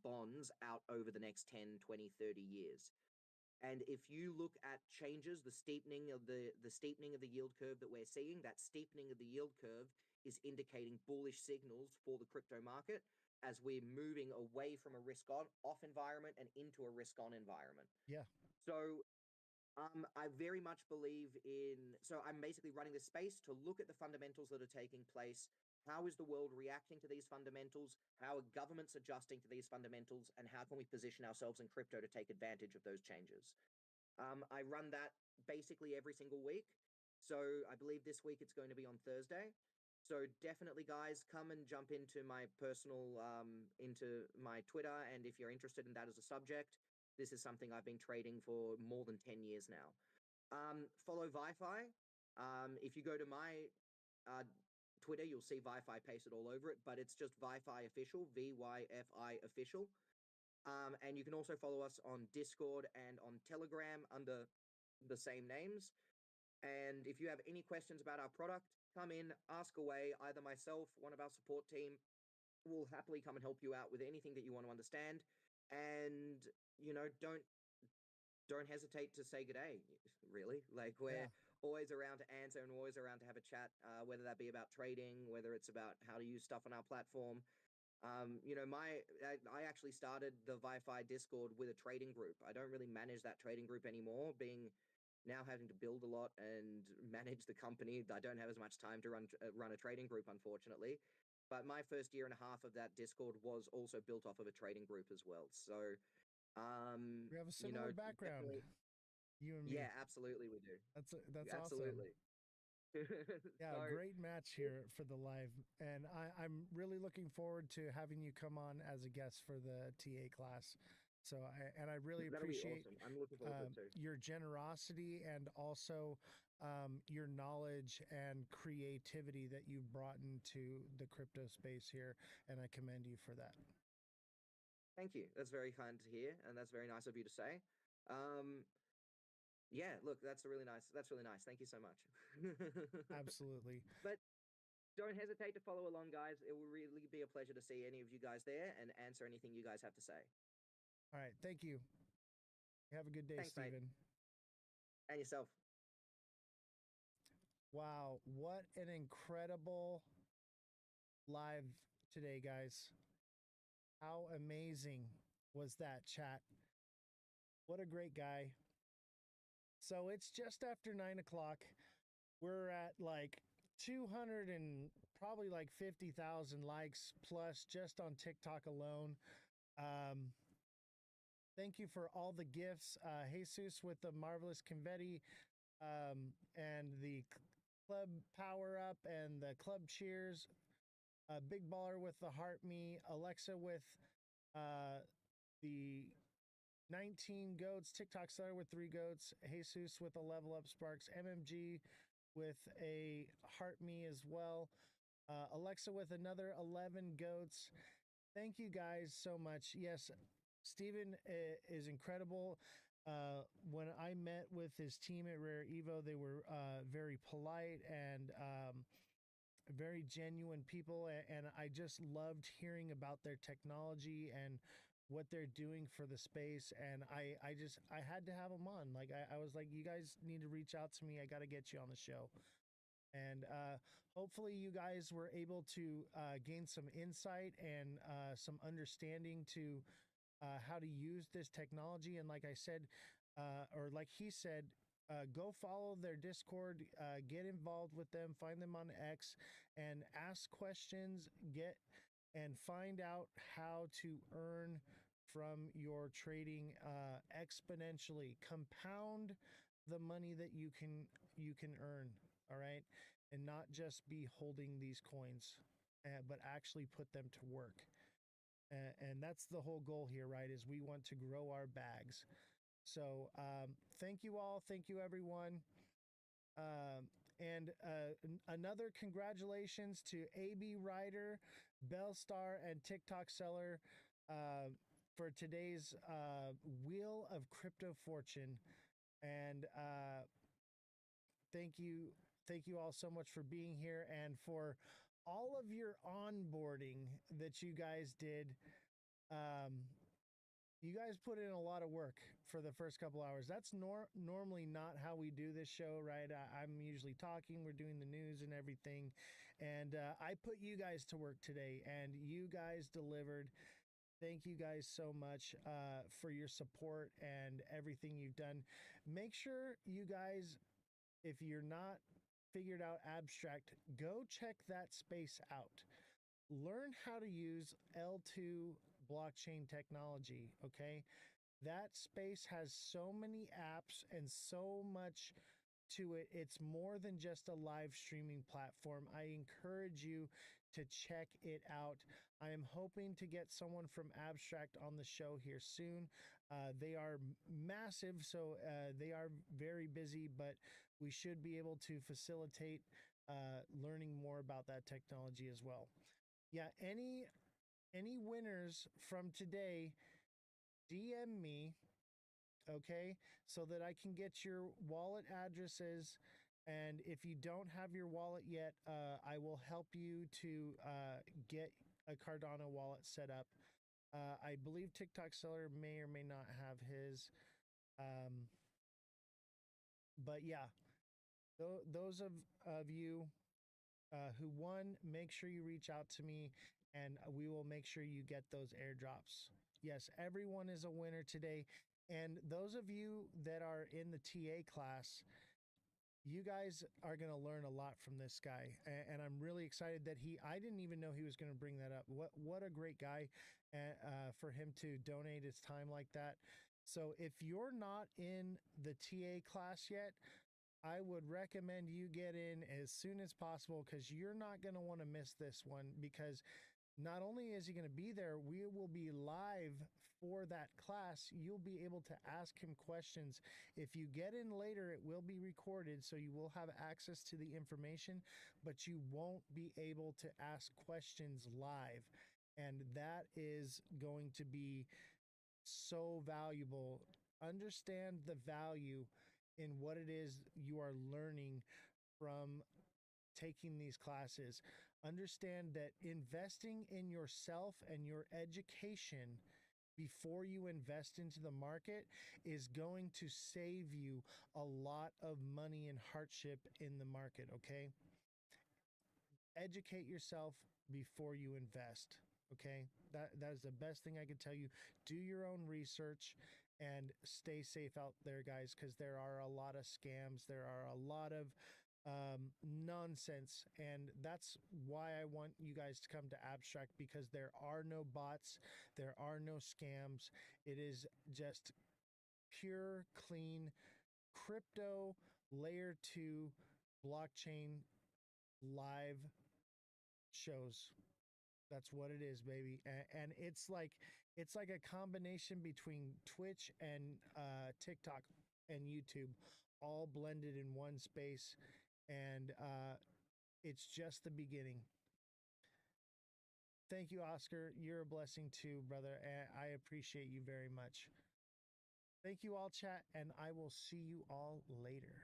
B: bonds out over the next 10, 20, 30 years. And if you look at changes, the steepening of the yield curve that we're seeing, that steepening of the yield curve is indicating bullish signals for the crypto market as we're moving away from a risk on off environment and into a risk on environment.
A: Yeah.
B: So I very much believe in. So I'm basically running this space to look at the fundamentals that are taking place. How is the world reacting to these fundamentals? How are governments adjusting to these fundamentals? And how can we position ourselves in crypto to take advantage of those changes? I run that basically every single week. So I believe this week it's going to be on Thursday. So definitely, guys, come and jump into my personal, into my Twitter. And if you're interested in that as a subject, this is something I've been trading for more than 10 years now. Follow Wi-Fi. If you go to my uh, Twitter, you'll see Wi-Fi pasted all over it, but it's just Wi-Fi official, VYFI official. And you can also follow us on Discord and on Telegram under the same names. And if you have any questions about our product, come in, ask away. Either myself, one of our support team, will happily come and help you out with anything that you want to understand. And don't hesitate to say good day. Really, like
A: Yeah.
B: we're always around to answer and always around to have a chat. Whether that be about trading, whether it's about how to use stuff on our platform. I actually started the Wi-Fi Discord with a trading group. I don't really manage that trading group anymore, being now having to build a lot and manage the company. I don't have as much time to run a trading group, unfortunately. But my first year and a half of that Discord was also built off of a trading group as well. So,
A: We have a similar background,
B: definitely,
A: you and me.
B: yeah, absolutely, we do.
A: That's awesome.
B: Absolutely.
A: Yeah,
B: So,
A: great match here for the live. And I'm really looking forward to having you come on as a guest for the TA class. So I really
B: that'll be
A: appreciate
B: awesome. I'm looking forward to it too.
A: your generosity and also your knowledge and creativity that you've brought into the crypto space here. And I commend you for that.
B: Thank you. That's very kind to hear, and that's very nice of you to say. Um, yeah, look, that's really nice. That's really nice. Thank you so much.
A: Absolutely.
B: But don't hesitate to follow along, guys. It will really be a pleasure to see any of you guys there and answer anything you guys have to say.
A: All right. Thank you. Have a good day,
B: Thanks, mate.
A: Stephen.
B: And yourself.
A: Wow. What an incredible live today, guys. How amazing was that chat? What a great guy. So it's just after 9 o'clock. We're at like 200 and probably like 50,000 likes plus just on TikTok alone. Um, thank you for all the gifts. Jesus with the marvelous confetti and the club power up and the club cheers. Big Baller with the heart me. Alexa with uh, the 19 goats. TikTok Star with 3 goats. Jesus with a level up Sparks. MMG with a heart me as well. Alexa with another 11 goats. Thank you guys so much. Yes, Steven is incredible. When I met with his team at Rare Evo, they were very polite and very genuine people. And I just loved hearing about their technology and what they're doing for the space. And I had to have them on. Like, I was like, you guys need to reach out to me. I got to get you on the show. And hopefully, you guys were able to gain some insight and some understanding to how to use this technology. And like I said, or like he said, go follow their Discord, get involved with them, find them on X, and ask questions, get and find out how to earn from your trading exponentially. Compound the money that you can earn, all right? And not just be holding these coins, but actually put them to work. And that's the whole goal here, right? Is we want to grow our bags. So thank you all. Thank you, everyone. And another congratulations to AB Ryder, Bellstar, and TikTok Seller for today's Wheel of Crypto Fortune. And thank you. Thank you all so much for being here and for all of your onboarding that you guys did. You guys put in a lot of work for the first couple hours. That's normally not how we do this show, right? I'm usually talking, we're doing the news and everything. And I put you guys to work today, and you guys delivered. Thank you guys so much for your support and everything you've done. Make sure you guys, if you're not figured out Abstract, go check that space out. Learn how to use L2 blockchain technology, okay? That space has so many apps and so much to it. It's more than just a live streaming platform. I encourage you to check it out. I am hoping to get someone from Abstract on the show here soon. They are massive, so they are very busy, but we should be able to facilitate learning more about that technology as well. Yeah, any winners from today, DM me, okay, so that I can get your wallet addresses. And if you don't have your wallet yet, I will help you to get a Cardano wallet set up. I believe TikTok Seller may or may not have his. Um, but yeah, those of you who won, make sure you reach out to me and we will make sure you get those airdrops. Yes, everyone is a winner today. And those of you that are in the TA class, you guys are going to learn a lot from this guy. And I'm really excited that I didn't even know he was going to bring that up. What a great guy for him to donate his time like that. So if you're not in the TA class yet, I would recommend you get in as soon as possible because you're not going to want to miss this one, because not only is he going to be there, we will be live for that class. You'll be able to ask him questions. If you get in later, it will be recorded, so you will have access to the information, but you won't be able to ask questions live. And that is going to be so valuable. Understand the value in what it is you are learning from taking these classes. Understand that investing in yourself and your education before you invest into the market is going to save you a lot of money and hardship in the market, okay? Educate yourself before you invest, okay? That is the best thing I can tell you. Do your own research and stay safe out there, guys, because there are a lot of scams. There are a lot of nonsense, and that's why I want you guys to come to Abstract, because there are no bots, there are no scams. It is just pure, clean crypto layer 2 blockchain live shows. That's what it is, baby. And it's like a combination between Twitch and TikTok and YouTube, all blended in one space. And it's just the beginning. Thank you, Oscar. You're a blessing too, brother. And I appreciate you very much. Thank you all, chat, and I will see you all later.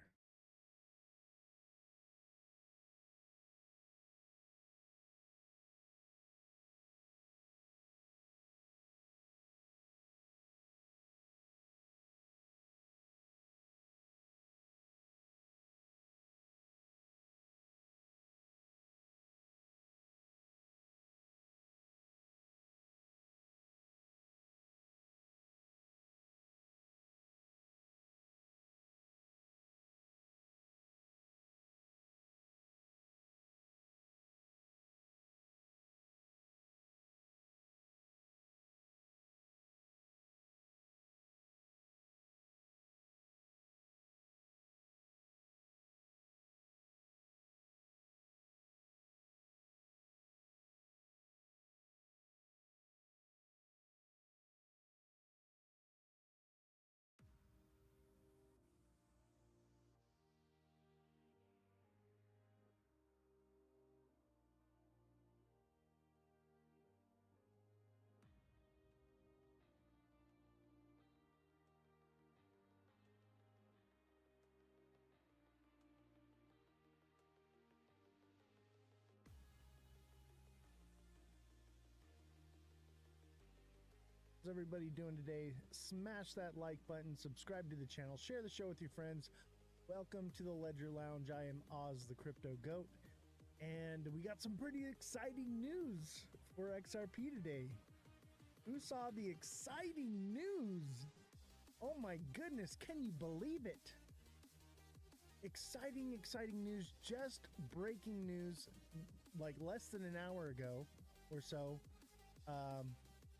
A: everybody doing today? Smash that like button, subscribe to the channel, share the show with your friends. Welcome to the Ledger Lounge. I am Ozthecryptogoat, and we got some pretty exciting news for XRP today. Who saw the exciting news? Oh my goodness, can you believe it? Exciting news, just breaking news like less than an hour ago or so.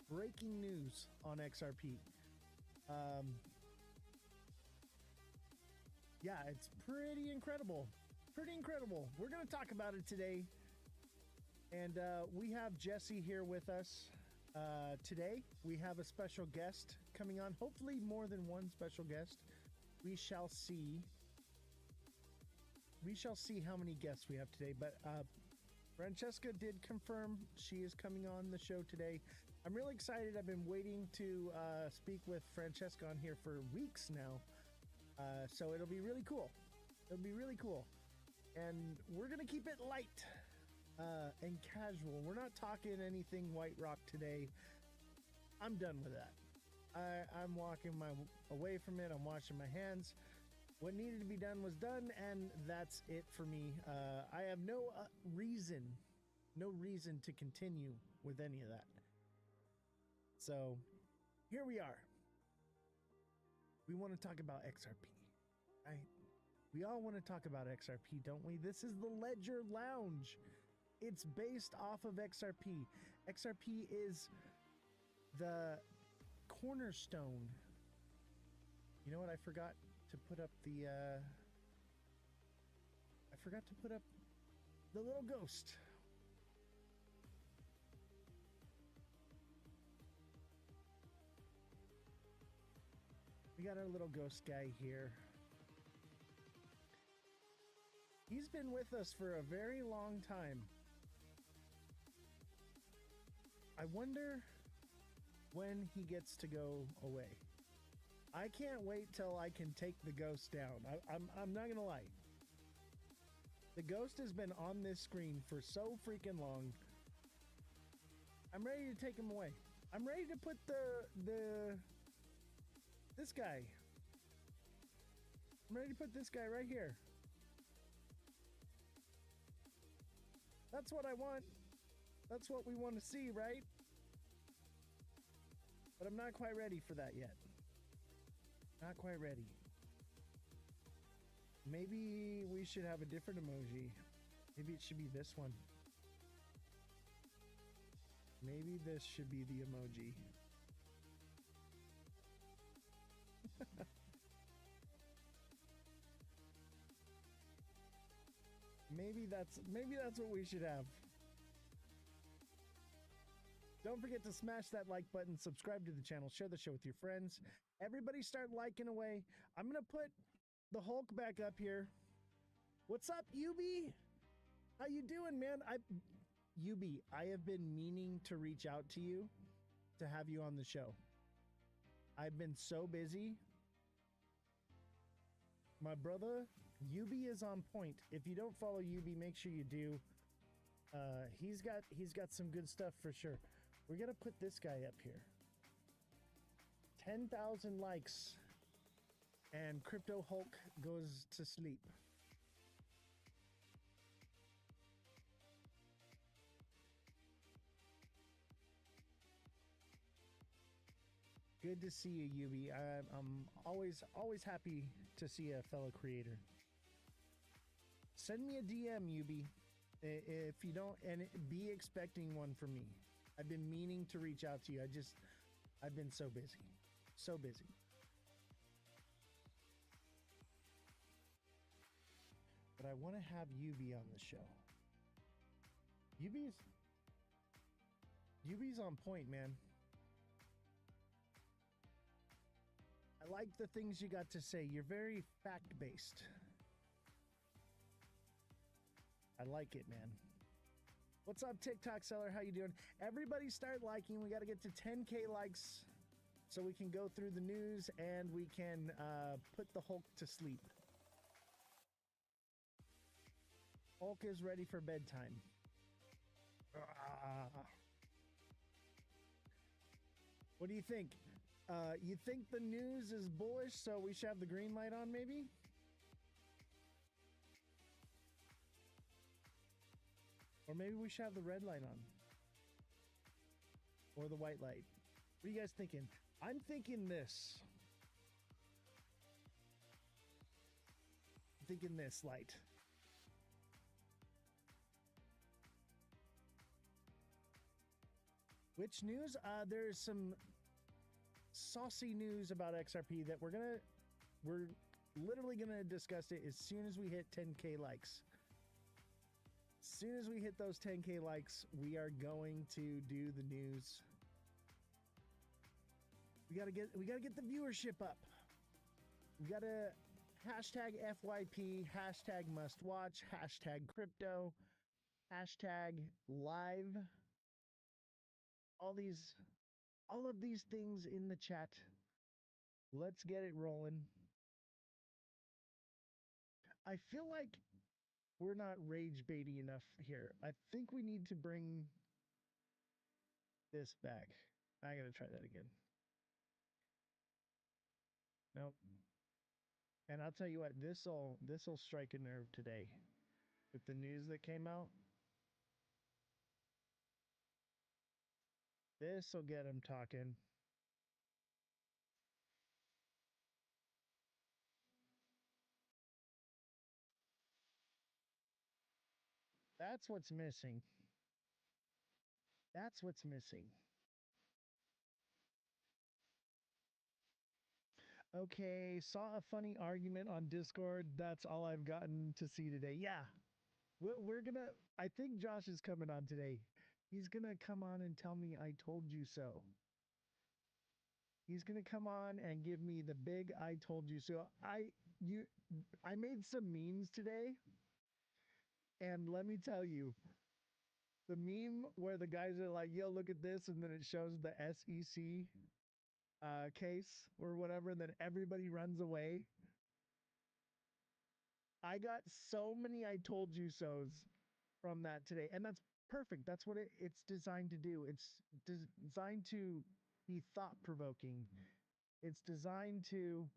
A: Breaking news on XRP. Yeah, it's pretty incredible. Pretty incredible. We're going to talk about it today. And we have Jesse here with us today. We have a special guest coming on. Hopefully more than one special guest. We shall see. We shall see how many guests we have today. But Francesca did confirm she is coming on the show today. I'm really excited. I've been waiting to speak with Francesca on here for weeks now. So it'll be really cool. It'll be really cool. And we're going to keep it light and casual. We're not talking anything White Rock today. I'm done with that. I'm walking away from it. I'm washing my hands. What needed to be done was done, and that's it for me. I have no reason to continue with any of that. So here we are. We want to talk about XRP, right? We all want to talk about XRP, don't we? This is the Ledger Lounge. It's based off of XRP. XRP is the cornerstone. You know what? I forgot to put up the little ghost. We got our little ghost guy here. He's been with us for a very long time. I wonder when he gets to go away. I can't wait till I can take the ghost down. I'm not gonna lie. The ghost has been on this screen for so freaking long. I'm ready to take him away. I'm ready to put this guy. I'm ready to put this guy right here. That's what I want. That's what we want to see, right? But I'm not quite ready for that yet. Not quite ready. Maybe we should have a different emoji. Maybe it should be this one. Maybe this should be the emoji. Maybe that's what we should have. Don't forget to smash that like button, subscribe to the channel, share the show with your friends. Everybody start liking away. I'm gonna put the Hulk back up here. What's up, Yubi? How you doing, man? Yubi, I have been meaning to reach out to you to have you on the show. I've been so busy. My brother, Yubi, is on point. If you don't follow Yubi, make sure you do. He's got some good stuff for sure. We're gonna put this guy up here. 10,000 likes, and Crypto Hulk goes to sleep. Good to see you, Yubi. I'm always happy to see a fellow creator. Send me a DM, Yubi, if you don't, and be expecting one from me. I've been meaning to reach out to you. I've been so busy. So busy. But I want to have Yubi on the show. Yubi's on point, man. I like the things you got to say. You're very fact-based. I like it, man. What's up, TikTok seller? How you doing? Everybody start liking. We got to get to 10K likes so we can go through the news and we can put the Hulk to sleep. Hulk is ready for bedtime. What do you think? You think the news is bullish, so we should have the green light on, maybe? Or maybe we should have the red light on. Or the white light. What are you guys thinking? I'm thinking this. I'm thinking this light. Which news? There's some saucy news about XRP that we're literally gonna discuss it as soon as we hit 10K likes. As soon as we hit those 10K likes, we are going to do the news. We gotta get the viewership up. We gotta hashtag FYP, hashtag must watch, hashtag crypto, hashtag live. All of these things in the chat. Let's get it rolling. I feel like we're not rage baiting enough here. I think we need to bring this back. I gotta try that again. Nope. And I'll tell you what, this'll strike a nerve today. With the news that came out. This'll get them talking. That's what's missing. That's what's missing. Okay, saw a funny argument on Discord. That's all I've gotten to see today. Yeah, we're gonna. I think Josh is coming on today. He's gonna come on and tell me I told you so. He's gonna come on and give me the big I told you so. I made some memes today, and let me tell you, the meme where the guys are like, "Yo, look at this," and then it shows the SEC case or whatever, and then everybody runs away. I got so many I told you so's from that today, and that's perfect. That's what it's designed to do. It's designed to be thought provoking. It's designed to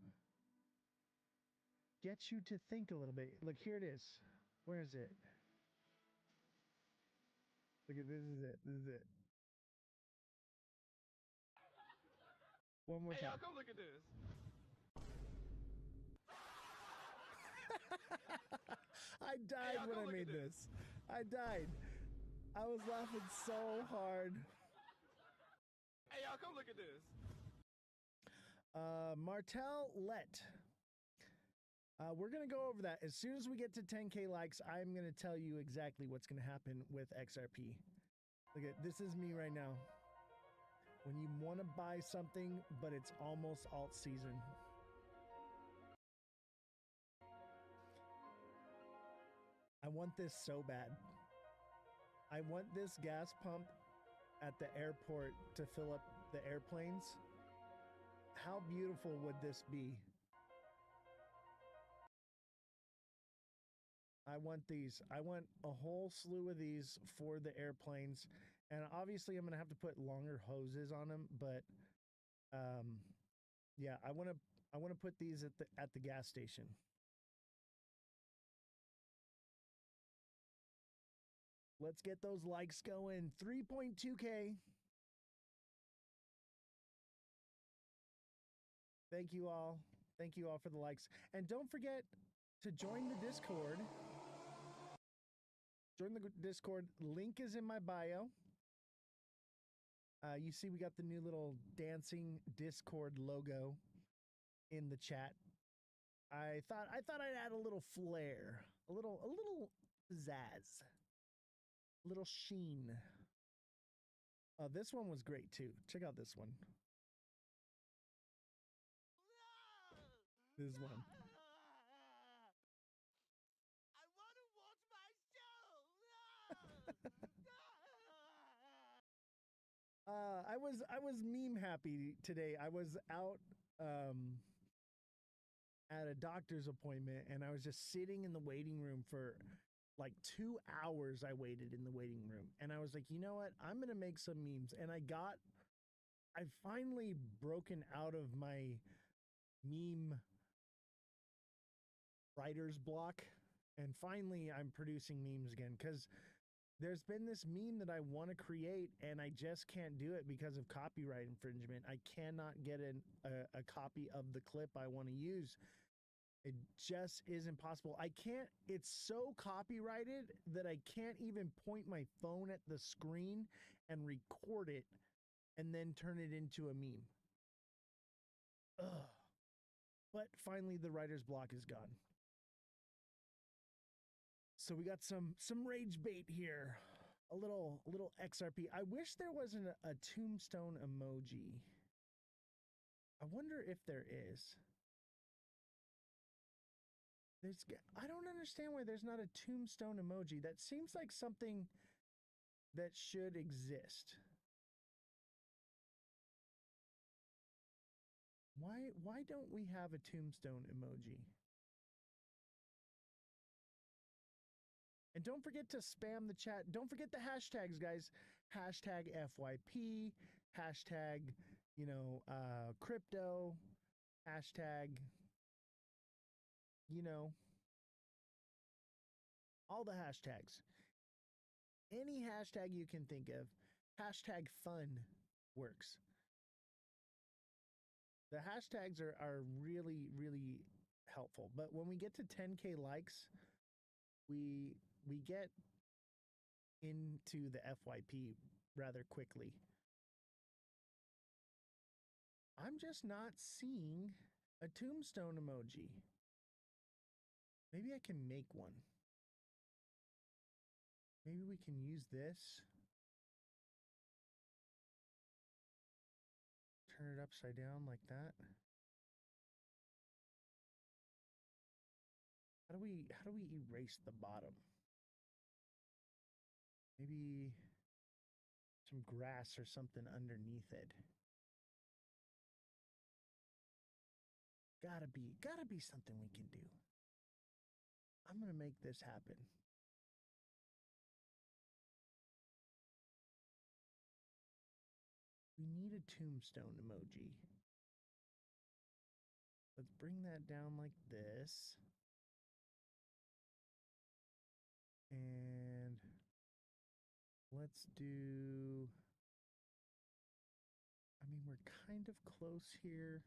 A: get you to think a little bit. Look, here it is. Where is it? Look at this. Is it? This is it. One more time.
C: Hey, y'all, come look at this.
A: I died when I made this. I died. I was laughing so hard.
C: Hey, y'all, come look at this.
A: Martel Let. We're going to go over that. As soon as we get to 10K likes, I'm going to tell you exactly what's going to happen with XRP. Look at this is me right now. When you want to buy something, but it's almost alt season. I want this so bad. I want this gas pump at the airport to fill up the airplanes. How beautiful would this be? I want these. I want a whole slew of these for the airplanes. And obviously I'm going to have to put longer hoses on them, but yeah, I want to put these at the gas station. Let's get those likes going. 3.2K. Thank you all. Thank you all for the likes. And don't forget to join the Discord. Join the Discord. Link is in my bio. You see we got the new little dancing Discord logo in the chat. I thought I'd add a little flair, a little pizzazz, a little sheen. This one was great too. Check out this one. This one.
C: I want to watch my show.
A: I was meme happy today. I was out at a doctor's appointment, and I was just sitting in the waiting room for like 2 hours. I waited in the waiting room, and I was like, you know what? I'm gonna make some memes, and I got I've finally broken out of my meme writer's block, and finally I'm producing memes again, because there's been this meme that I want to create and I just can't do it because of copyright infringement. I cannot get a copy of the clip I want to use. It just isn't possible. I can't, it's so copyrighted that I can't even point my phone at the screen and record it and then turn it into a meme. Ugh. But finally the writer's block is gone. So we got some rage bait here. A little XRP. I wish there wasn't a tombstone emoji. I wonder if there is. I don't understand why there's not a tombstone emoji. That seems like something that should exist. Why don't we have a tombstone emoji? And don't forget to spam the chat. Don't forget the hashtags, guys. Hashtag FYP, hashtag, crypto, hashtag, all the hashtags. Any hashtag you can think of, hashtag fun works. The hashtags are really, really helpful. But when we get to 10K likes, we get into the FYP rather quickly. I'm just not seeing a tombstone emoji. Maybe I can make one. Maybe we can use this. Turn it upside down like that. How do we erase the bottom? Maybe some grass or something underneath it. Gotta be something we can do. I'm gonna make this happen. We need a tombstone emoji. Let's bring that down like this. And let's do, we're kind of close here.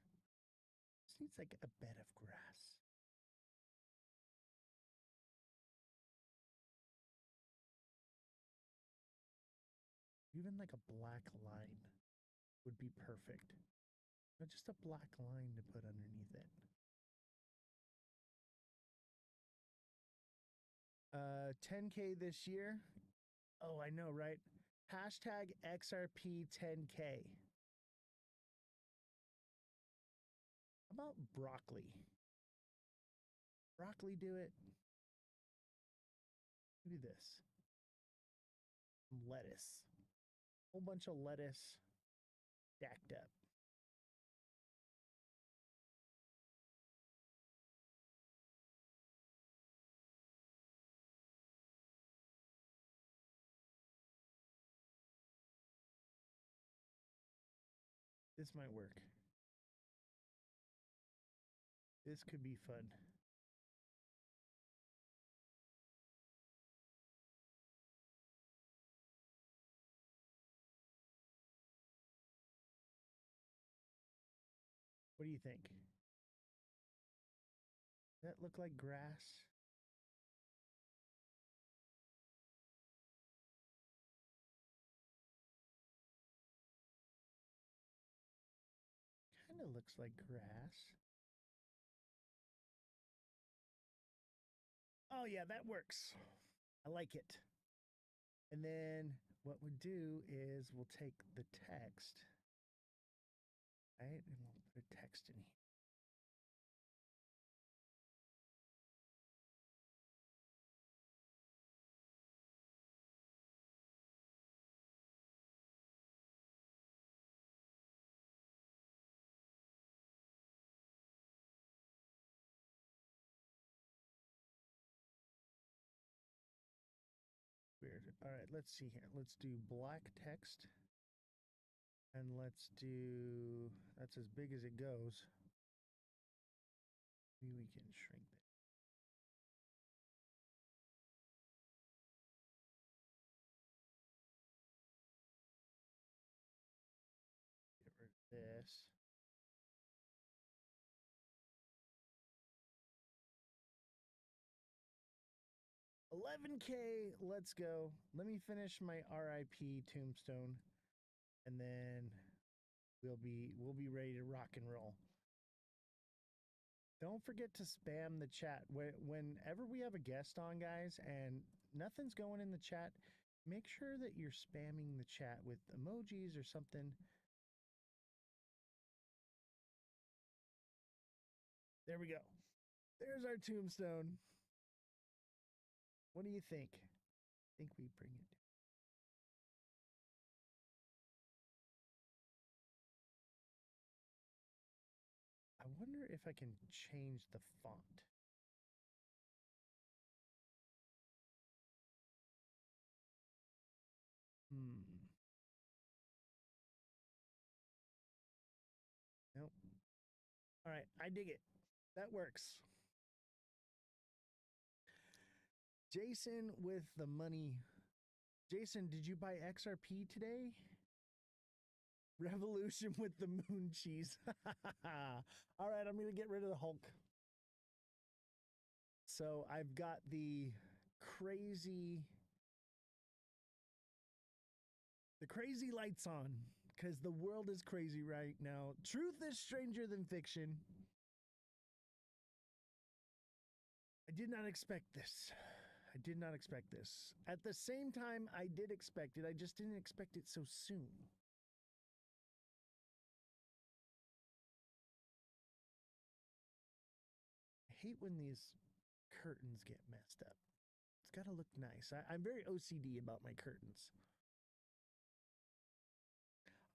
A: This needs like a bed of grass. Even like a black line would be perfect. Not just a black line to put underneath it. 10K this year. Oh, I know, right? Hashtag XRP 10K. How about broccoli? Broccoli do it? Do this. Lettuce. Whole bunch of lettuce stacked up. This might work. This could be fun. What do you think? Does that look like grass? Kind of looks like grass. Oh yeah, that works. I like it. And then what we'll do is we'll take the text, right? And we'll put a text in here. Weird. All right, let's see here. Let's do black text. And let's do, that's as big as it goes. Maybe we can shrink it. Get rid of this. 11K, let's go. Let me finish my RIP tombstone, and then we'll be ready to rock and roll. Don't forget to spam the chat. Whenever we have a guest on, guys, and nothing's going in the chat, make sure that you're spamming the chat with emojis or something. There we go. There's our tombstone. What do you think? Think we bring it? I wonder if I can change the font. Nope. All right, I dig it. That works. Jason with the money. Jason, did you buy XRP today? Revolution with the moon cheese. All right, I'm going to get rid of the Hulk. So I've got the crazy lights on because the world is crazy right now. Truth is stranger than fiction. I did not expect this. I did not expect this. At the same time, I did expect it. I just didn't expect it so soon. I hate when these curtains get messed up. It's got to look nice. I'm very OCD about my curtains.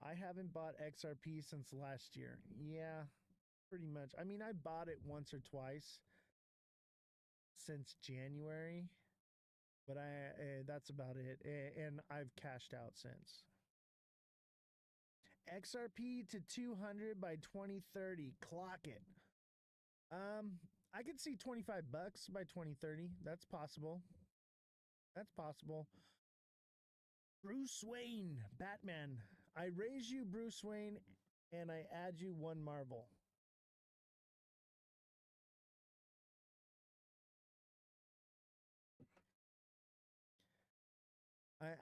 A: I haven't bought XRP since last year. Yeah, pretty much. I mean, I bought it once or twice since January, but that's about it. And I've cashed out since. XRP to 200 by 2030. Clock it. I could see $25 by 2030. That's possible. That's possible. Bruce Wayne, Batman. I raise you, Bruce Wayne, and I add you one marble.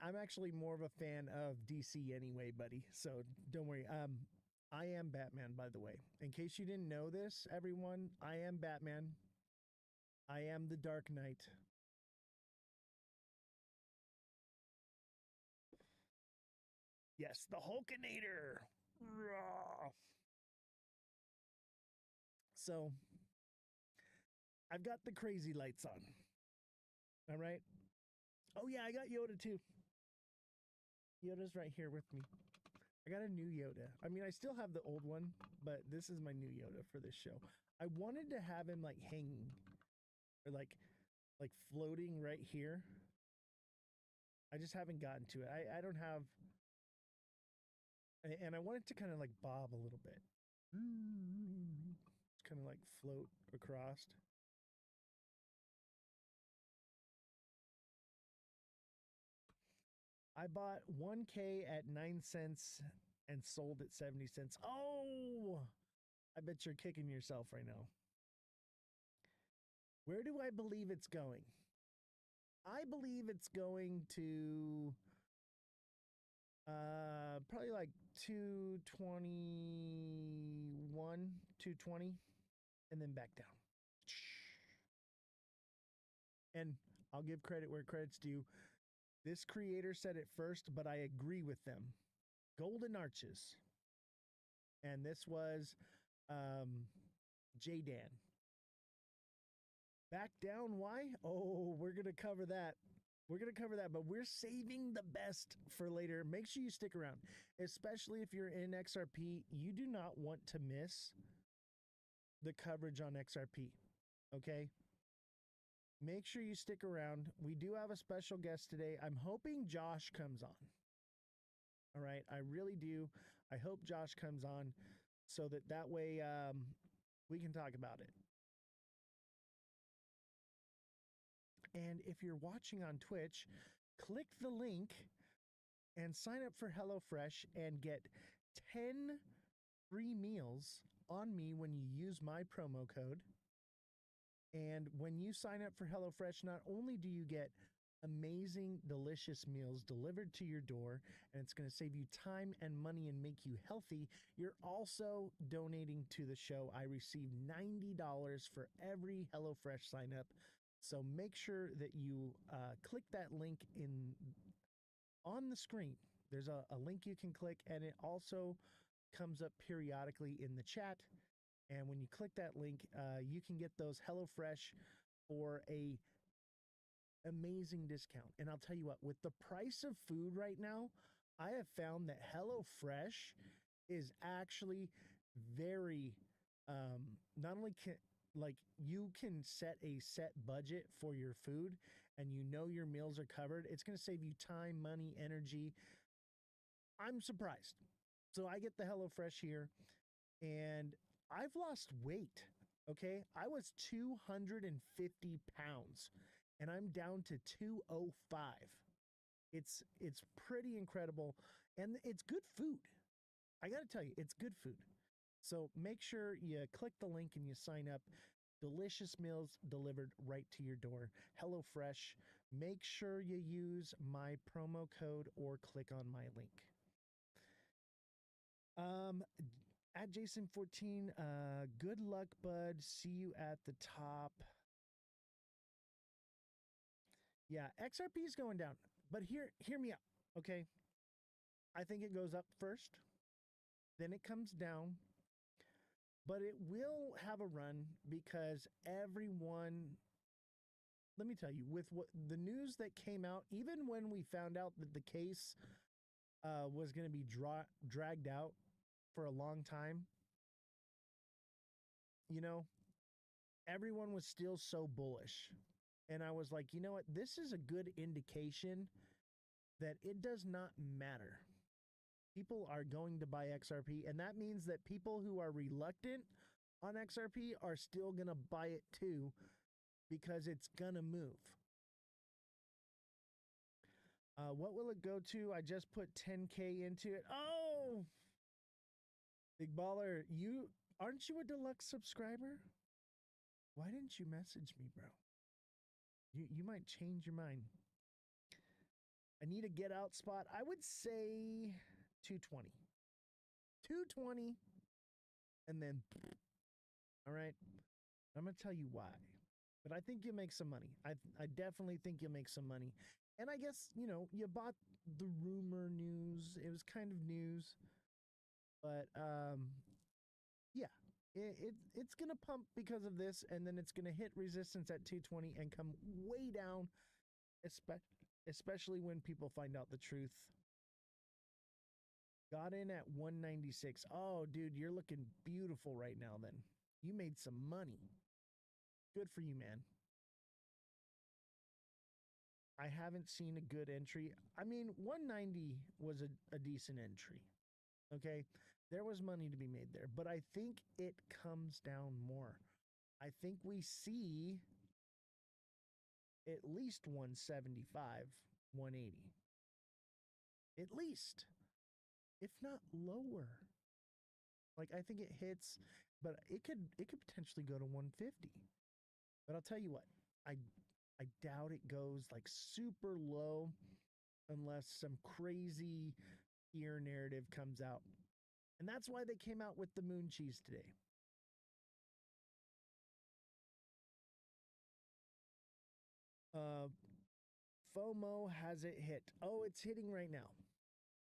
A: I'm actually more of a fan of DC anyway, buddy. So don't worry. I am Batman, by the way. In case you didn't know this, everyone, I am Batman. I am the Dark Knight. Yes, the Hulkinator. So I've got the crazy lights on. All right. Oh yeah, I got Yoda too. Yoda's right here with me. I got a new Yoda. I mean, I still have the old one, but this is my new Yoda for this show. I wanted to have him like hanging or like floating right here. I just haven't gotten to it. I don't have, and I want it to kind of like bob a little bit. Just kind of like float across. I bought 1K at 9 cents and sold at 70 cents. Oh, I bet you're kicking yourself right now. Where do I believe it's going? I believe it's going to probably like 221, 220, and then back down. And I'll give credit where credit's due. This creator said it first, but I agree with them. Golden Arches. And this was J-Dan. Back down, why? Oh, we're going to cover that. We're going to cover that, but we're saving the best for later. Make sure you stick around, especially if you're in XRP. You do not want to miss the coverage on XRP, okay? Make sure you stick around. We do have a special guest today. I'm hoping Josh comes on. All right, I really do. I hope Josh comes on so that way we can talk about it. And if you're watching on Twitch, click the link and sign up for HelloFresh and get 10 free meals on me when you use my promo code. And when you sign up for HelloFresh, not only do you get amazing, delicious meals delivered to your door, and it's going to save you time and money and make you healthy, you're also donating to the show. I receive $90 for every HelloFresh sign up. So make sure that you click that link on the screen. There's a link you can click, and it also comes up periodically in the chat. And when you click that link, you can get those HelloFresh for a amazing discount. And I'll tell you what, with the price of food right now, I have found that HelloFresh is actually very, not only like you can set a set budget for your food and you know your meals are covered. It's going to save you time, money, energy. I'm surprised. So I get the HelloFresh here and I've lost weight. Okay. I was 250 pounds and I'm down to 205. It's pretty incredible. And it's good food. I got to tell you, it's good food. So make sure you click the link and you sign up. Delicious meals delivered right to your door. HelloFresh. Make sure you use my promo code or click on my link. At Jason14, good luck, bud. See you at the top. Yeah, XRP is going down. But hear me out, okay? I think it goes up first. Then it comes down. But it will have a run because everyone, let me tell you, with what the news that came out, even when we found out that the case was going to be dragged out for a long time, you know, everyone was still so bullish. And I was like, you know what? This is a good indication that it does not matter. People are going to buy XRP, and that means that people who are reluctant on XRP are still going to buy it too because it's going to move. What will it go to? I just put 10K into it. Oh! Big Baller, aren't you a deluxe subscriber? Why didn't you message me, bro? You might change your mind. I need a get out spot. I would say 220. 220 and then all right. I'm going to tell you why. But I think you'll make some money. I definitely think you'll make some money. And I guess, you bought the rumor news. It was kind of news. But yeah. It's going to pump because of this, and then it's going to hit resistance at 220 and come way down, especially when people find out the truth. Got in at 196. Oh, dude, you're looking beautiful right now then. You made some money. Good for you, man. I haven't seen a good entry. I mean, 190 was a decent entry. Okay? There was money to be made there, but I think it comes down more. I think we see at least 175, 180. At least. If not lower. Like, I think it hits, but it could potentially go to 150. But I'll tell you what, I doubt it goes like super low unless some crazy fear narrative comes out. And that's why they came out with the moon cheese today. FOMO has it hit. Oh, it's hitting right now.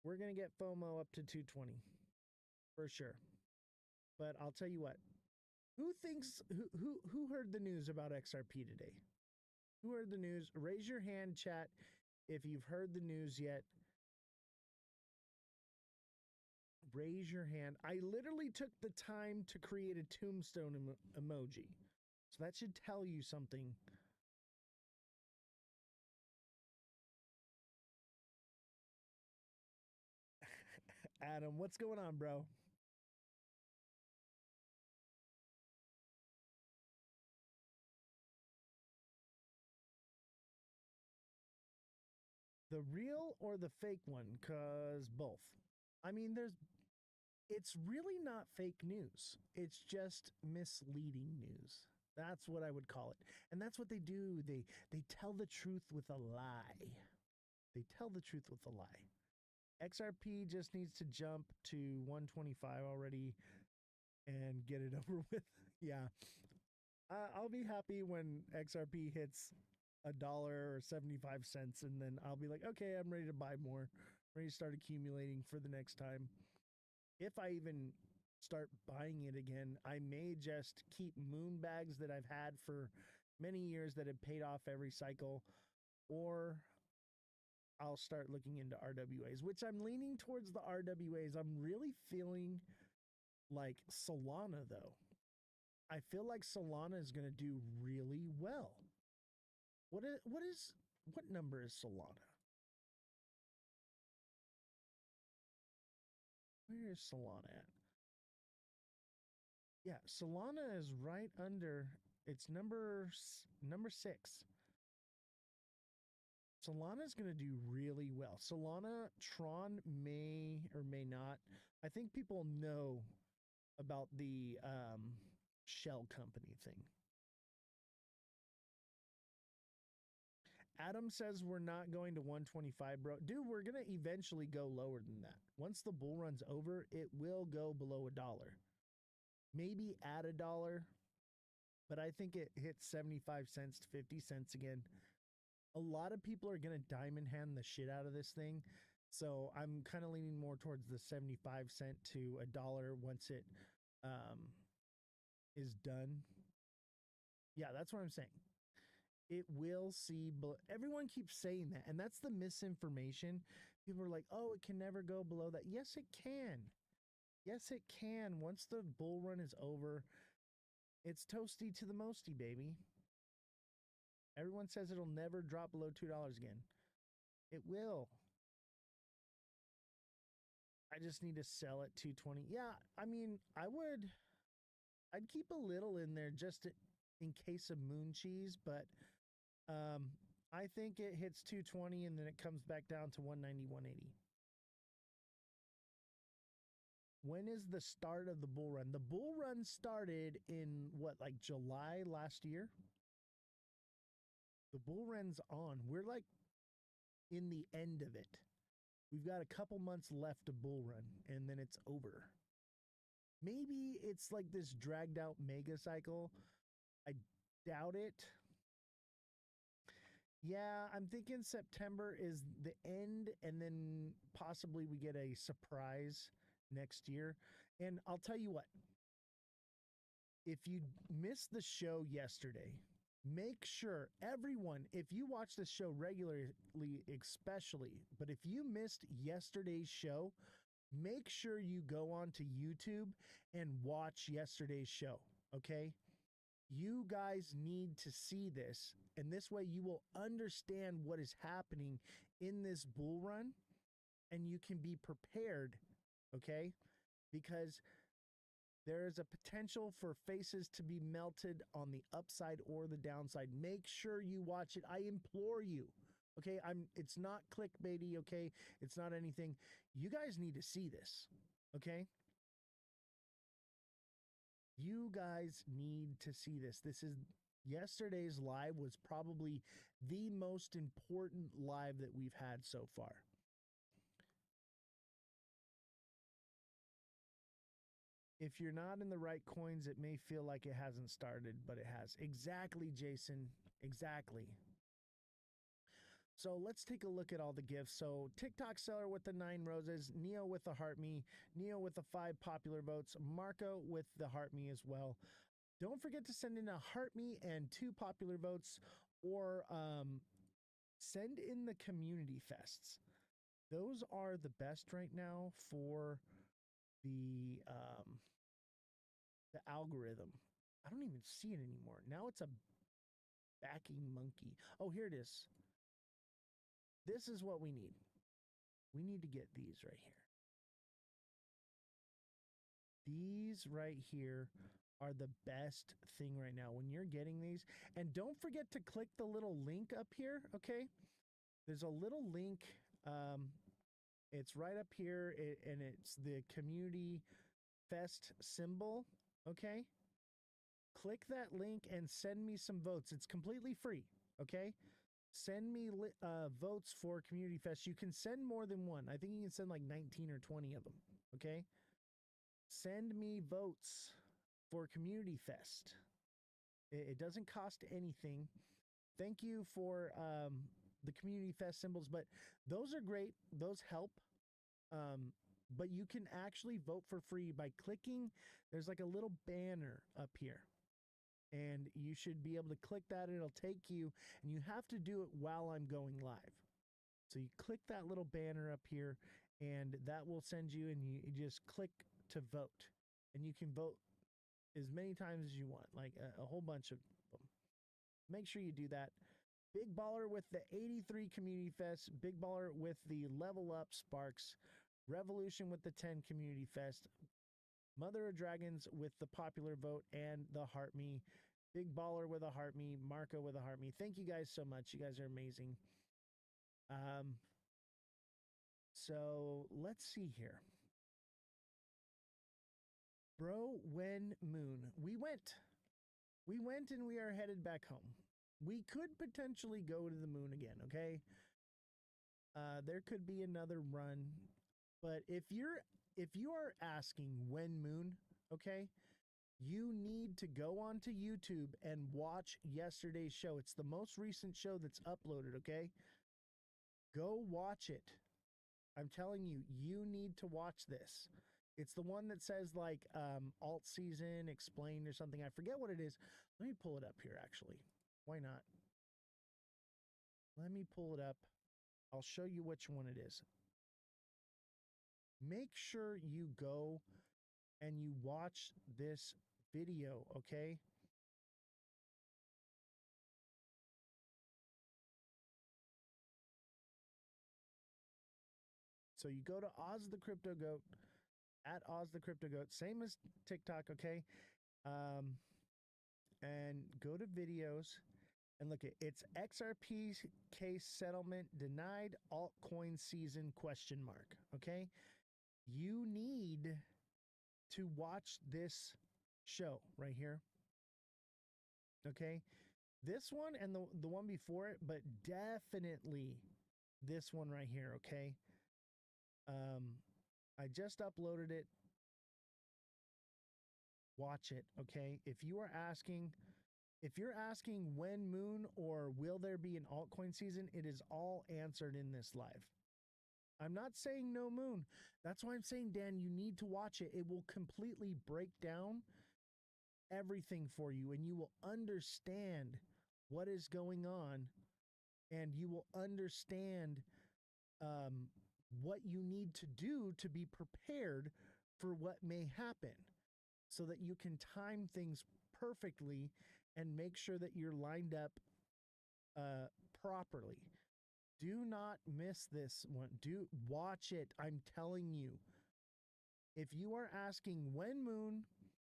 A: We're going to get FOMO up to 220 for sure. But I'll tell you what. Who heard the news about XRP today? Who heard the news? Raise your hand, chat, if you've heard the news yet. Raise your hand. I literally took the time to create a tombstone emoji. So that should tell you something. Adam, what's going on, bro? The real or the fake one? Cause both. I mean, it's really not fake news. It's just misleading news. That's what I would call it. And that's what they do. They tell the truth with a lie. They tell the truth with a lie. XRP just needs to jump to 125 already and get it over with. Yeah. I'll be happy when XRP hits $1.75, and then I'll be like, okay, I'm ready to buy more. I'm ready to start accumulating for the next time. If I even start buying it again, I may just keep moon bags that I've had for many years that have paid off every cycle, or I'll start looking into RWAs, which I'm leaning towards the RWAs. I'm really feeling like Solana, though. I feel like Solana is going to do really well. What number is Solana? Where is Solana at? Yeah, Solana is right under, it's number 6. Solana is going to do really well. Solana, Tron may or may not. I think people know about the shell company thing. Adam says we're not going to 125, bro. Dude, we're going to eventually go lower than that. Once the bull run's over, it will go below $1. Maybe at $1, but I think it hits 75 cents to 50 cents again. A lot of people are going to diamond hand the shit out of this thing. So I'm kind of leaning more towards the 75 cent to $1 once it is done. Yeah, that's what I'm saying. It will see, but everyone keeps saying that, and that's the misinformation. People are like, oh, it can never go below that. Yes, it can. Yes, it can. Once the bull run is over, it's toasty to the mosty, baby. Everyone says it'll never drop below $2 again. It will. I just need to sell at 220. Yeah, I mean, I'd keep a little in there just in case of moon cheese, but I think it hits 220 and then it comes back down to 190, 180. When is the start of the bull run? The bull run started in what, like July last year? The bull run's on. We're like in the end of it. We've got a couple months left to bull run and then it's over. Maybe it's like this dragged out mega cycle. I doubt it. Yeah, I'm thinking September is the end, and then possibly we get a surprise next year. And I'll tell you what, if you missed the show yesterday, make sure everyone, if you watch this show regularly, especially, but if you missed yesterday's show, make sure you go on to YouTube and watch yesterday's show, okay? You guys need to see this, and this way you will understand what is happening in this bull run, and you can be prepared, okay? Because there is a potential for faces to be melted on the upside or the downside. Make sure you watch it. I implore you. Okay, it's not clickbaity, okay? It's not anything. You guys need to see this, okay? You guys need to see this. Yesterday's live was probably the most important live that we've had so far. If you're not in the right coins, it may feel like it hasn't started, but it has. Exactly, Jason. Exactly. So let's take a look at all the gifts. So TikTok seller with the 9 roses, Neo with the heart me, Neo with the 5 popular votes, Marco with the heart me as well. Don't forget to send in a heart me and 2 popular votes, or send in the community fests. Those are the best right now for the algorithm. I don't even see it anymore. Now it's a backing monkey. Oh, here it is. This is what we need. We need to get these right here. These right here are the best thing right now when you're getting these. And don't forget to click the little link up here, okay? There's a little link. It's right up here, and it's the Community Fest symbol, okay? Click that link and send me some votes. It's completely free, okay? Send me votes for Community Fest. You can send more than one. I think you can send like 19 or 20 of them, okay? Send me votes for Community Fest. It doesn't cost anything. Thank you for the Community Fest symbols, but those are great. Those help. But you can actually vote for free by clicking. There's like a little banner up here. And you should be able to click that. It'll take you, and you have to do it while I'm going live. So you click that little banner up here, and that will send you, and you just click to vote. And you can vote as many times as you want, like a whole bunch of them. Make sure you do that. Big Baller with the 83 Community Fest, Big Baller with the Level Up Sparks, Revolution with the 10 Community Fest, Mother of Dragons with the popular vote and the Heart Me, Big Baller with a Heart Me, Marco with a Heart Me. Thank you guys so much. You guys are amazing. So let's see here. Bro, when moon? We went and we are headed back home. We could potentially go to the moon again, okay? There could be another run, but if you are asking when moon, okay, you need to go onto YouTube and watch yesterday's show. It's the most recent show that's uploaded, okay? Go watch it. I'm telling you, you need to watch this. It's the one that says like alt season explained or something. I forget what it is. Let me pull it up here actually. Why not? Let me pull it up. I'll show you which one it is. Make sure you go and you watch this video, okay? So you go to Ozthecryptogoat, at Ozthecryptogoat, same as TikTok, okay? And go to videos and look at it's XRP case settlement denied altcoin season question mark, okay? You need to watch this show right here. Okay? This one and the one before it, but definitely this one right here, okay? I just uploaded it. Watch it, okay? If you're asking when moon or will there be an altcoin season, it is all answered in this live. I'm not saying no moon. That's why I'm saying, Dan, you need to watch it. It will completely break down everything for you, and you will understand what is going on, and you will understand what you need to do to be prepared for what may happen so that you can time things perfectly and make sure that you're lined up properly. Do not miss this one. Do watch it. I'm telling you. If you are asking when moon,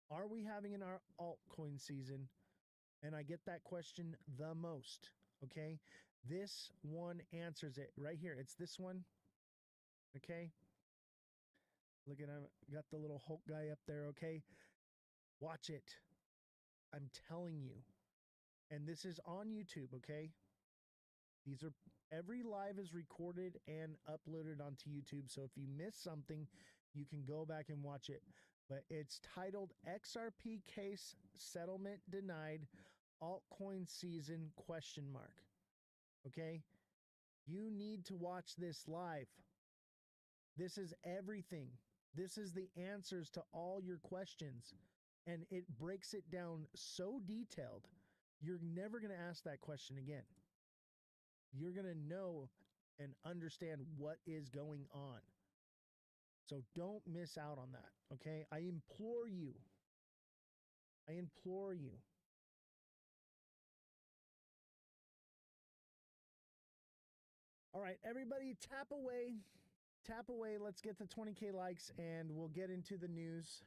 A: are we having an altcoin season? And I get that question the most. Okay. This one answers it right here. It's this one. Okay. Look at him. Got the little Hulk guy up there. Okay. Watch it. I'm telling you. And this is on YouTube. Okay. These are every live is recorded and uploaded onto YouTube. So if you miss something, you can go back and watch it. But it's titled XRP case settlement denied altcoin season question mark. Okay? You need to watch this live. This is everything. This is the answers to all your questions. And it breaks it down so detailed. You're never going to ask that question again. You're going to know and understand what is going on. So don't miss out on that, okay? I implore you. I implore you. All right, everybody, tap away. Tap away. Let's get to 20K likes, and we'll get into the news.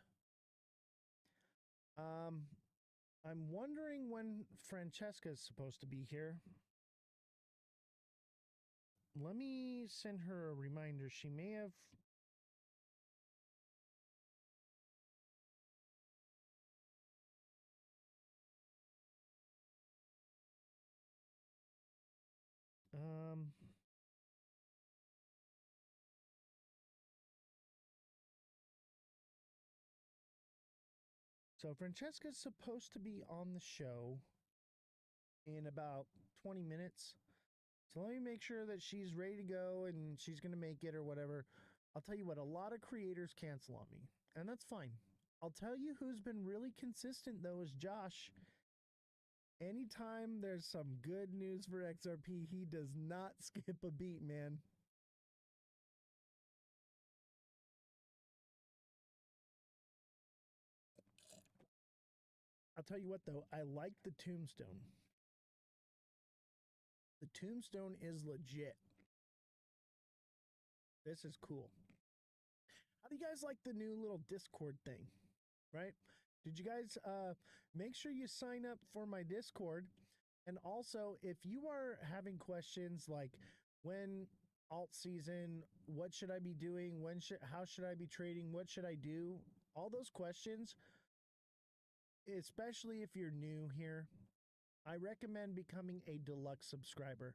A: I'm wondering when Francesca is supposed to be here. Let me send her a reminder. She may have. Um. So Francesca's supposed to be on the show in about 20 minutes. So let me make sure that she's ready to go and she's going to make it or whatever. I'll tell you what, a lot of creators cancel on me, and that's fine. I'll tell you who's been really consistent, though, is Josh. Anytime there's some good news for XRP, he does not skip a beat, man. I'll tell you what, though, I like the tombstone. The tombstone is legit. This is cool. How do you guys like the new little Discord thing? Right? Did you guys make sure you sign up for my Discord? And also, if you are having questions like when alt season, what should I be doing? How should I be trading? What should I do? All those questions, especially if you're new here, I recommend becoming a deluxe subscriber.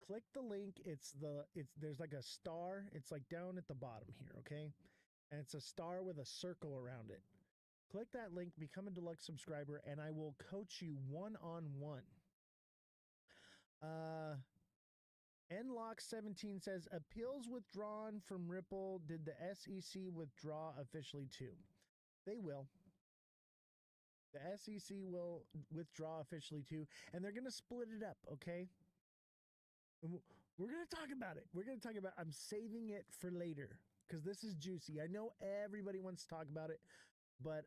A: Click the link. There's like a star. It's like down at the bottom here, okay? And it's a star with a circle around it. Click that link, become a deluxe subscriber, and I will coach you one-on-one. Nlock17 says, appeals withdrawn from Ripple. Did the SEC withdraw officially too? They will. The SEC will withdraw officially too, and they're going to split it up, okay? We're going to talk about it. I'm saving it for later because this is juicy. I know everybody wants to talk about it, but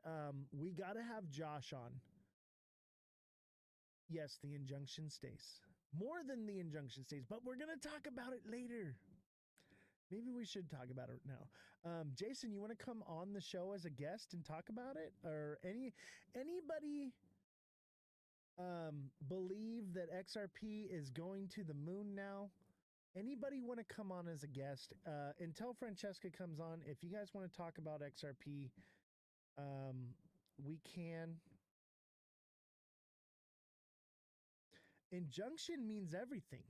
A: we got to have Josh on. Yes, the injunction stays. More than the injunction stays, but we're going to talk about it later. Maybe we should talk about it now. Jason, you want to come on the show as a guest and talk about it? Or anybody believe that XRP is going to the moon now? Anybody want to come on as a guest? Until Francesca comes on, if you guys want to talk about XRP, we can. Injunction means everything.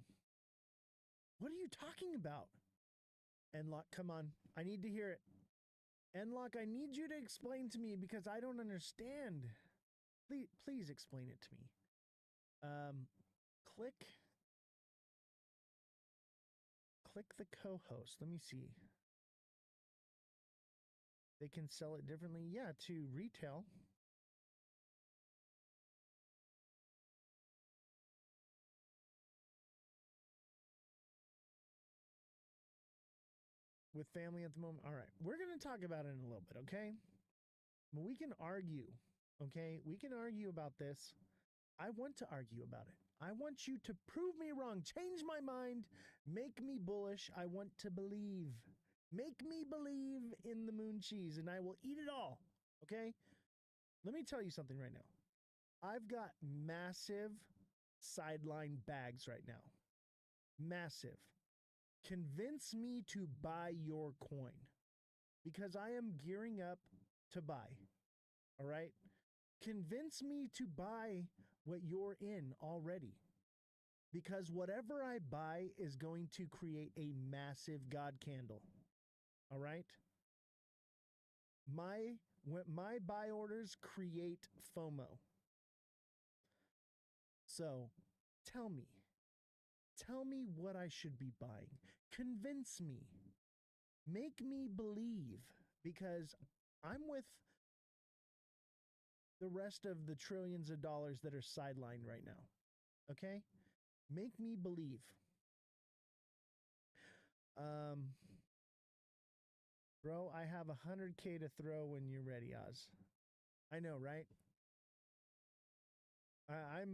A: What are you talking about? Nlock, come on. I need to hear it. Nlock, I need you to explain to me because I don't understand. Please explain it to me. Click the co-host. Let me see. They can sell it differently. Yeah, to retail. With family at the moment. All right. We're going to talk about it in a little bit, okay? But we can argue, okay? We can argue about this. I want to argue about it. I want you to prove me wrong. Change my mind. Make me bullish. I want to believe. Make me believe in the moon cheese and I will eat it all, okay? Let me tell you something right now. I've got massive sideline bags right now. Massive. Convince me to buy your coin because I am gearing up to buy. All right? Convince me to buy what you're in already because whatever I buy is going to create a massive God candle. All right? My buy orders create FOMO. So tell me what I should be buying. Convince me. Make me believe because I'm with the rest of the trillions of dollars that are sidelined right now. Okay? Make me believe. Bro, I have 100K to throw when you're ready, Oz. I know, right? I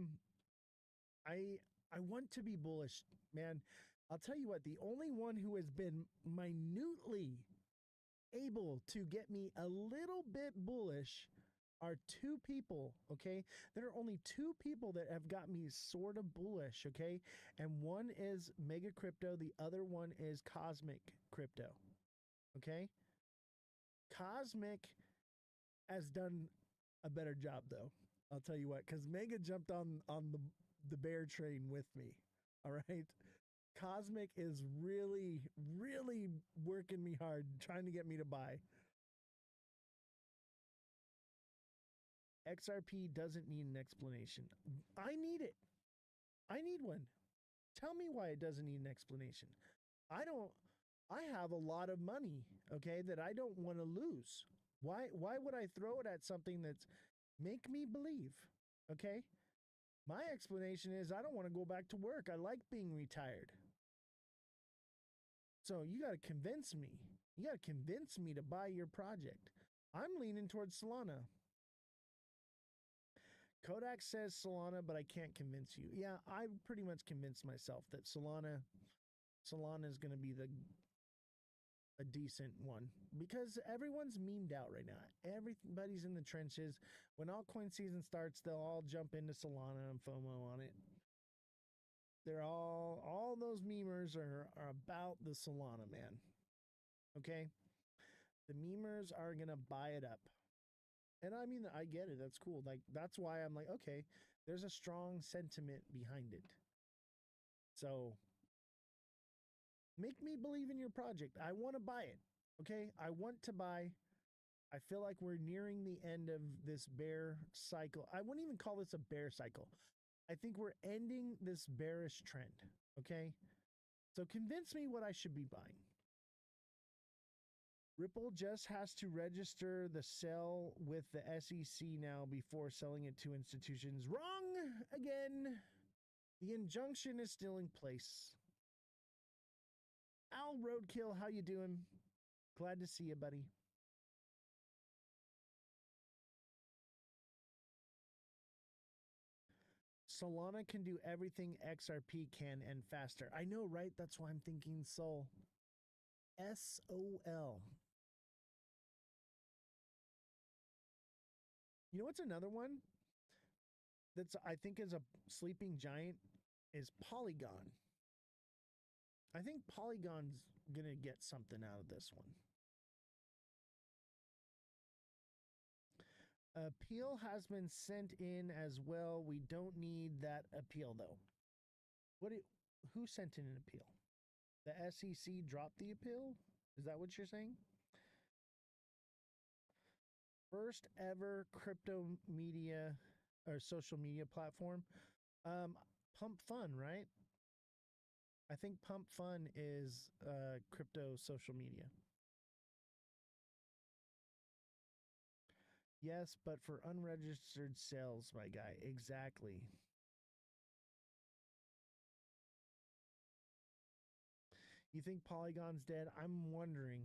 A: want to be bullish, man. I'll tell you what, the only one who has been minutely able to get me a little bit bullish are two people, okay? There are only two people that have got me sort of bullish, okay? And one is Mega Crypto, the other one is Cosmic Crypto, okay? Cosmic has done a better job though. I'll tell you what, because Mega jumped on the bear train with me. All right. Cosmic is really, really working me hard, trying to get me to buy. XRP doesn't need an explanation. I need it. I need one. Tell me why it doesn't need an explanation. I have a lot of money, okay, that I don't want to lose. Why would I throw it at something that's make me believe? Okay? My explanation is I don't want to go back to work. I like being retired. So you got to convince me. You got to convince me to buy your project. I'm leaning towards Solana. Kodak says Solana, but I can't convince you. Yeah, I pretty much convinced myself that Solana is going to be a decent one because everyone's memed out right now. Everybody's in the trenches. When altcoin season starts, they'll all jump into Solana and FOMO on it. They're all those memers are about the Solana, man. Okay? The memers are going to buy it up. And I mean, I get it. That's cool. Like, that's why I'm like, okay, there's a strong sentiment behind it. So make me believe in your project. I want to buy it. Okay? I want to buy. I feel like we're nearing the end of this bear cycle. I wouldn't even call this a bear cycle. I think we're ending this bearish trend. Okay? So convince me what I should be buying. Ripple just has to register the sell with the SEC now before selling it to institutions. Wrong again. The injunction is still in place. Al Roadkill, how you doing? Glad to see you, buddy. Solana can do everything XRP can and faster. I know, right? That's why I'm thinking Sol. SOL. You know what's another one that's I think is a sleeping giant is Polygon. I think Polygon's going to get something out of this one. Appeal has been sent in as well. We don't need that appeal though. Who sent in an appeal? The SEC dropped the appeal? Is that what you're saying? First ever crypto media or social media platform. Pump Fun, right? I think Pump Fun is crypto social media. Yes, but for unregistered sales, my guy. Exactly. You think Polygon's dead? I'm wondering.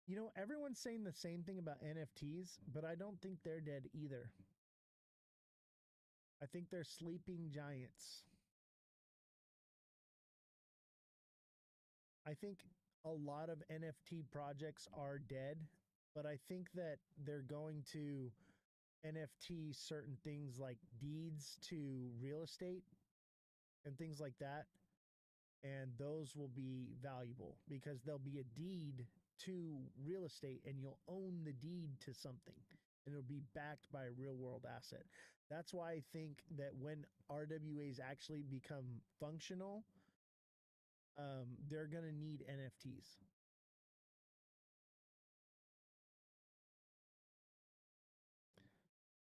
A: You know, everyone's saying the same thing about NFTs, but I don't think they're dead either. I think they're sleeping giants. I think a lot of NFT projects are dead, but I think that they're going to NFT certain things like deeds to real estate and things like that. And those will be valuable because there'll be a deed to real estate and you'll own the deed to something and it'll be backed by a real world asset. That's why I think that when RWAs actually become functional, they're going to need NFTs.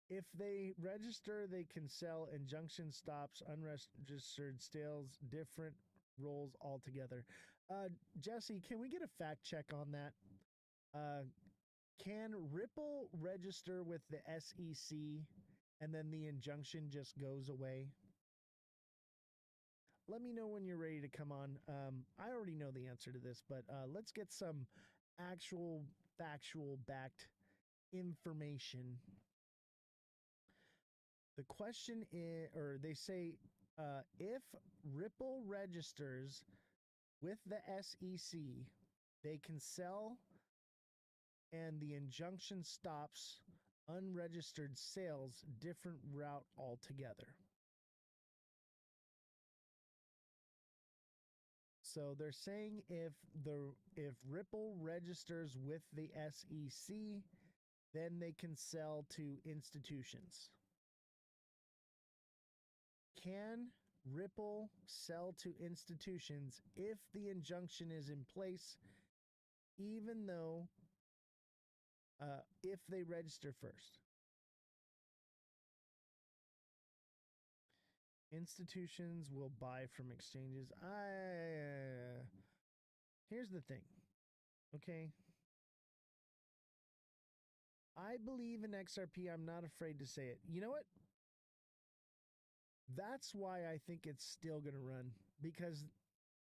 A: If they register, they can sell injunction stops, unregistered sales, different roles altogether. Jesse, can we get a fact check on that? Can Ripple register with the SEC and then the injunction just goes away? Let me know when you're ready to come on. I already know the answer to this, but let's get some actual factual backed information. The question is, or they say, if Ripple registers with the SEC, they can sell and the injunction stops unregistered sales, different route altogether. So they're saying if Ripple registers with the SEC, then they can sell to institutions. Can Ripple sell to institutions if the injunction is in place, even though if they register first? Institutions will buy from exchanges. Here's the thing, okay? I believe in XRP. I'm not afraid to say it. You know what? That's why I think it's still going to run, because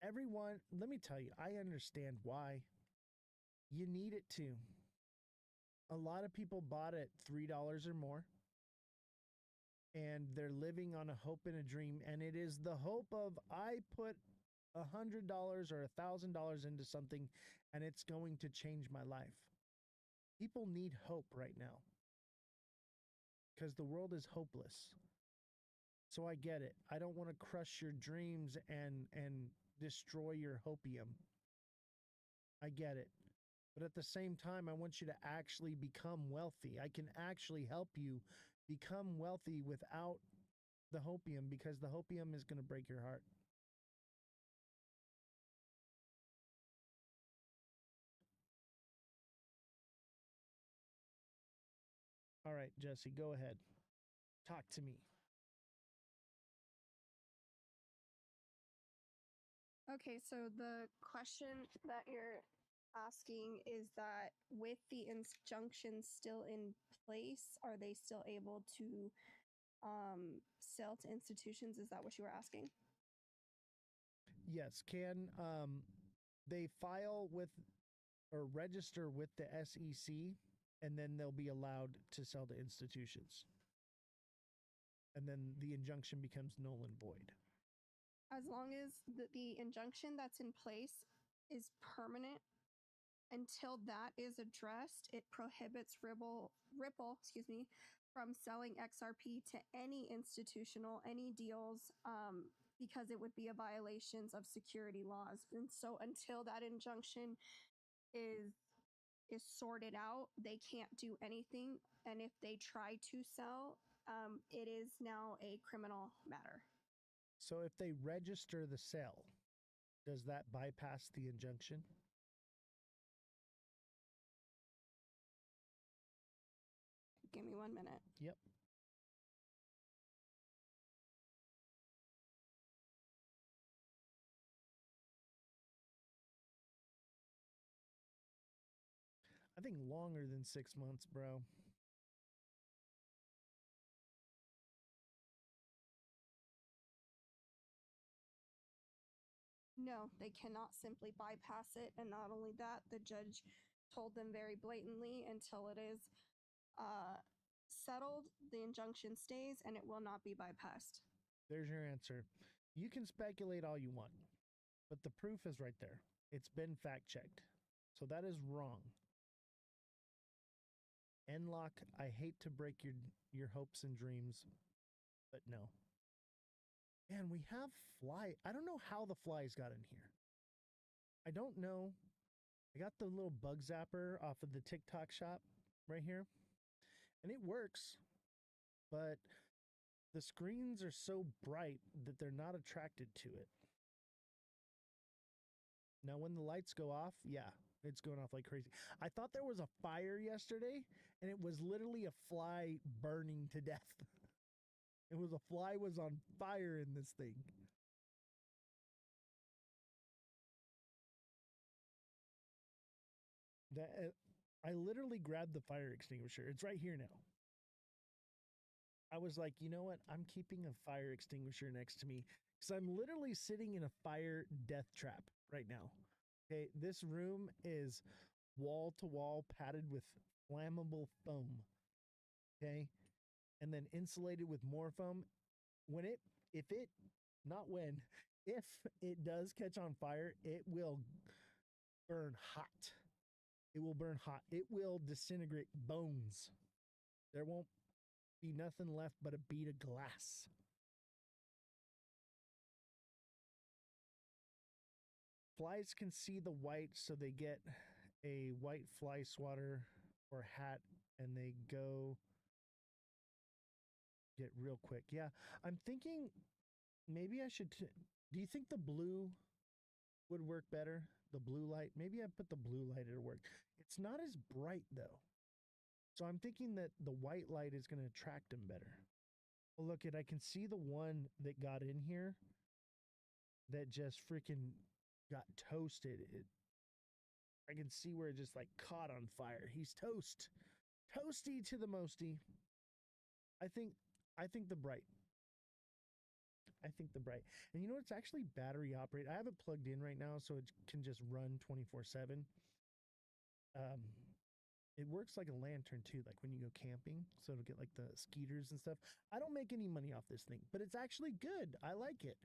A: everyone, let me tell you, I understand why. You need it to. A lot of people bought it $3 or more, and they're living on a hope and a dream, and it is the hope of, I put $100 or $1,000 into something and it's going to change my life. People need hope right now because the world is hopeless. So I get it. I don't want to crush your dreams and destroy your hopium. I get it. But at the same time, I want you to actually become wealthy. I can actually help you become wealthy without the hopium, because the hopium is going to break your heart. All right, Jesse, go ahead. Talk to me.
D: Okay, so the question that you're asking is that with the injunction still in place, are they still able to sell to institutions? Is that what you were asking?
A: Yes, can they file with or register with the SEC, and then they'll be allowed to sell to institutions. And then the injunction becomes null and void.
D: As long as the injunction that's in place is permanent, until that is addressed, it prohibits Ripple, from selling XRP to any institutional, any deals, because it would be a violation of security laws. And so until that injunction is sorted out, they can't do anything. And if they try to sell, it is now a criminal matter.
A: So if they register the sale, does that bypass the injunction?
D: Give me 1 minute.
A: Yep. I think longer than 6 months, bro.
D: No, they cannot simply bypass it. And not only that, the judge told them very blatantly, until it is settled, the injunction stays and it will not be bypassed.
A: There's your answer. You can speculate all you want, but the proof is right there. It's been fact checked. So that is wrong. Enlock, I hate to break your hopes and dreams, but no. Man, we have fly. I don't know how the flies got in here. I don't know. I got the little bug zapper off of the TikTok shop right here, and it works, but the screens are so bright that they're not attracted to it. Now, when the lights go off, yeah, it's going off like crazy. I thought there was a fire yesterday, and it was literally a fly burning to death. A fly was on fire in this thing. I literally grabbed the fire extinguisher. It's right here now. I was like, you know what? I'm keeping a fire extinguisher next to me because I'm literally sitting in a fire death trap right now. Okay, this room is wall to wall padded with flammable foam. Okay, and then insulated with more foam. If it does catch on fire, it will burn hot. It will burn hot. It will disintegrate bones. There won't be nothing left but a bead of glass. Flies can see the white, so they get a white fly swatter or hat and they go get real quick. Yeah, I'm thinking maybe I should. Do you think the blue would work better? The blue light? Maybe I put the blue light at work. It's not as bright though. So I'm thinking that the white light is going to attract them better. Well, look at, I can see the one that got in here that just freaking got toasted. I can see where it just like caught on fire. He's toast. Toasty to the mosty. I think the bright. I think the bright. And you know, it's actually battery operated. I have it plugged in right now so it can just run 24/7. It works like a lantern too, like when you go camping, so it'll get like the skeeters and stuff. I don't make any money off this thing, but it's actually good. I like it.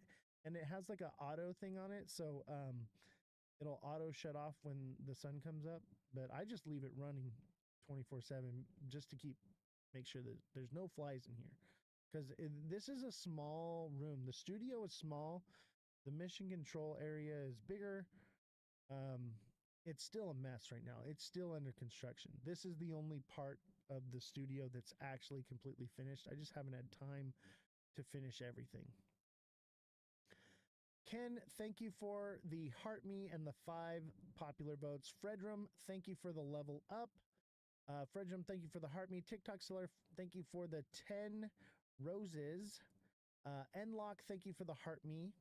A: And it has like an auto thing on it, so it'll auto shut off when the sun comes up, but I just leave it running 24/7 just to make sure that there's no flies in here. Because this is a small room. The studio is small. The mission control area is bigger. It's still a mess right now. It's still under construction. This is the only part of the studio that's actually completely finished. I just haven't had time to finish everything. Ken, thank you for the Heart Me and the 5 popular votes. Fredrum, thank you for the level up. Fredrum, thank you for the Heart Me. TikTok Seller, thank you for the 10 roses. Enlock, thank you for the Heart Me.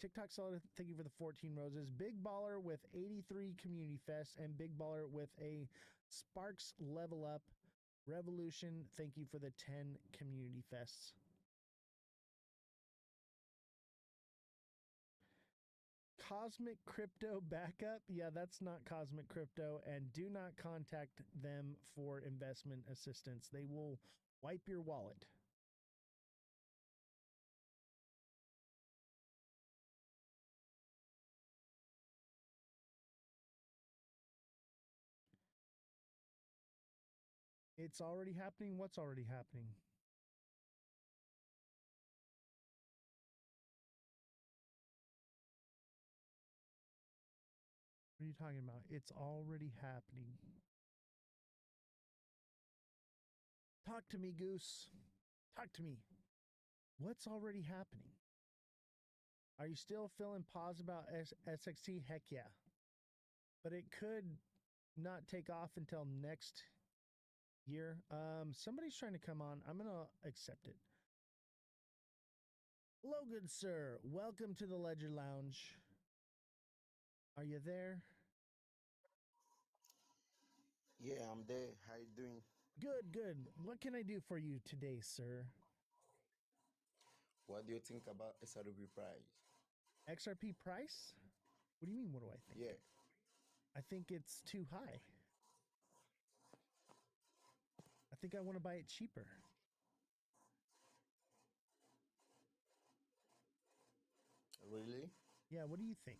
A: TikTok Seller, thank you for the 14 roses. Big Baller with 83 Community Fest and Big Baller with a Sparks level up. Revolution, thank you for the 10 Community Fests. Cosmic Crypto Backup. Yeah, that's not Cosmic Crypto. And do not contact them for investment assistance. They will wipe your wallet. It's already happening. What's already happening? What are you talking about? It's already happening. Talk to me, Goose. Talk to me. What's already happening? Are you still feeling pause about SXT? Heck yeah. But it could not take off until next year. Somebody's trying to come on. I'm going to accept it. Hello, good sir. Welcome to the Ledger Lounge. Are you there?
E: Yeah, I'm there. How you doing?
A: Good, good. What can I do for you today, sir?
E: What do you think about SRB price?
A: XRP price? What do you mean, what do I think?
E: Yeah,
A: I think it's too high. I think I want to buy it cheaper.
E: really?
A: Yeah, what do you think?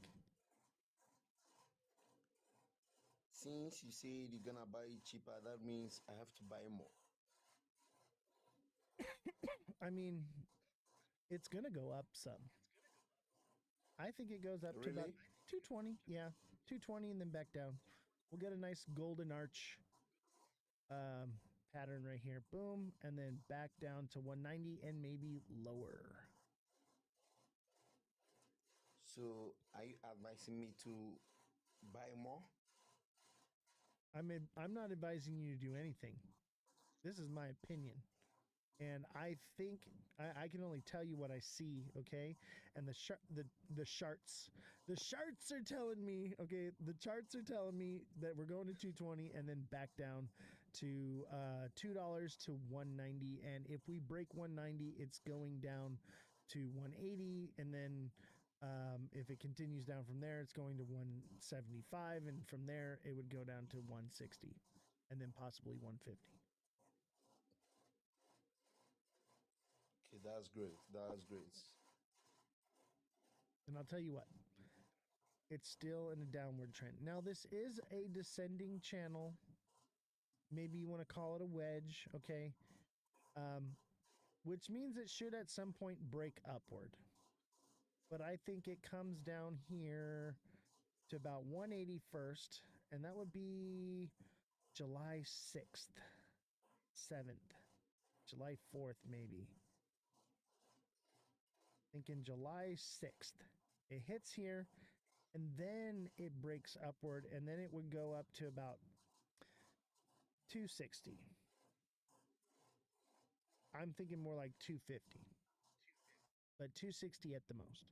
E: Since you say you're gonna buy it cheaper, that means I have to buy more.
A: I mean, it's going to go up some. I think it goes up to about
E: Really?
A: 220. Yeah, 220 and then back down. We'll get a nice golden arch pattern right here. Boom. And then back down to 190 and maybe lower.
E: So are you advising me to buy more?
A: I'm not advising you to do anything. This is my opinion. And I think I can only tell you what I see, okay? And the charts are telling me, okay, the charts are telling me that we're going to 220 and then back down to $2 to 190. And if we break 190, it's going down to 180, and then if it continues down from there, it's going to 175, and from there it would go down to 160, and then possibly 150.
E: Okay, that's great. That's great.
A: And I'll tell you what, it's still in a downward trend. Now, this is a descending channel. Maybe you want to call it a wedge, okay? Which means it should at some point break upward. But I think it comes down here to about 181st, and that would be July 6th, 7th, July 4th, maybe. Thinking July 6th. It hits here, and then it breaks upward, and then it would go up to about 260. I'm thinking more like 250, but 260 at the most.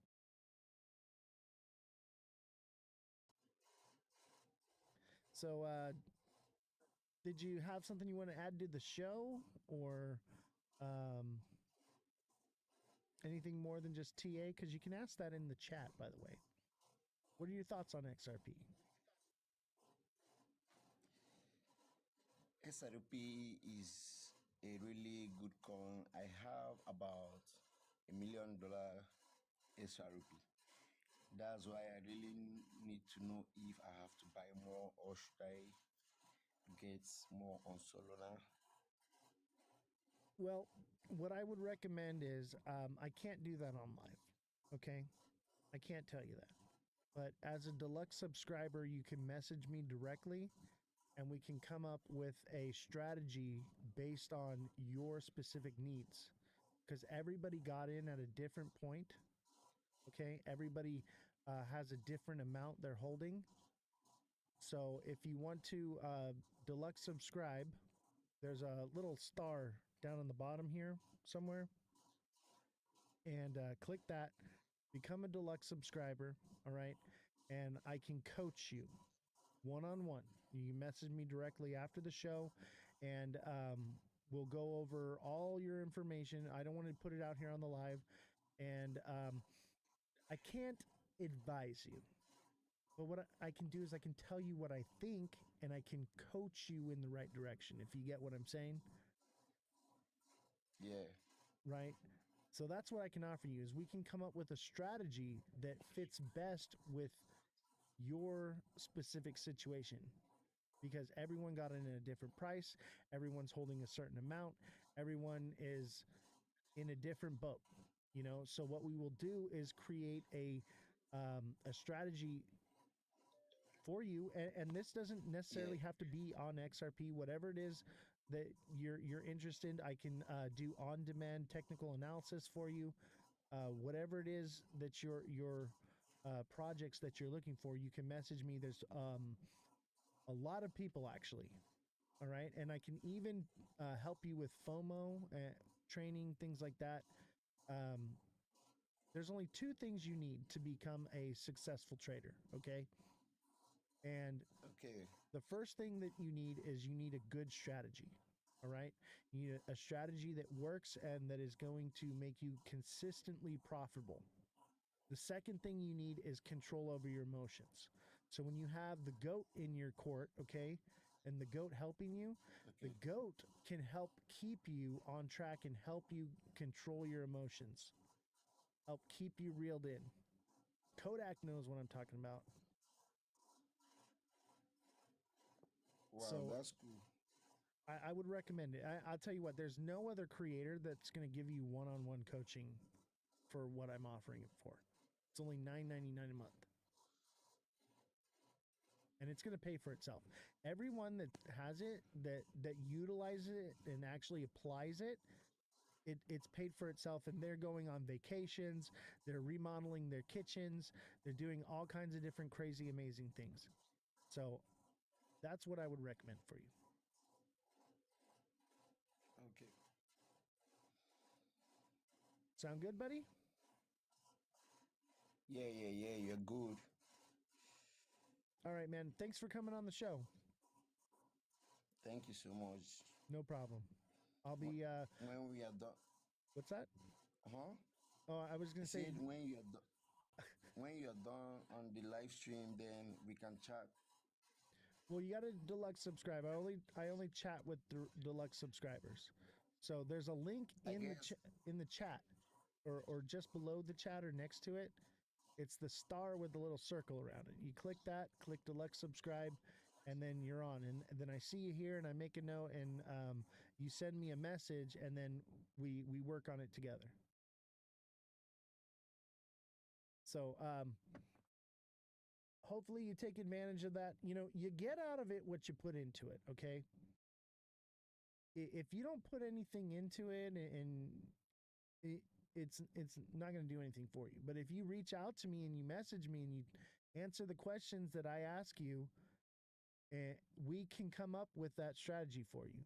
A: So, did you have something you want to add to the show, or anything more than just TA? Because you can ask that in the chat, by the way. What are your thoughts on XRP?
E: SRP is a really good coin. I have about $1 million SRP. That's why I really need to know if I have to buy more or should I get more on Solana.
A: Well, what I would recommend is I can't do that on live. Okay, I can't tell you that. But as a deluxe subscriber, you can message me directly and we can come up with a strategy based on your specific needs. Because everybody got in at a different point. Okay, everybody has a different amount they're holding. So if you want to deluxe subscribe, there's a little star down on the bottom here somewhere. And click that, become a deluxe subscriber. All right. And I can coach you one on one. You can message me directly after the show, and we'll go over all your information. I don't want to put it out here on the live, and I can't advise you. But what I can do is I can tell you what I think, and I can coach you in the right direction, if you get what I'm saying.
E: Yeah.
A: Right? So that's what I can offer you is we can come up with a strategy that fits best with your specific situation, because everyone got in at a different price, everyone's holding a certain amount, everyone is in a different boat, you know. So what we will do is create a strategy for you, and this doesn't necessarily
E: Yeah.
A: have to be on XRP. Whatever it is that you're interested in, I can do on demand technical analysis for you. Whatever it is that your projects that you're looking for, you can message me. There's a lot of people actually. All right, and I can even help you with FOMO training, things like that. um, there's only two things you need to become a successful trader, okay? And
E: Okay.
A: the first thing that you need is you need a good strategy. All right, you need a strategy that works and that is going to make you consistently profitable. The second thing you need is control over your emotions. So when you have the goat in your court, okay, and the goat helping you, the
E: Okay.
A: goat can help keep you on track and help you control your emotions, help keep you reeled in. Kodak knows what I'm talking about.
E: Wow,
A: So
E: that's cool.
A: I would recommend it. I'll tell you what, there's no other creator that's going to give you one-on-one coaching for what I'm offering it for. It's only $9.99 a month. And it's going to pay for itself. Everyone that has it, that utilizes it and actually applies it, it's paid for itself, and they're going on vacations, they're remodeling their kitchens, they're doing all kinds of different crazy amazing things. So that's what I would recommend for you.
E: Okay.
A: Sound good, buddy?
E: Yeah, you're good.
A: All right, man. Thanks for coming on the show.
E: Thank you so much.
A: No problem. I'll
E: Wh-
A: be
E: When we are done,
A: what's that?
E: huh?
A: Oh, I was
E: I
A: going to say,
E: said when you're done on the live stream, then we can chat.
A: well, you got to deluxe subscribe. I only chat with deluxe subscribers. So there's a link
E: I
A: in
E: guess.
A: in the chat, or just below the chat or next to it. It's the star with the little circle around it. You click that, click deluxe subscribe, and then you're on. And then I see you here, and I make a note, and you send me a message, and then we work on it together. So hopefully you take advantage of that. You know, you get out of it what you put into it. Okay. If you don't put anything into it, and it's not going to do anything for you. But if you reach out to me and you message me and you answer the questions that I ask you, we can come up with that strategy for you.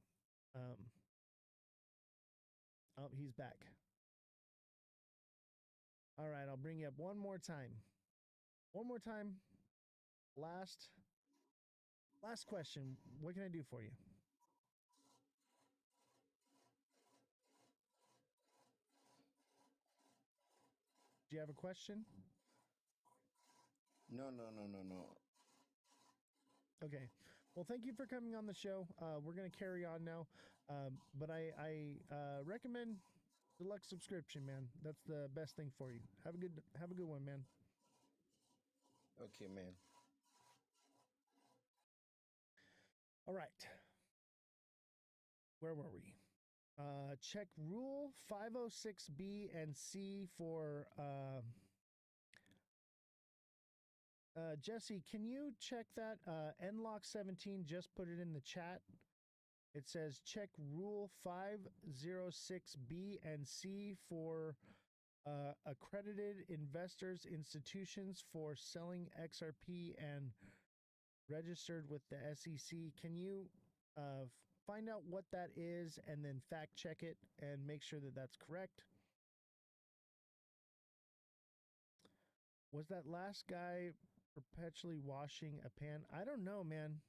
A: Oh, he's back. All right, I'll bring you up one more time. One more time. Last question. What can I do for you? Do you have a question?
E: No.
A: Okay. Well, thank you for coming on the show. We're going to carry on now. But I recommend deluxe subscription, man. That's the best thing for you. Have a good one, man.
E: Okay, man.
A: All right. Where were we? Check rule 506B and C for Jesse. Can you check that? Nlock17 just put it in the chat. It says check rule 506B and C for accredited investors institutions for selling XRP and registered with the SEC. Can you find out what that is and then fact check it and make sure that that's correct? Was that last guy perpetually washing a pan? I don't know, man.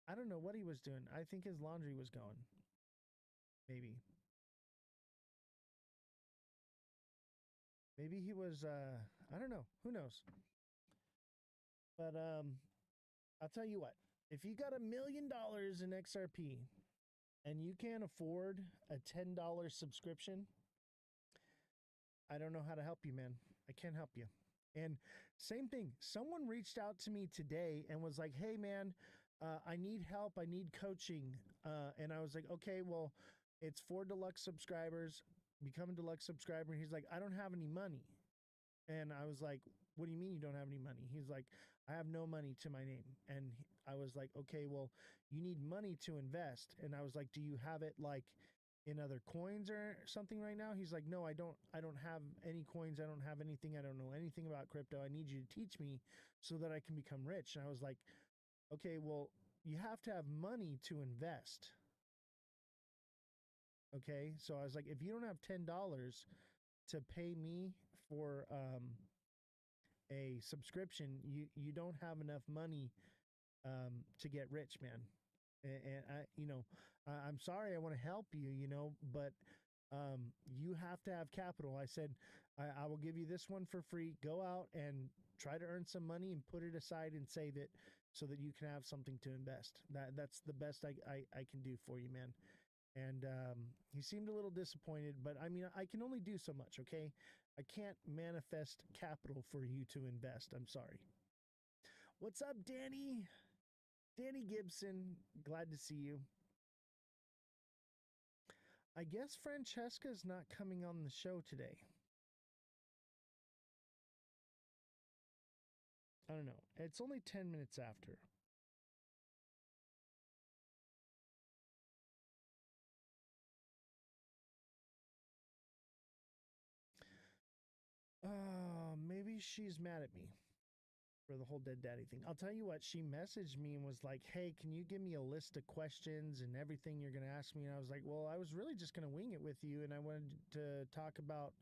A: I don't know what he was doing. I think his laundry was going. Maybe. Maybe he was I don't know. Who knows? But I'll tell you what. If you got $1 million in XRP and you can't afford a $10 subscription, I don't know how to help you, man. I can't help you. And same thing. Someone reached out to me today and was like, "Hey, man, I need help. I need coaching." And I was like, "Okay, well, it's for deluxe subscribers. Become a deluxe subscriber." And he's like, "I don't have any money." And I was like, "What do you mean you don't have any money?" He's like, "I have no money to my name." And I was like, "Okay, well, you need money to invest." And I was like, "Do you have it like in other coins or something right now?" He's like, "No, I don't have any coins. I don't have anything. I don't know anything about crypto. I need you to teach me so that I can become rich." And I was like, "Okay, well, you have to have money to invest." Okay? So I was like, "If you don't have $10 to pay me for a subscription, you don't have enough money to get rich, man." And I'm sorry, I want to help you, but you have to have capital. I said, I will give you this one for free. Go out and try to earn some money and put it aside and save it so that you can have something to invest. That's the best I can do for you, man. And he seemed a little disappointed, but I mean, I can only do so much, okay? I can't manifest capital for you to invest. I'm sorry. What's up, Danny? Danny Gibson, glad to see you. I guess Francesca's not coming on the show today. I don't know. It's only 10 minutes after. Maybe she's mad at me for the whole dead daddy thing. I'll tell you what, she messaged me and was like, "Hey, can you give me a list of questions and everything you're going to ask me?" And I was like, "Well, I was really just going to wing it with you, and I wanted to talk about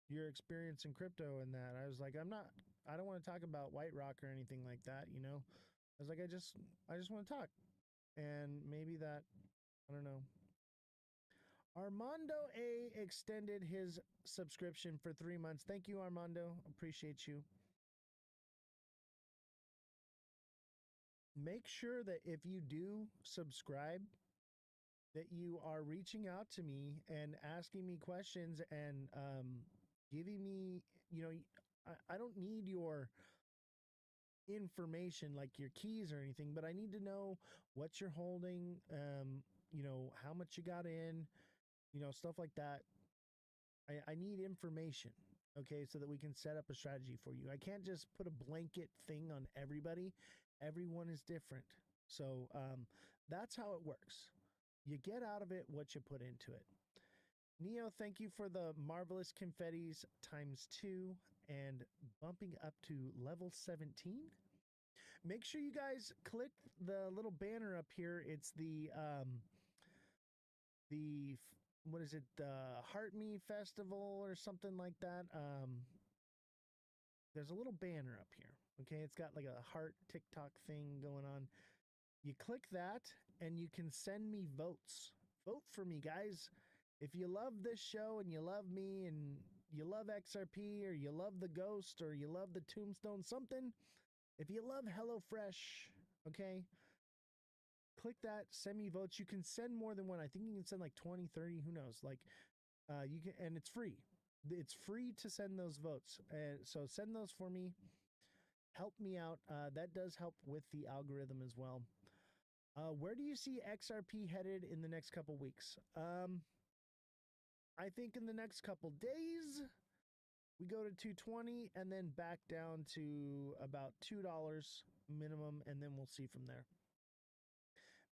A: your experience in crypto and that." I was like, I don't want to talk about White Rock or anything like that, I was like, I just want to talk. And maybe that, I don't know. Armando A extended his subscription for 3 months. Thank you, Armando. Appreciate you. Make sure that if you do subscribe, that you are reaching out to me and asking me questions and giving me, I don't need your information like your keys or anything, but I need to know what you're holding, you know, how much you got in, you know, stuff like that. I need information, okay, so that we can set up a strategy for you. I can't just put a blanket thing on everybody. Everyone is different. So that's how it works. You get out of it what you put into it. Neo, thank you for the marvelous confettis ×2 and bumping up to level 17. Make sure you guys click the little banner up here. It's the what is it? The Heart Me Festival or something like that. There's a little banner up here. Okay, it's got like a heart TikTok thing going on. You click that and you can send me votes. Vote for me, guys. If you love this show and you love me and you love XRP or you love the Ghost or you love the Tombstone something, if you love HelloFresh, okay, click that, send me votes. You can send more than one. I think you can send like 20, 30, who knows? Like you can, and it's free. It's free to send those votes. So send those for me. Help me out. That does help with the algorithm as well. Where do you see XRP headed in the next couple weeks? I think in the next couple days, we go to 220 and then back down to about $2 minimum, and then we'll see from there.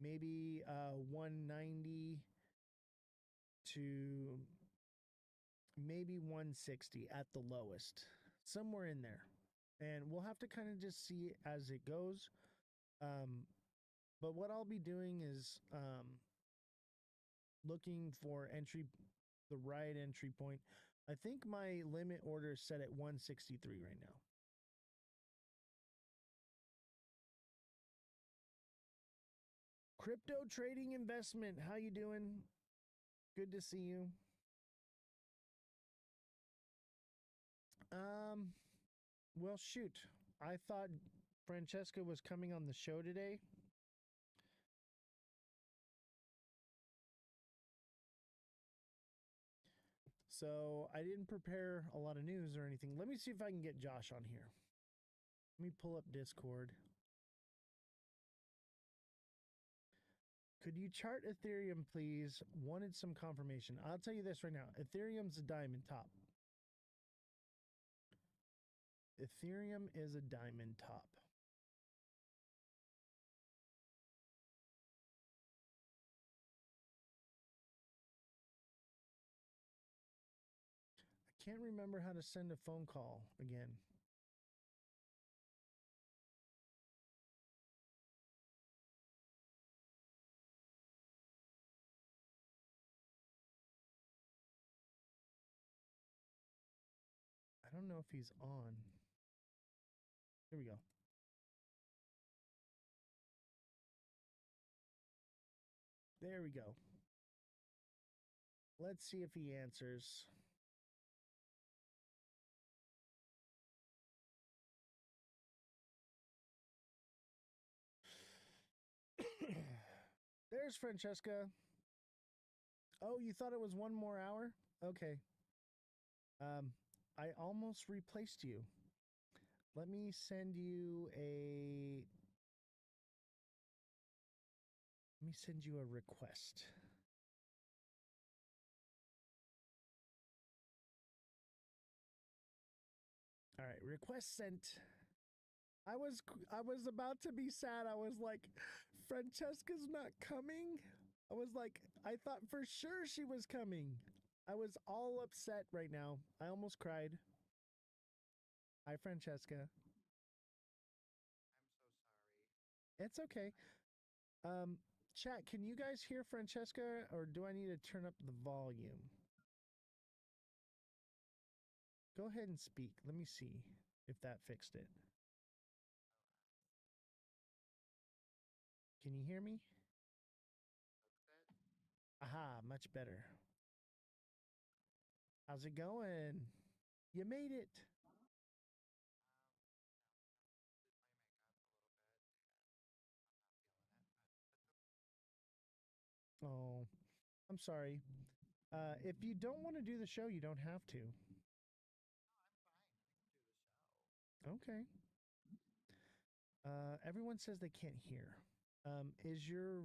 A: Maybe 190 to maybe 160 at the lowest, somewhere in there. And we'll have to kind of just see as it goes. But what I'll be doing is looking for the right entry point. I think my limit order is set at 163 right now. Crypto trading investment, how you doing? Good to see you. Well, shoot. I thought Francesca was coming on the show today. So I didn't prepare a lot of news or anything. Let me see if I can get Josh on here. Let me pull up Discord. Could you chart Ethereum, please? Wanted some confirmation. I'll tell you this right now. Ethereum's a diamond top. Ethereum is a diamond top. I can't remember how to send a phone call again. I don't know if he's on. Here we go. There we go. Let's see if he answers. There's Francesca. Oh, you thought it was one more hour? Okay. I almost replaced you. Let me send you a request. All right, request sent. I was about to be sad. I was like, Francesca's not coming. I was like, I thought for sure she was coming. I was all upset right now. I almost cried. Hi, Francesca.
B: I'm so sorry.
A: It's okay. Chat, can you guys hear Francesca, or do I need to turn up the volume? Go ahead and speak. Let me see if that fixed it. Can you hear me? Aha, much better. How's it going? You made it. Oh, I'm sorry. If you don't want to do the show, you don't have to.
B: No, I'm fine. I can do the show.
A: Okay. Everyone says they can't hear. Is your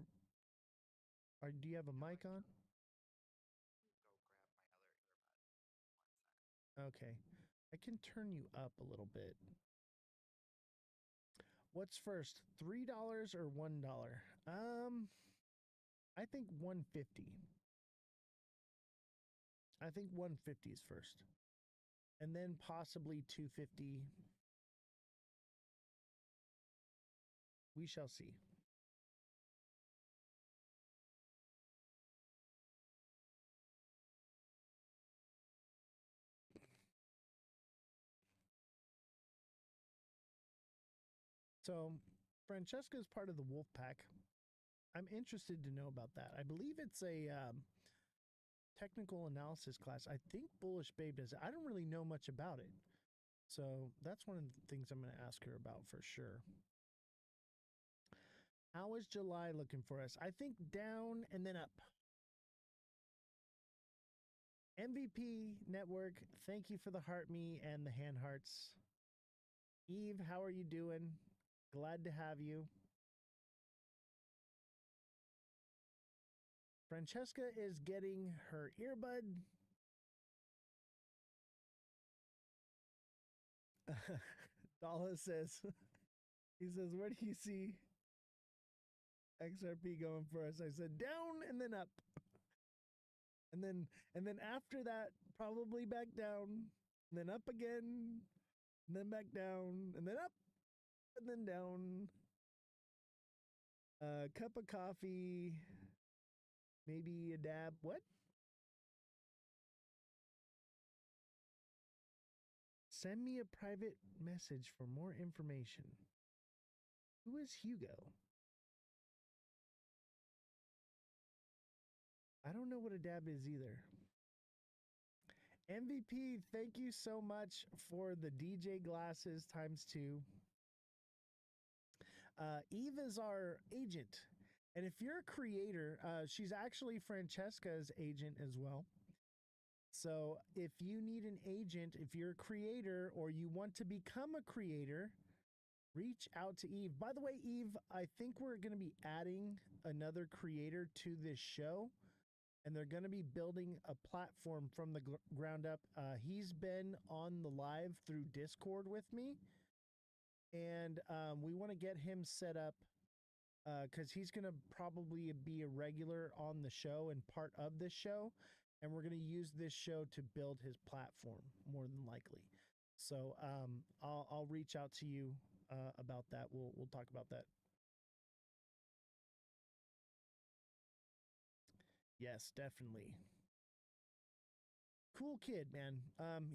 A: or do you have a mic on? Okay. I can turn you up a little bit. What's first, $3 or $1? I think 150. I think 150 is first. And then possibly 250. We shall see. So, Francesca is part of the wolf pack. I'm interested to know about that. I believe it's a technical analysis class. I think Bullish Babe does it. I don't really know much about it. So that's one of the things I'm going to ask her about for sure. How is July looking for us? I think down and then up. MVP Network, thank you for the heart me and the hand hearts. Eve, how are you doing? Glad to have you. Francesca is getting her earbud. Dala says, he says, where do you see XRP going for us? I said down and then up. And then after that, probably back down, and then up again, and then back down, and then up, and then down. Cup of coffee, maybe a dab. What? Send me a private message for more information. Who is Hugo? I don't know what a dab is either. MVP, thank you so much for the DJ glasses ×2. Eve is our agent. And if you're a creator, she's actually Francesca's agent as well. So if you need an agent, if you're a creator or you want to become a creator, reach out to Eve. By the way, Eve, I think we're going to be adding another creator to this show. And they're going to be building a platform from the ground up. He's been on the live through Discord with me. And we want to get him set up because he's going to probably be a regular on the show and part of this show. And we're going to use this show to build his platform more than likely. So I'll reach out to you about that. We'll talk about that. Yes, definitely. Cool kid, man.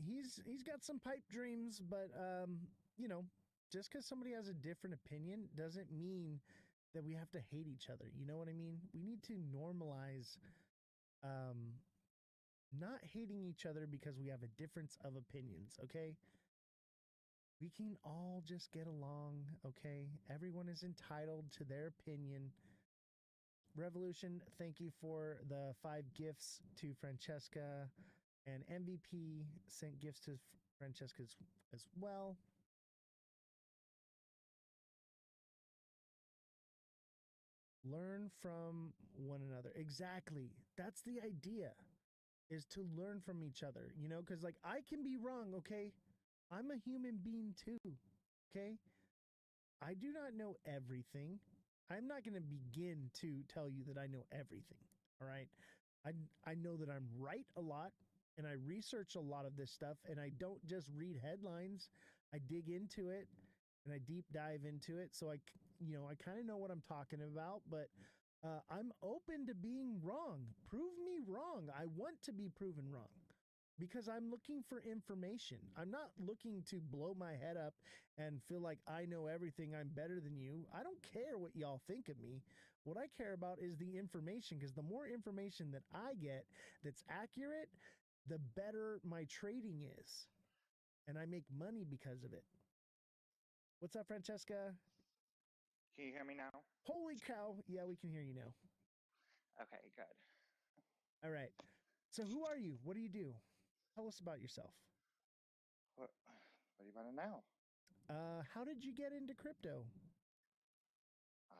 A: He's got some pipe dreams, but you know, just because somebody has a different opinion doesn't mean that we have to hate each other. You know what I mean? We need to normalize not hating each other because we have a difference of opinions, okay? We can all just get along, okay? Everyone is entitled to their opinion. Revolution, thank you for the 5 gifts to Francesca. And MVP sent gifts to Francesca as well. Learn from one another. Exactly. That's the idea, is to learn from each other, you know, because like I can be wrong, okay? I'm a human being too, okay? I do not know everything. I'm not going to begin to tell you that I know everything, all right? I know that I'm right a lot, and I research a lot of this stuff, and I don't just read headlines. I dig into it, and I deep dive into it. So I kind of know what I'm talking about, but I'm open to being wrong. Prove me wrong. I want to be proven wrong because I'm looking for information. I'm not looking to blow my head up and feel like I know everything. I'm better than you. I don't care what y'all think of me. What I care about is the information, because the more information that I get that's accurate, the better my trading is. And I make money because of it. What's up, Francesca?
F: Can you hear me now?
A: Holy cow. Yeah, we can hear you now.
F: Okay, good.
A: All right. So who are you? What do you do? Tell us about yourself.
F: What do you want to know?
A: How did you get into crypto?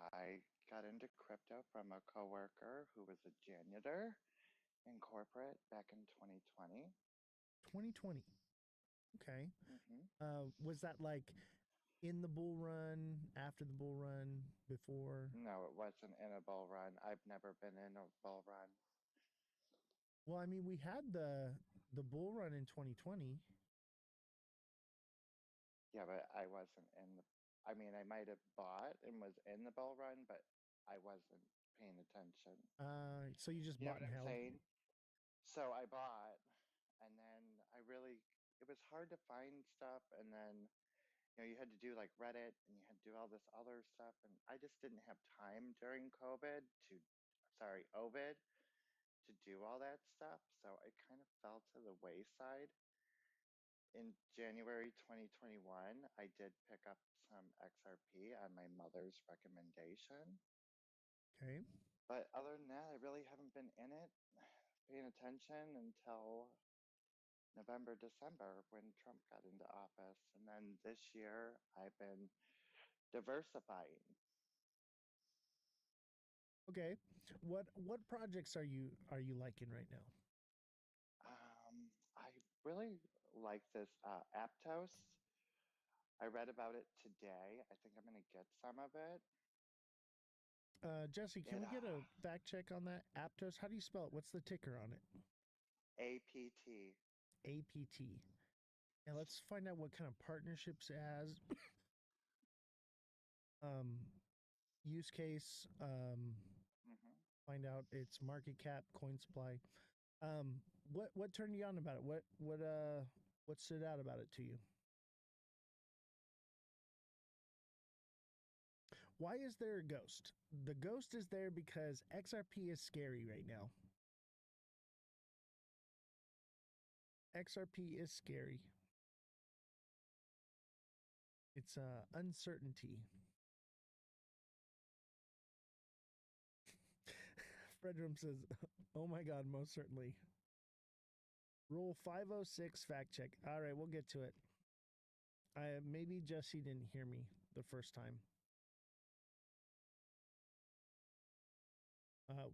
F: I got into crypto from a coworker who was a janitor in corporate back in 2020.
A: 2020. Okay.
F: Hmm.
A: Was that like in the bull run, after the bull run, before?
F: No, it wasn't in a bull run. I've never been in a bull run.
A: Well, I mean, we had the bull run in 2020.
F: Yeah, but I wasn't in the. I mean, I might have bought and was in the bull run, but I wasn't paying attention.
A: So you just
F: You know
A: bought
F: what
A: and
F: I'm
A: held.
F: saying? So I bought, and then I really. It was hard to find stuff, and then you had to do like Reddit, and you had to do all this other stuff, and I just didn't have time during COVID to, sorry, Ovid, to do all that stuff. So it kind of fell to the wayside. In January 2021, I did pick up some XRP on my mother's recommendation.
A: Okay.
F: But other than that, I really haven't been in it, paying attention until November, December when Trump got into office. And then this year, I've been diversifying.
A: Okay. What projects are you liking right now?
F: I really like this Aptos. I read about it today. I think I'm going to get some of it.
A: Jesse, can we get a fact check on that? Aptos, how do you spell it? What's the ticker on it?
F: APT.
A: APT. And let's find out what kind of partnerships it has. Use case,
F: Mm-hmm.
A: find out its market cap, coin supply. What turned you on about it? What stood out about it to you? Why is there a ghost? The ghost is there because XRP is scary right now. XRP is scary. It's uncertainty. Fredrum says, "Oh my God, most certainly." Rule 506 fact check. All right, we'll get to it. Maybe Jesse didn't hear me the first time.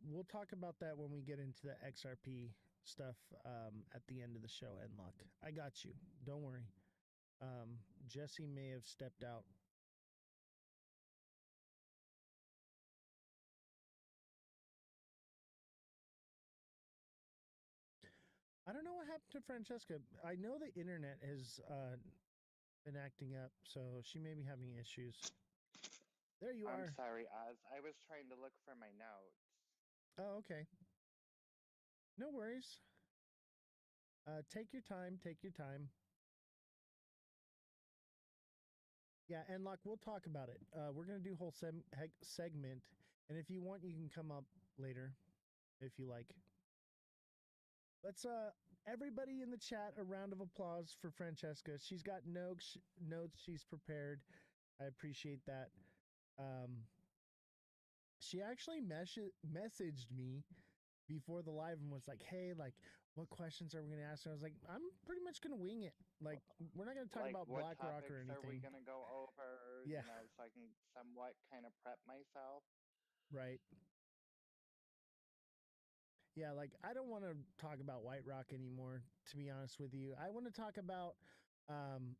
A: We'll talk about that when we get into the XRP stuff at the end of the show, Enlock. I got you. Don't worry. Jesse may have stepped out. I don't know what happened to Francesca. I know the internet has been acting up, so she may be having issues. There you are.
F: I'm sorry, Oz. I was trying to look for my notes.
A: Oh, okay. No worries. Take your time. Take your time. Yeah, and like we'll talk about it. We're gonna do a whole segment, and if you want, you can come up later, if you like. Let's everybody in the chat a round of applause for Francesca. She's got notes she's prepared. I appreciate that. She actually messaged me before the live and was like, "Hey, like, what questions are we gonna ask?" And I was like, "I'm pretty much gonna wing it. Like, we're not gonna talk
F: Like,
A: about
F: what
A: BlackRock or
F: topics are we
A: anything."
F: going to go over?
A: Yeah.
F: So I can somewhat kind of prep myself.
A: Right. Yeah, like I don't want to talk about White Rock anymore, to be honest with you. I want to talk about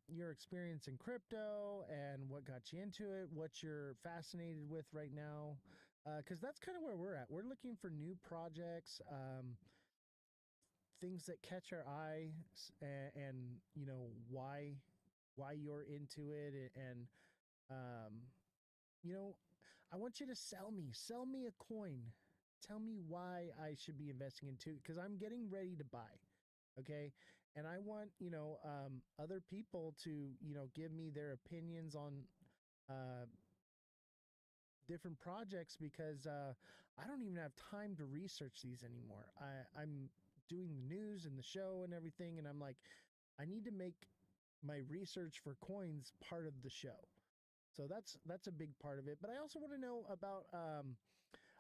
A: your experience in crypto and what got you into it, what you're fascinated with right now, because that's kind of where we're at. We're looking for new projects, things that catch our eye, and you know why you're into it, and you know, I want you to sell me a coin. Tell me why I should be investing into it because I'm getting ready to buy. Okay. And I want, other people to, give me their opinions on uh, different projects because I don't even have time to research these anymore. I'm doing the news and the show and everything. And I'm like, I need to make my research for coins part of the show. So that's a big part of it. But I also want to know about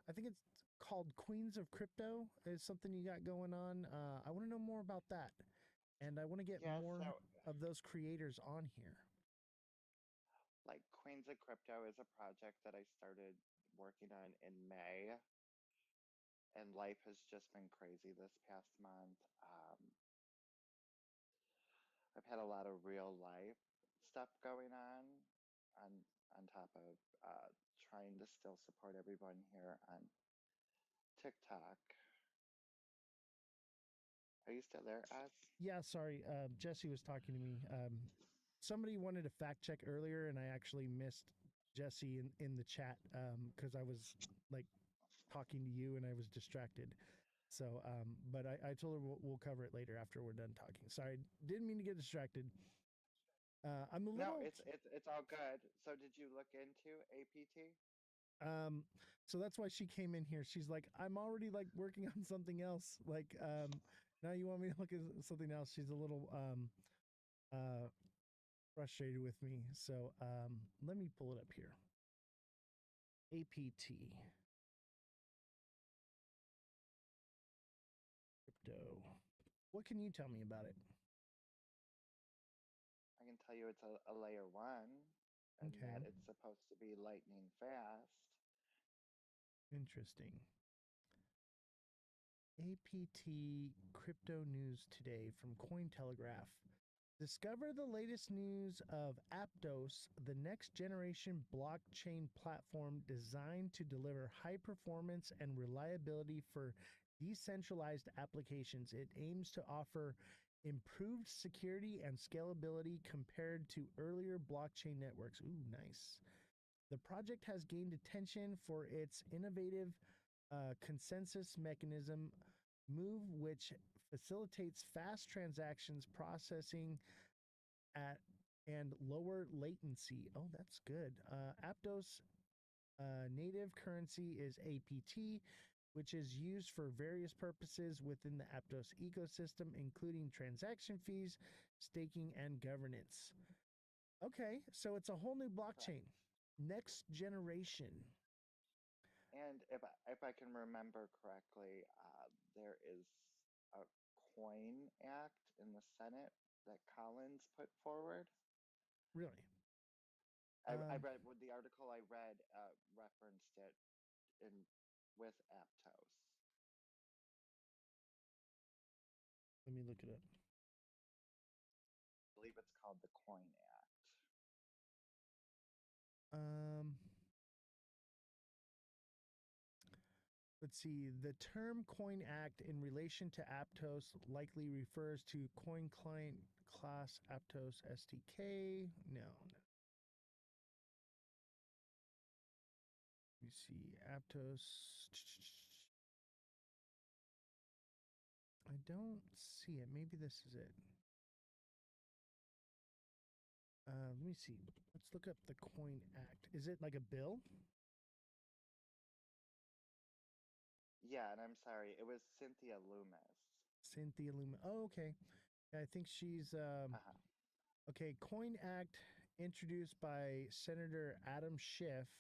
A: I think it's called Queens of Crypto is something you got going on. I want to know more about that. And I want to get
F: Yeah,
A: more
F: so
A: of those creators on here.
F: like Queens of Crypto is a project that I started working on in May, and life has just been crazy this past month. I've had a lot of real life stuff going on top of trying to still support everyone here on TikTok. Are you still there, Oz?
A: Yeah, sorry. Jesse was talking to me. Somebody wanted to fact check earlier, and I actually missed Jesse in the chat because I was like talking to you and I was distracted. So, but I told her we'll cover it later after we're done talking. Sorry, didn't mean to get distracted. I'm a
F: No,
A: little.
F: it's all good. So did you look into APT?
A: So that's why she came in here. She's like, I'm already like working on something else. Like, now you want me to look at something else. She's a little frustrated with me. So let me pull it up here. APT. Crypto. What can you tell me about it?
F: I can tell you it's a layer 1, and that
A: Okay.
F: it's supposed to be lightning fast.
A: Interesting. APT Crypto News Today from Cointelegraph. Discover the latest news of Aptos, the next generation blockchain platform designed to deliver high performance and reliability for decentralized applications. It aims to offer improved security and scalability compared to earlier blockchain networks. Ooh, nice. The project has gained attention for its innovative consensus mechanism move, which facilitates fast transactions processing at and lower latency. Oh, that's good. Aptos native currency is APT, which is used for various purposes within the Aptos ecosystem, including transaction fees, staking, and governance. Okay, so it's a whole new blockchain. Next generation.
F: And if I can remember correctly, there is a Coin Act in the Senate that Collins put forward.
A: Really?
F: I read the article I read referenced it in with Aptos.
A: Let me look it up.
F: I believe it's called the Coin Act.
A: Let's see. The term Coin Act in relation to Aptos likely refers to Coin Client Class Aptos SDK. No. Let me see. Aptos. I don't see it. Maybe this is it. Let me see. Let's look up the Coin Act. Is it like a bill?
F: Yeah, and I'm sorry, it was Cynthia Loomis.
A: Cynthia Luma. Oh, okay. I think she's okay. Coin Act introduced by Senator Adam Schiff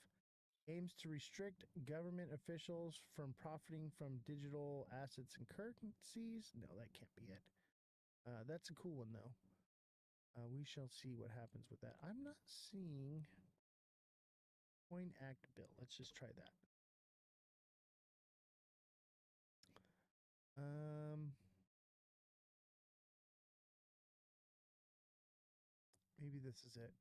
A: aims to restrict government officials from profiting from digital assets and currencies. No, that can't be it. That's a cool one though. We shall see what happens with that. I'm not seeing Coin Act bill. Let's just try that. Maybe this is it.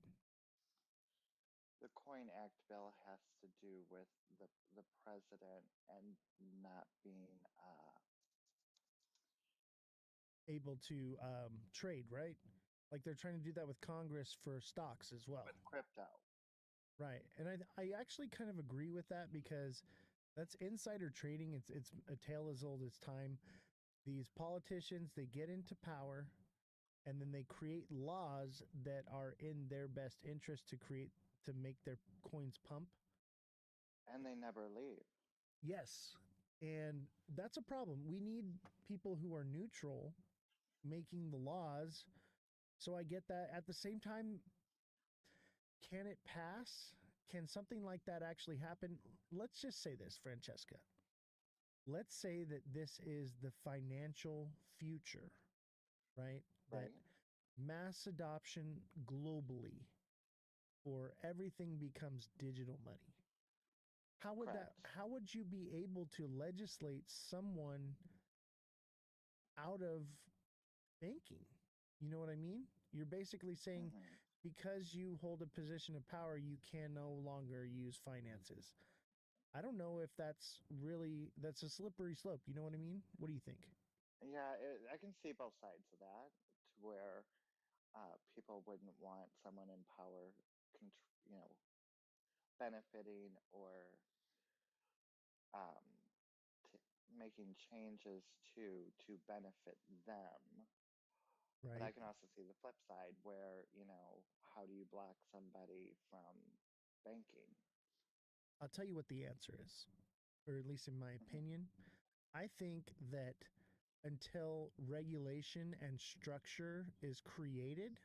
F: The Coin Act bill has to do with the president and not being
A: Able to trade, right? Like they're trying to do that with Congress for stocks as well.
F: with crypto.
A: Right. And I actually kind of agree with that because that's insider trading. It's a tale as old as time. These politicians, they get into power and then they create laws that are in their best interest to make their coins pump.
F: And they never leave.
A: Yes. And that's a problem. We need people who are neutral making the laws. So I get that. At the same time, can it pass? Can something like that actually happen? Let's just say this, Francesca. Let's say that this is the financial future, right? That
F: Right.
A: mass adoption globally or everything becomes digital money.
F: Correct.
A: how would you be able to legislate someone out of banking? You know what I mean? You're basically saying
F: Hmm.
A: because you hold a position of power, you can no longer use finances. I don't know if that's a slippery slope. You know what I mean? What do you think?
F: Yeah, I can see both sides of that, to where people wouldn't want someone in power, you know, benefiting or um, making changes to benefit them. But I
A: Right.
F: can also see the flip side where, how do you block somebody from banking?
A: I'll tell you what the answer is, or at least in my
F: Hmm.
A: opinion. I think that until regulation and structure is created,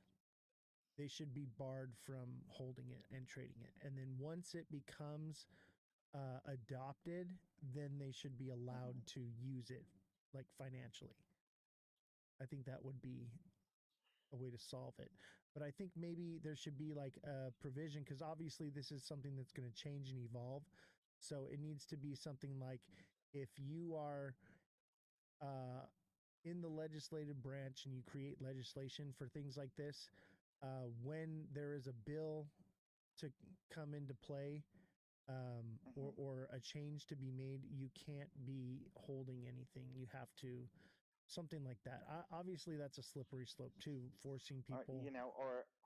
A: they should be barred from holding it and trading it. And then once it becomes adopted, then they should be allowed
F: Hmm.
A: to use it like financially. I think that would be a way to solve it. But I think maybe there should be like a provision because obviously this is something that's going to change and evolve. So it needs to be something like if you are uh, in the legislative branch and you create legislation for things like this, when there is a bill to come into play,
F: Hmm.
A: or a change to be made, you can't be holding anything. You have to something like that. Obviously, that's a slippery slope too, forcing
F: Or
A: people.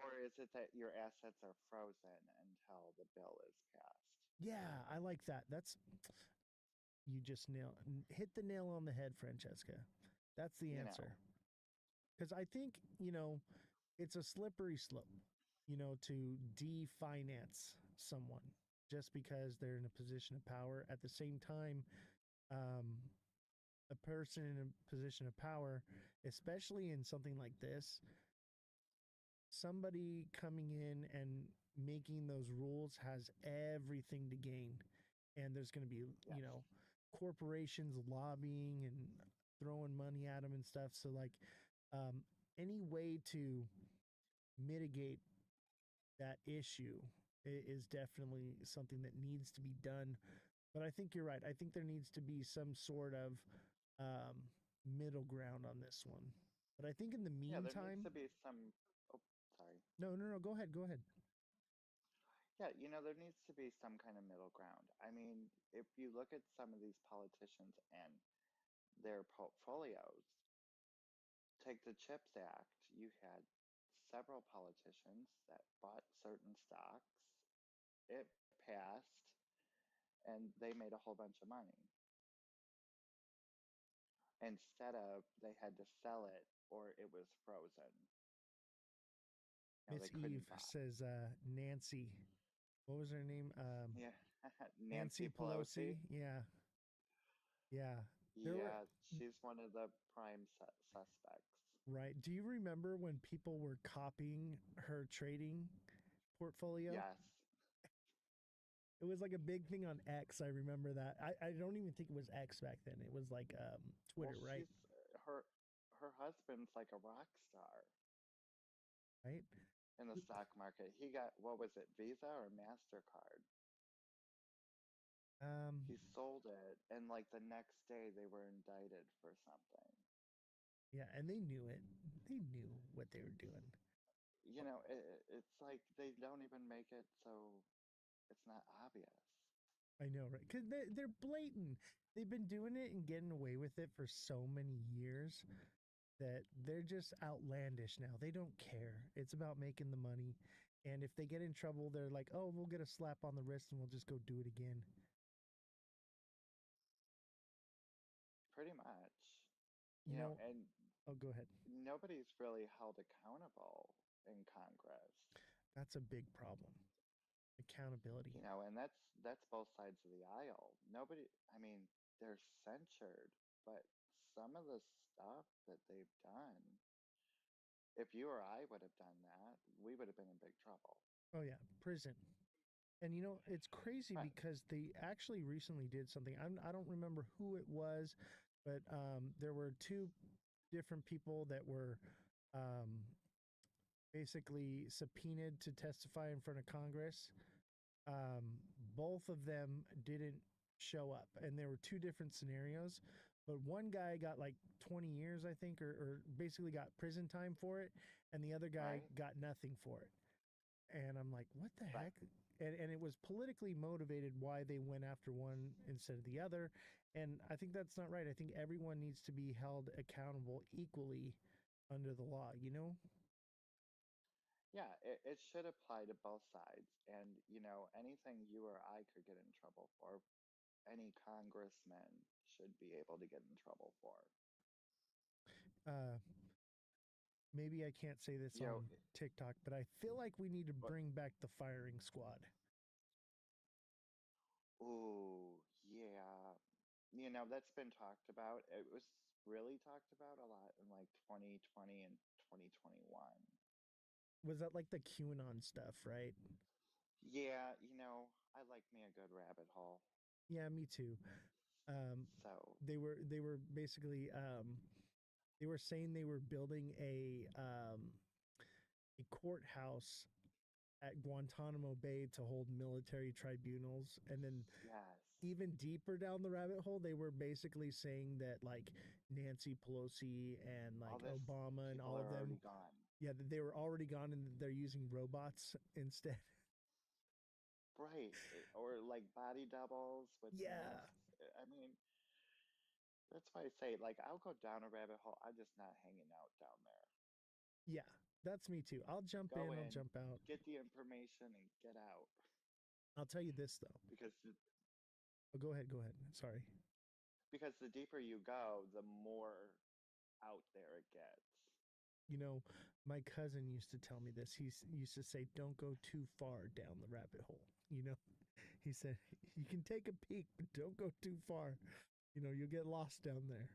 F: or is it that your assets are frozen until the bill is passed?
A: Yeah, I like that. That's you just hit the nail on the head, Francesca. That's the
F: You know,
A: answer. Because I think it's a slippery slope, to definance someone just because they're in a position of power. At the same time, um, a person in a position of power, especially in something like this, somebody coming in and making those rules has everything to gain. And there's going to be,
F: yes.
A: corporations lobbying and throwing money at them and stuff. So, like, um, any way to mitigate that issue is definitely something that needs to be done. But I think you're right. I think there needs to be some sort of um, middle ground on this one. But I think in the
F: Yeah, there needs
A: meantime,
F: to be some. Oh, sorry.
A: no, no, no, go ahead, go ahead.
F: Yeah, there needs to be some kind of middle ground. I mean, if you look at some of these politicians and their portfolios, take the CHIPS Act, you had several politicians that bought certain stocks. It passed, and they made a whole bunch of money. Instead of they had to sell it or it was frozen.
A: Miss
F: They
A: Eve
F: couldn't buy.
A: says Nancy. What was her name?
F: Yeah,
A: Nancy
F: Nancy
A: Pelosi.
F: Pelosi.
A: Yeah, yeah. There were
F: Yeah, she's one of the prime suspects.
A: right. Do you remember when people were copying her trading portfolio?
F: Yes.
A: It was like a big thing on X. I remember that. I don't even think it was X back then. It was like
F: Well,
A: Twitter, right?
F: her husband's like a rock star
A: Right.
F: in the stock market. He got, what was it, Visa or MasterCard?
A: Um,
F: He sold it, and like the next day they were indicted for something.
A: yeah, and they knew it. They knew what they were doing.
F: It's like they don't even make it so it's not obvious.
A: I know, right? Because they're blatant. They've been doing it and getting away with it for so many years that they're just outlandish now. They don't care. It's about making the money. And if they get in trouble, they're like, oh, we'll get a slap on the wrist and we'll just go do it again.
F: Pretty much.
A: You know,
F: And
A: oh, go ahead.
F: nobody's really held accountable in Congress.
A: That's a big problem. Accountability.
F: And that's both sides of the aisle. Nobody, I mean, they're censured, but some of the stuff that they've done, if you or I would have done that, we would have been in big trouble.
A: Oh, yeah. Prison. And it's crazy
F: Right.
A: because they actually recently did something. I don't remember who it was, but there were two different people that were um, basically subpoenaed to testify in front of Congress. Um, both of them didn't show up, and there were two different scenarios. But one guy got like 20 years, I think, or basically got prison time for it, and the other guy
F: Right.
A: got nothing for it. And I'm like, what the
F: Right.
A: heck? And it was politically motivated why they went after one instead of the other. And I think that's not right. I think everyone needs to be held accountable equally under the law, you know?
F: Yeah, it should apply to both sides. And, anything you or I could get in trouble for, any congressman should be able to get in trouble for.
A: Uh, Maybe I can't say this
F: You know,
A: on TikTok, but I feel like we need to
F: but-
A: bring back the firing squad.
F: ooh, yeah. That's been talked about. It was really talked about a lot in like 2020 and 2021.
A: Was that like the QAnon stuff, right?
F: Yeah, I like me a good rabbit hole.
A: Yeah, me too. Um,
F: So,
A: they were basically they were saying they were building a courthouse at Guantanamo Bay to hold military tribunals, and then
F: yes,
A: even deeper down the rabbit hole, they were basically saying that like Nancy Pelosi and
F: all
A: like
F: this
A: Obama and
F: people
A: all
F: are
A: of them,
F: already gone.
A: yeah, that they were already gone and they're using robots instead.
F: Right. Or like body doubles with
A: Yeah,
F: masks. I mean, that's why I say, like, I'll go down a rabbit hole. I'm just not hanging out down there.
A: yeah, that's me too. I'll jump
F: Go
A: in, I'll
F: in,
A: jump out.
F: get the information, and get out.
A: I'll tell you this though.
F: Because
A: Oh, go ahead, go ahead. Sorry.
F: the deeper you go, the more out there it gets.
A: You know, my cousin used to tell me this. Used to say, "Don't go too far down the rabbit hole." You know, he said, "You can take a peek, but don't go too far. You know, you'll get lost down there."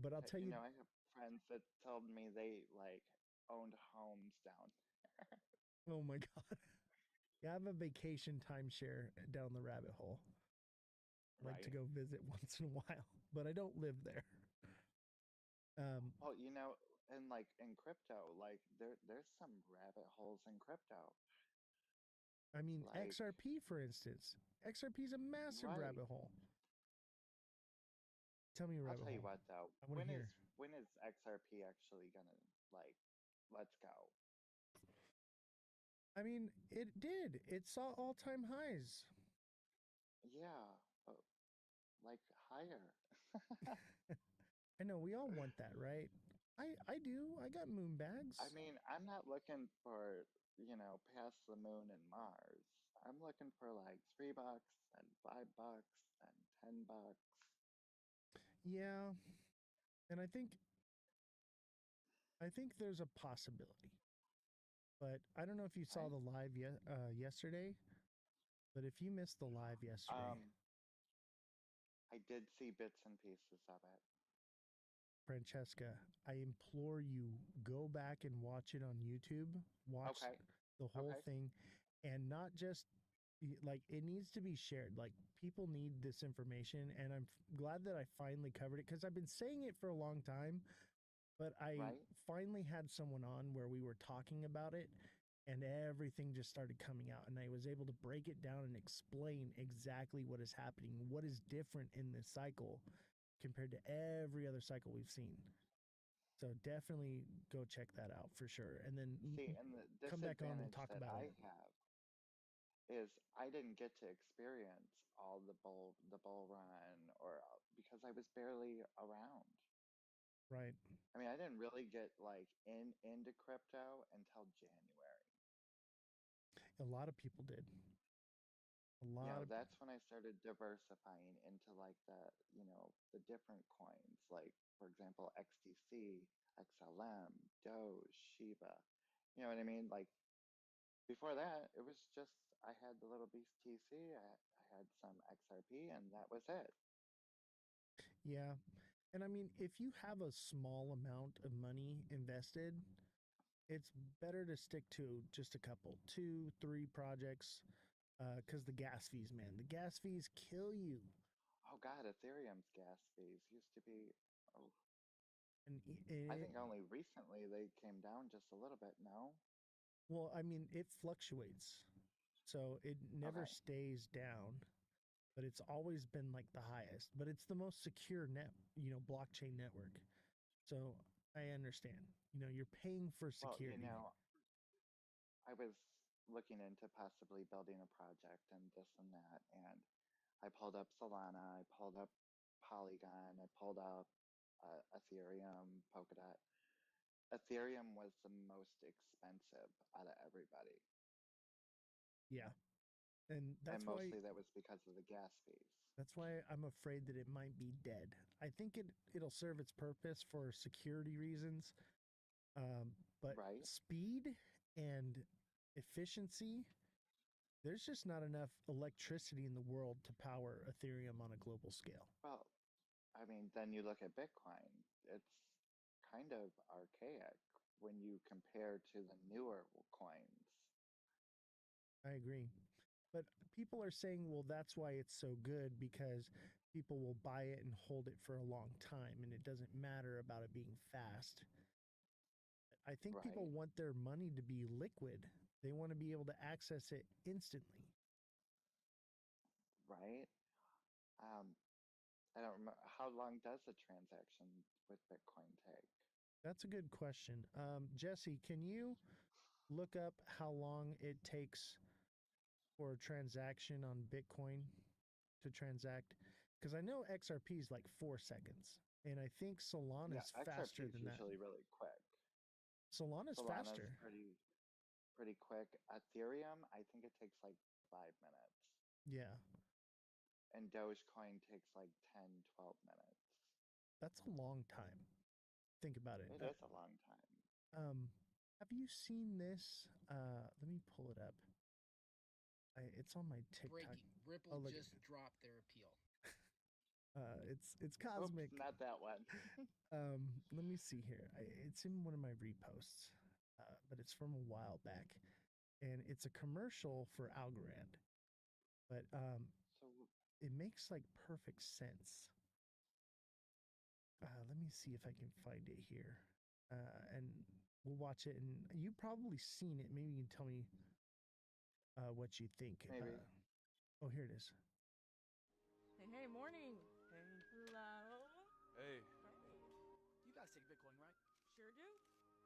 A: But I'll tell you,
F: I have friends that told me they like owned homes down.
A: oh my God, yeah, I have a vacation timeshare down the rabbit hole. I like to
F: Right.
A: go visit once in a while, but I don't live there. Um,
F: Well, and like in crypto, like there's some rabbit holes in crypto.
A: I mean,
F: Like,
A: XRP, for instance, XRP is a massive
F: right.
A: rabbit hole. Tell me a
F: I'll
A: rabbit
F: tell you
A: hole.
F: what though.
A: I want to hear.
F: When is XRP actually gonna like let's go?
A: I mean, it did. It saw all-time highs.
F: Yeah, but like higher.
A: I know we all want that, right? I do. I got moon
F: I
A: bags.
F: mean, I'm not looking for, past the moon and Mars. I'm looking for like $3 and $5 and $10.
A: Yeah, and I think there's a possibility. But I don't know if you saw
F: Right?
A: the live yesterday. But if you missed the live yesterday,
F: Um, I did see bits and pieces of it.
A: Francesca, I implore you, go back and watch it on YouTube. Watch
F: Okay.
A: the whole
F: Okay.
A: thing, and not just like it needs to be shared. Like people need this information, and I'm glad that I finally covered it because I've been saying it for a long time, but I
F: Right?
A: finally had someone on where we were talking about it. And everything just started coming out, and I was able to break it down and explain exactly what is happening, what is different in this cycle compared to every other cycle we've seen. So definitely go check that out for sure. And then
F: See, and the
A: come back on, we'll
F: disadvantage
A: talk
F: that
A: about it.
F: I have is I didn't get to experience all the bull run or because I was barely around.
A: Right.
F: I mean, I didn't really get like into crypto until January.
A: A lot of people did. A lot of
F: That's when I started diversifying into like the different coins, like for example, XTC, XLM, Doge, Shiba. You know what I mean? Like before that, it was just I had the little beast TC, I had some XRP, and that was it.
A: yeah. And I mean, if you have a small amount of money invested, it's better to stick to just a couple, two, three projects, because the gas fees, man, the gas fees kill you.
F: Oh God, Ethereum's gas fees used to be. Oh,
A: And
F: I
A: it,
F: think only recently they came down just a little bit. No.
A: well, I mean, it fluctuates. So it never
F: Okay.
A: stays down, but it's always been like the highest. But it's the most secure blockchain network. So I understand. You're paying for
F: Well,
A: security.
F: I was looking into possibly building a project and this and that, and I pulled up Solana, I pulled up Polygon, I pulled up Ethereum, Polkadot. Ethereum was the most expensive out of everybody,
A: Yeah. And
F: and mostly that was because of the gas fees.
A: that's why I'm afraid that it might be dead. I think it'll serve its purpose for security reasons, but
F: Right?
A: speed and efficiency, there's just not enough electricity in the world to power Ethereum on a global scale.
F: Well, I mean, then you look at Bitcoin, it's kind of archaic when you compare to the newer coins.
A: I agree. But people are saying, well, that's why it's so good because people will buy it and hold it for a long time and it doesn't matter about it being fast. I think people
F: Right?
A: want their money to be liquid. They want to be able to access it instantly.
F: Right? Um, I don't remember how long does a transaction with Bitcoin take?
A: That's a good question. Jesse, can you look up how long it takes for a transaction on Bitcoin to transact? Because I know XRP is like 4 seconds, and I think Solana
F: Yeah,
A: is
F: XRP
A: faster
F: is
A: than that.
F: usually really quick.
A: Solana's
F: Solana's
A: faster.
F: pretty quick. Ethereum, I think it takes like 5 minutes.
A: Yeah,
F: And Dogecoin takes like 10, 12 minutes.
A: that's a long time. Think about it.
F: It is a long time.
A: Have you seen this? Let me pull it up. It's on my TikTok.
G: Breaking. Ripple just dropped their appeal.
A: It's
F: Oops,
A: cosmic.
F: not that one.
A: Let me see here. It's in one of my reposts, but it's from a while back, and it's a commercial for Algorand. But
F: So
A: it makes like perfect sense. Let me see if I can find it here, and we'll watch it. And you've probably seen it. Maybe you can tell me what you think.
F: maybe.
A: Oh, here it is.
H: Hey, hey, morning.
C: Hey.
H: Hello.
I: Hey,
H: Hey.
G: You guys take Bitcoin, right?
H: Sure do.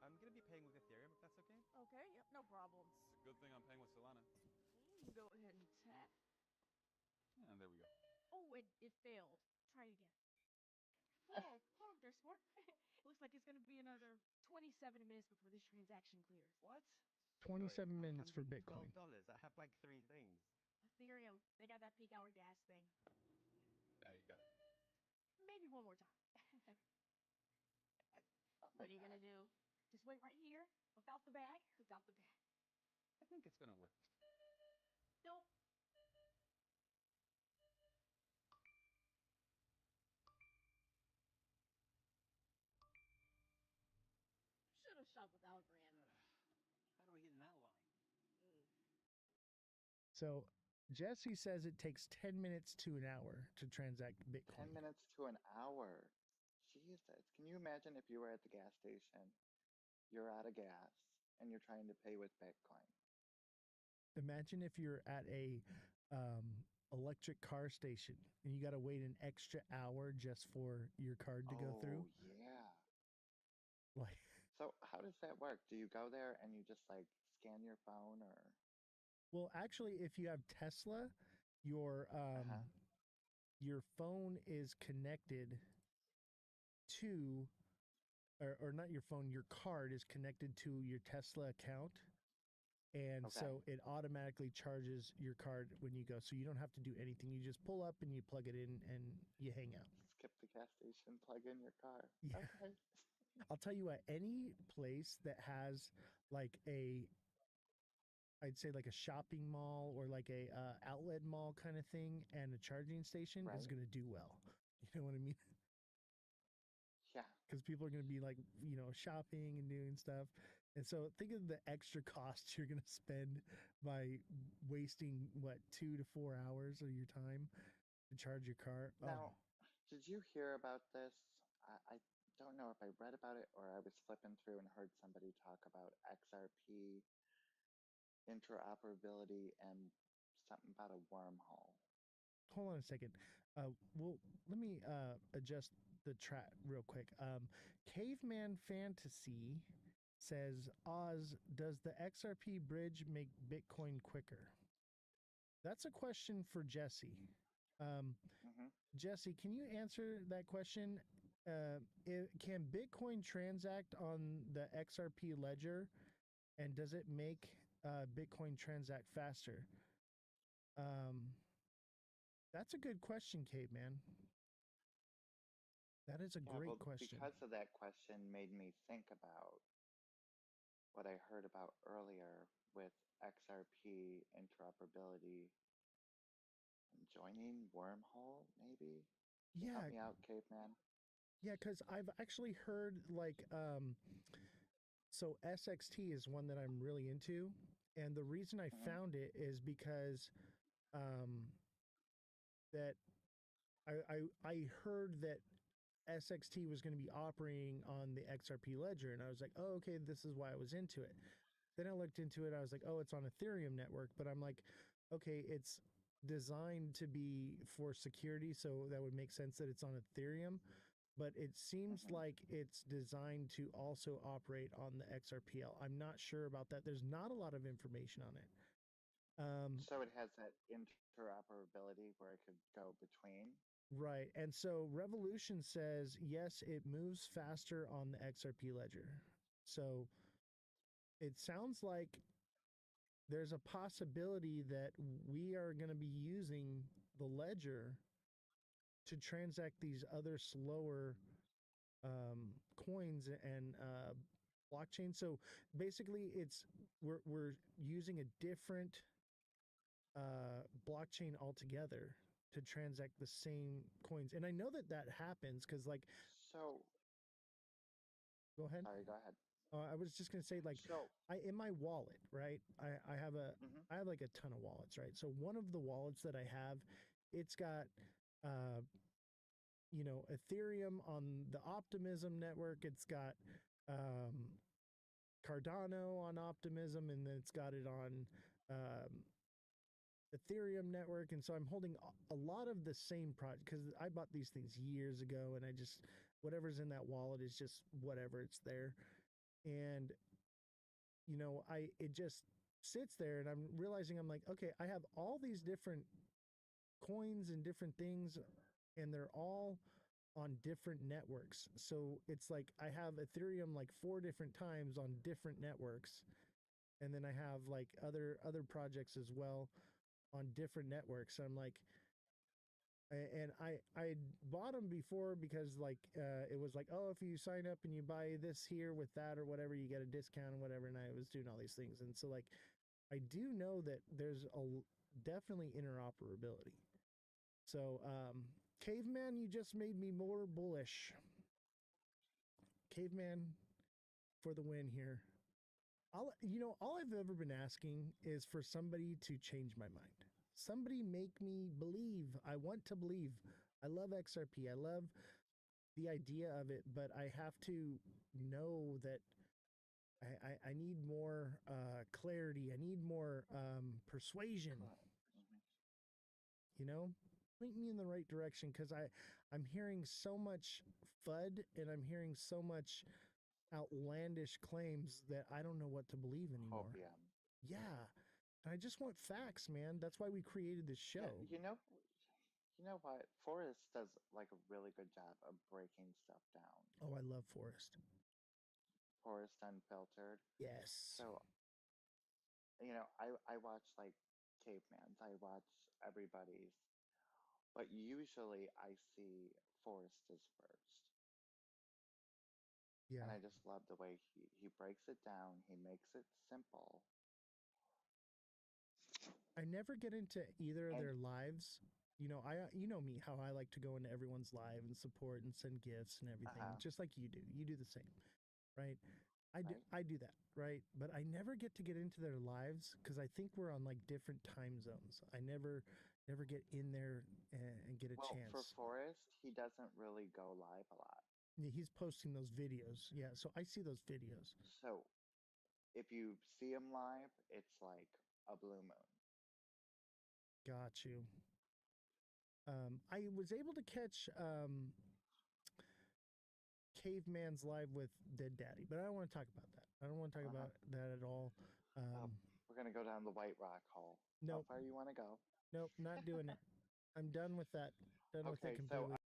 I: I'm gonna be paying with Ethereum if that's okay.
H: Okay, yep, no problems.
I: It's a good thing I'm paying with Solana.
H: Go ahead and tap.
I: Yeah, and there we go.
H: Oh, it failed. Try it again. Oh, oh, there's more. Looks like it's gonna be another 27 minutes before this transaction clears.
C: What?
A: 27 minutes for Bitcoin.
C: $12. I have like 3 things.
H: Ethereum, they got that peak hour gas thing.
I: There you go.
H: Maybe one more time. What are you gonna do? Just wait right here, without the bag, without the bag.
I: I think it's gonna work.
H: Nope. Should have shot with Algorand.
C: How do I get in that line?
A: So Jesse says it takes 10 minutes to an hour to transact
F: 10
A: Bitcoin.
F: minutes to an hour. Jesus. Can you imagine if you were at the gas station, you're out of gas, and you're trying to pay with Bitcoin?
A: Imagine if you're at a electric car station and you got to wait an extra hour just for your card to go through.
F: Oh, yeah.
A: Like,
F: So how does that work? Do you go there and you just like scan your phone or?
A: well, actually, if you have Tesla, your
F: Uh-huh.
A: your phone is connected to, or not your phone, your card is connected to your Tesla account. And
F: Okay.
A: so it automatically charges your card when you go. So you don't have to do anything. You just pull up and you plug it in and you hang out.
F: Skip the gas station, plug in your car.
A: Yeah.
F: Okay.
A: I'll tell you what, any place that has like I'd say like a shopping mall or like a outlet mall kind of thing and a charging station is
F: Right.
A: going to do well. You know what I mean?
F: Yeah.
A: Because people are going to be like, shopping and doing stuff. And so think of the extra costs you're going to spend by wasting, 2 to 4 hours of your time to charge your car.
F: Now, did you hear about this? I don't know if I read about it or I was flipping through and heard somebody talk about XRP interoperability and something about a wormhole.
A: Hold on a second. Well, let me adjust the track real quick. Caveman Fantasy says, Oz, does the XRP bridge make Bitcoin quicker? That's a question for Jesse. Jesse, can you answer that question? Can Bitcoin transact on the XRP ledger, and does it make Bitcoin transact faster? That's a good question, Caveman. That is a great question.
F: Because of that question made me think about what I heard about earlier with XRP interoperability and joining wormhole, maybe? Can you help me out, Caveman?
A: Yeah, because I've actually heard so SXT is one that I'm really into, and the reason I found it is because that I heard that SXT was going to be operating on the XRP ledger, and I was like, oh, okay, this is why I was into it. Then I looked into it, I was like, oh, it's on Ethereum network, but I'm like, okay, it's designed to be for security, so that would make sense that it's on Ethereum, but it seems like it's designed to also operate on the XRPL. I'm not sure about that. There's not a lot of information on it.
F: So it has that interoperability where it could go between?
A: Right. And so Revolution says, yes, it moves faster on the XRP ledger. So it sounds like there's a possibility that we are going to be using the ledger to transact these other slower coins and blockchain. So basically, we're using a different blockchain altogether to transact the same coins. And I know that happens because, like,
F: so
A: go ahead.
F: Sorry, go ahead.
A: I was just gonna say, like,
F: so,
A: in my wallet, right? I have I have like a ton of wallets, right? So one of the wallets that I have, it's got Ethereum on the Optimism network. It's got Cardano on Optimism, and then it's got it on Ethereum network. And so I'm holding a lot of the same project because I bought these things years ago, and I just, whatever's in that wallet is just whatever, it's there. And it just sits there, and I'm realizing, I'm like, okay, I have all these different coins and different things, and they're all on different networks. So it's like I have Ethereum like 4 different times on different networks, and then I have like other projects as well on different networks. So I'm like, and I bought them before because like it was like, oh, if you sign up and you buy this here with that or whatever, you get a discount and whatever. And I was doing all these things, and so like I do know that there's definitely interoperability. So Caveman, you just made me more bullish. Caveman for the win here. All I've ever been asking is for somebody to change my mind. Somebody make me believe. I want to believe. I love XRP. I love the idea of it, but I have to know that I need more clarity. I need more persuasion. Point me in the right direction, because I'm hearing so much FUD, and I'm hearing so much outlandish claims that I don't know what to believe anymore. Yeah. I just want facts, man. That's why we created this show.
F: Yeah, you know what? Forrest does like a really good job of breaking stuff down.
A: Oh, I love Forrest.
F: Forrest Unfiltered.
A: Yes.
F: So, I watch like Caveman's. I watch everybody's. But usually I see Forrest as first.
A: Yeah.
F: And I just love the way he breaks it down. He makes it simple.
A: I never get into either of their lives. You know me, how I like to go into everyone's live and support and send gifts and everything, just like you do. You do the same, right? I do that, right? But I never get to get into their lives because I think we're on like different time zones. I never get in there and get a chance.
F: For Forrest, he doesn't really go live a lot.
A: Yeah, he's posting those videos. Yeah, so I see those videos.
F: So if you see them live, it's like a blue moon.
A: Got you. I was able to catch Caveman's live with Dead Daddy, but I don't want to talk about that. I don't want to talk about that at all.
F: We're gonna go down the White Rock Hole.
A: Nope.
F: How far you want to go?
A: Nope, not doing it. I'm done with that. Done with it
F: Okay,
A: completely.
F: so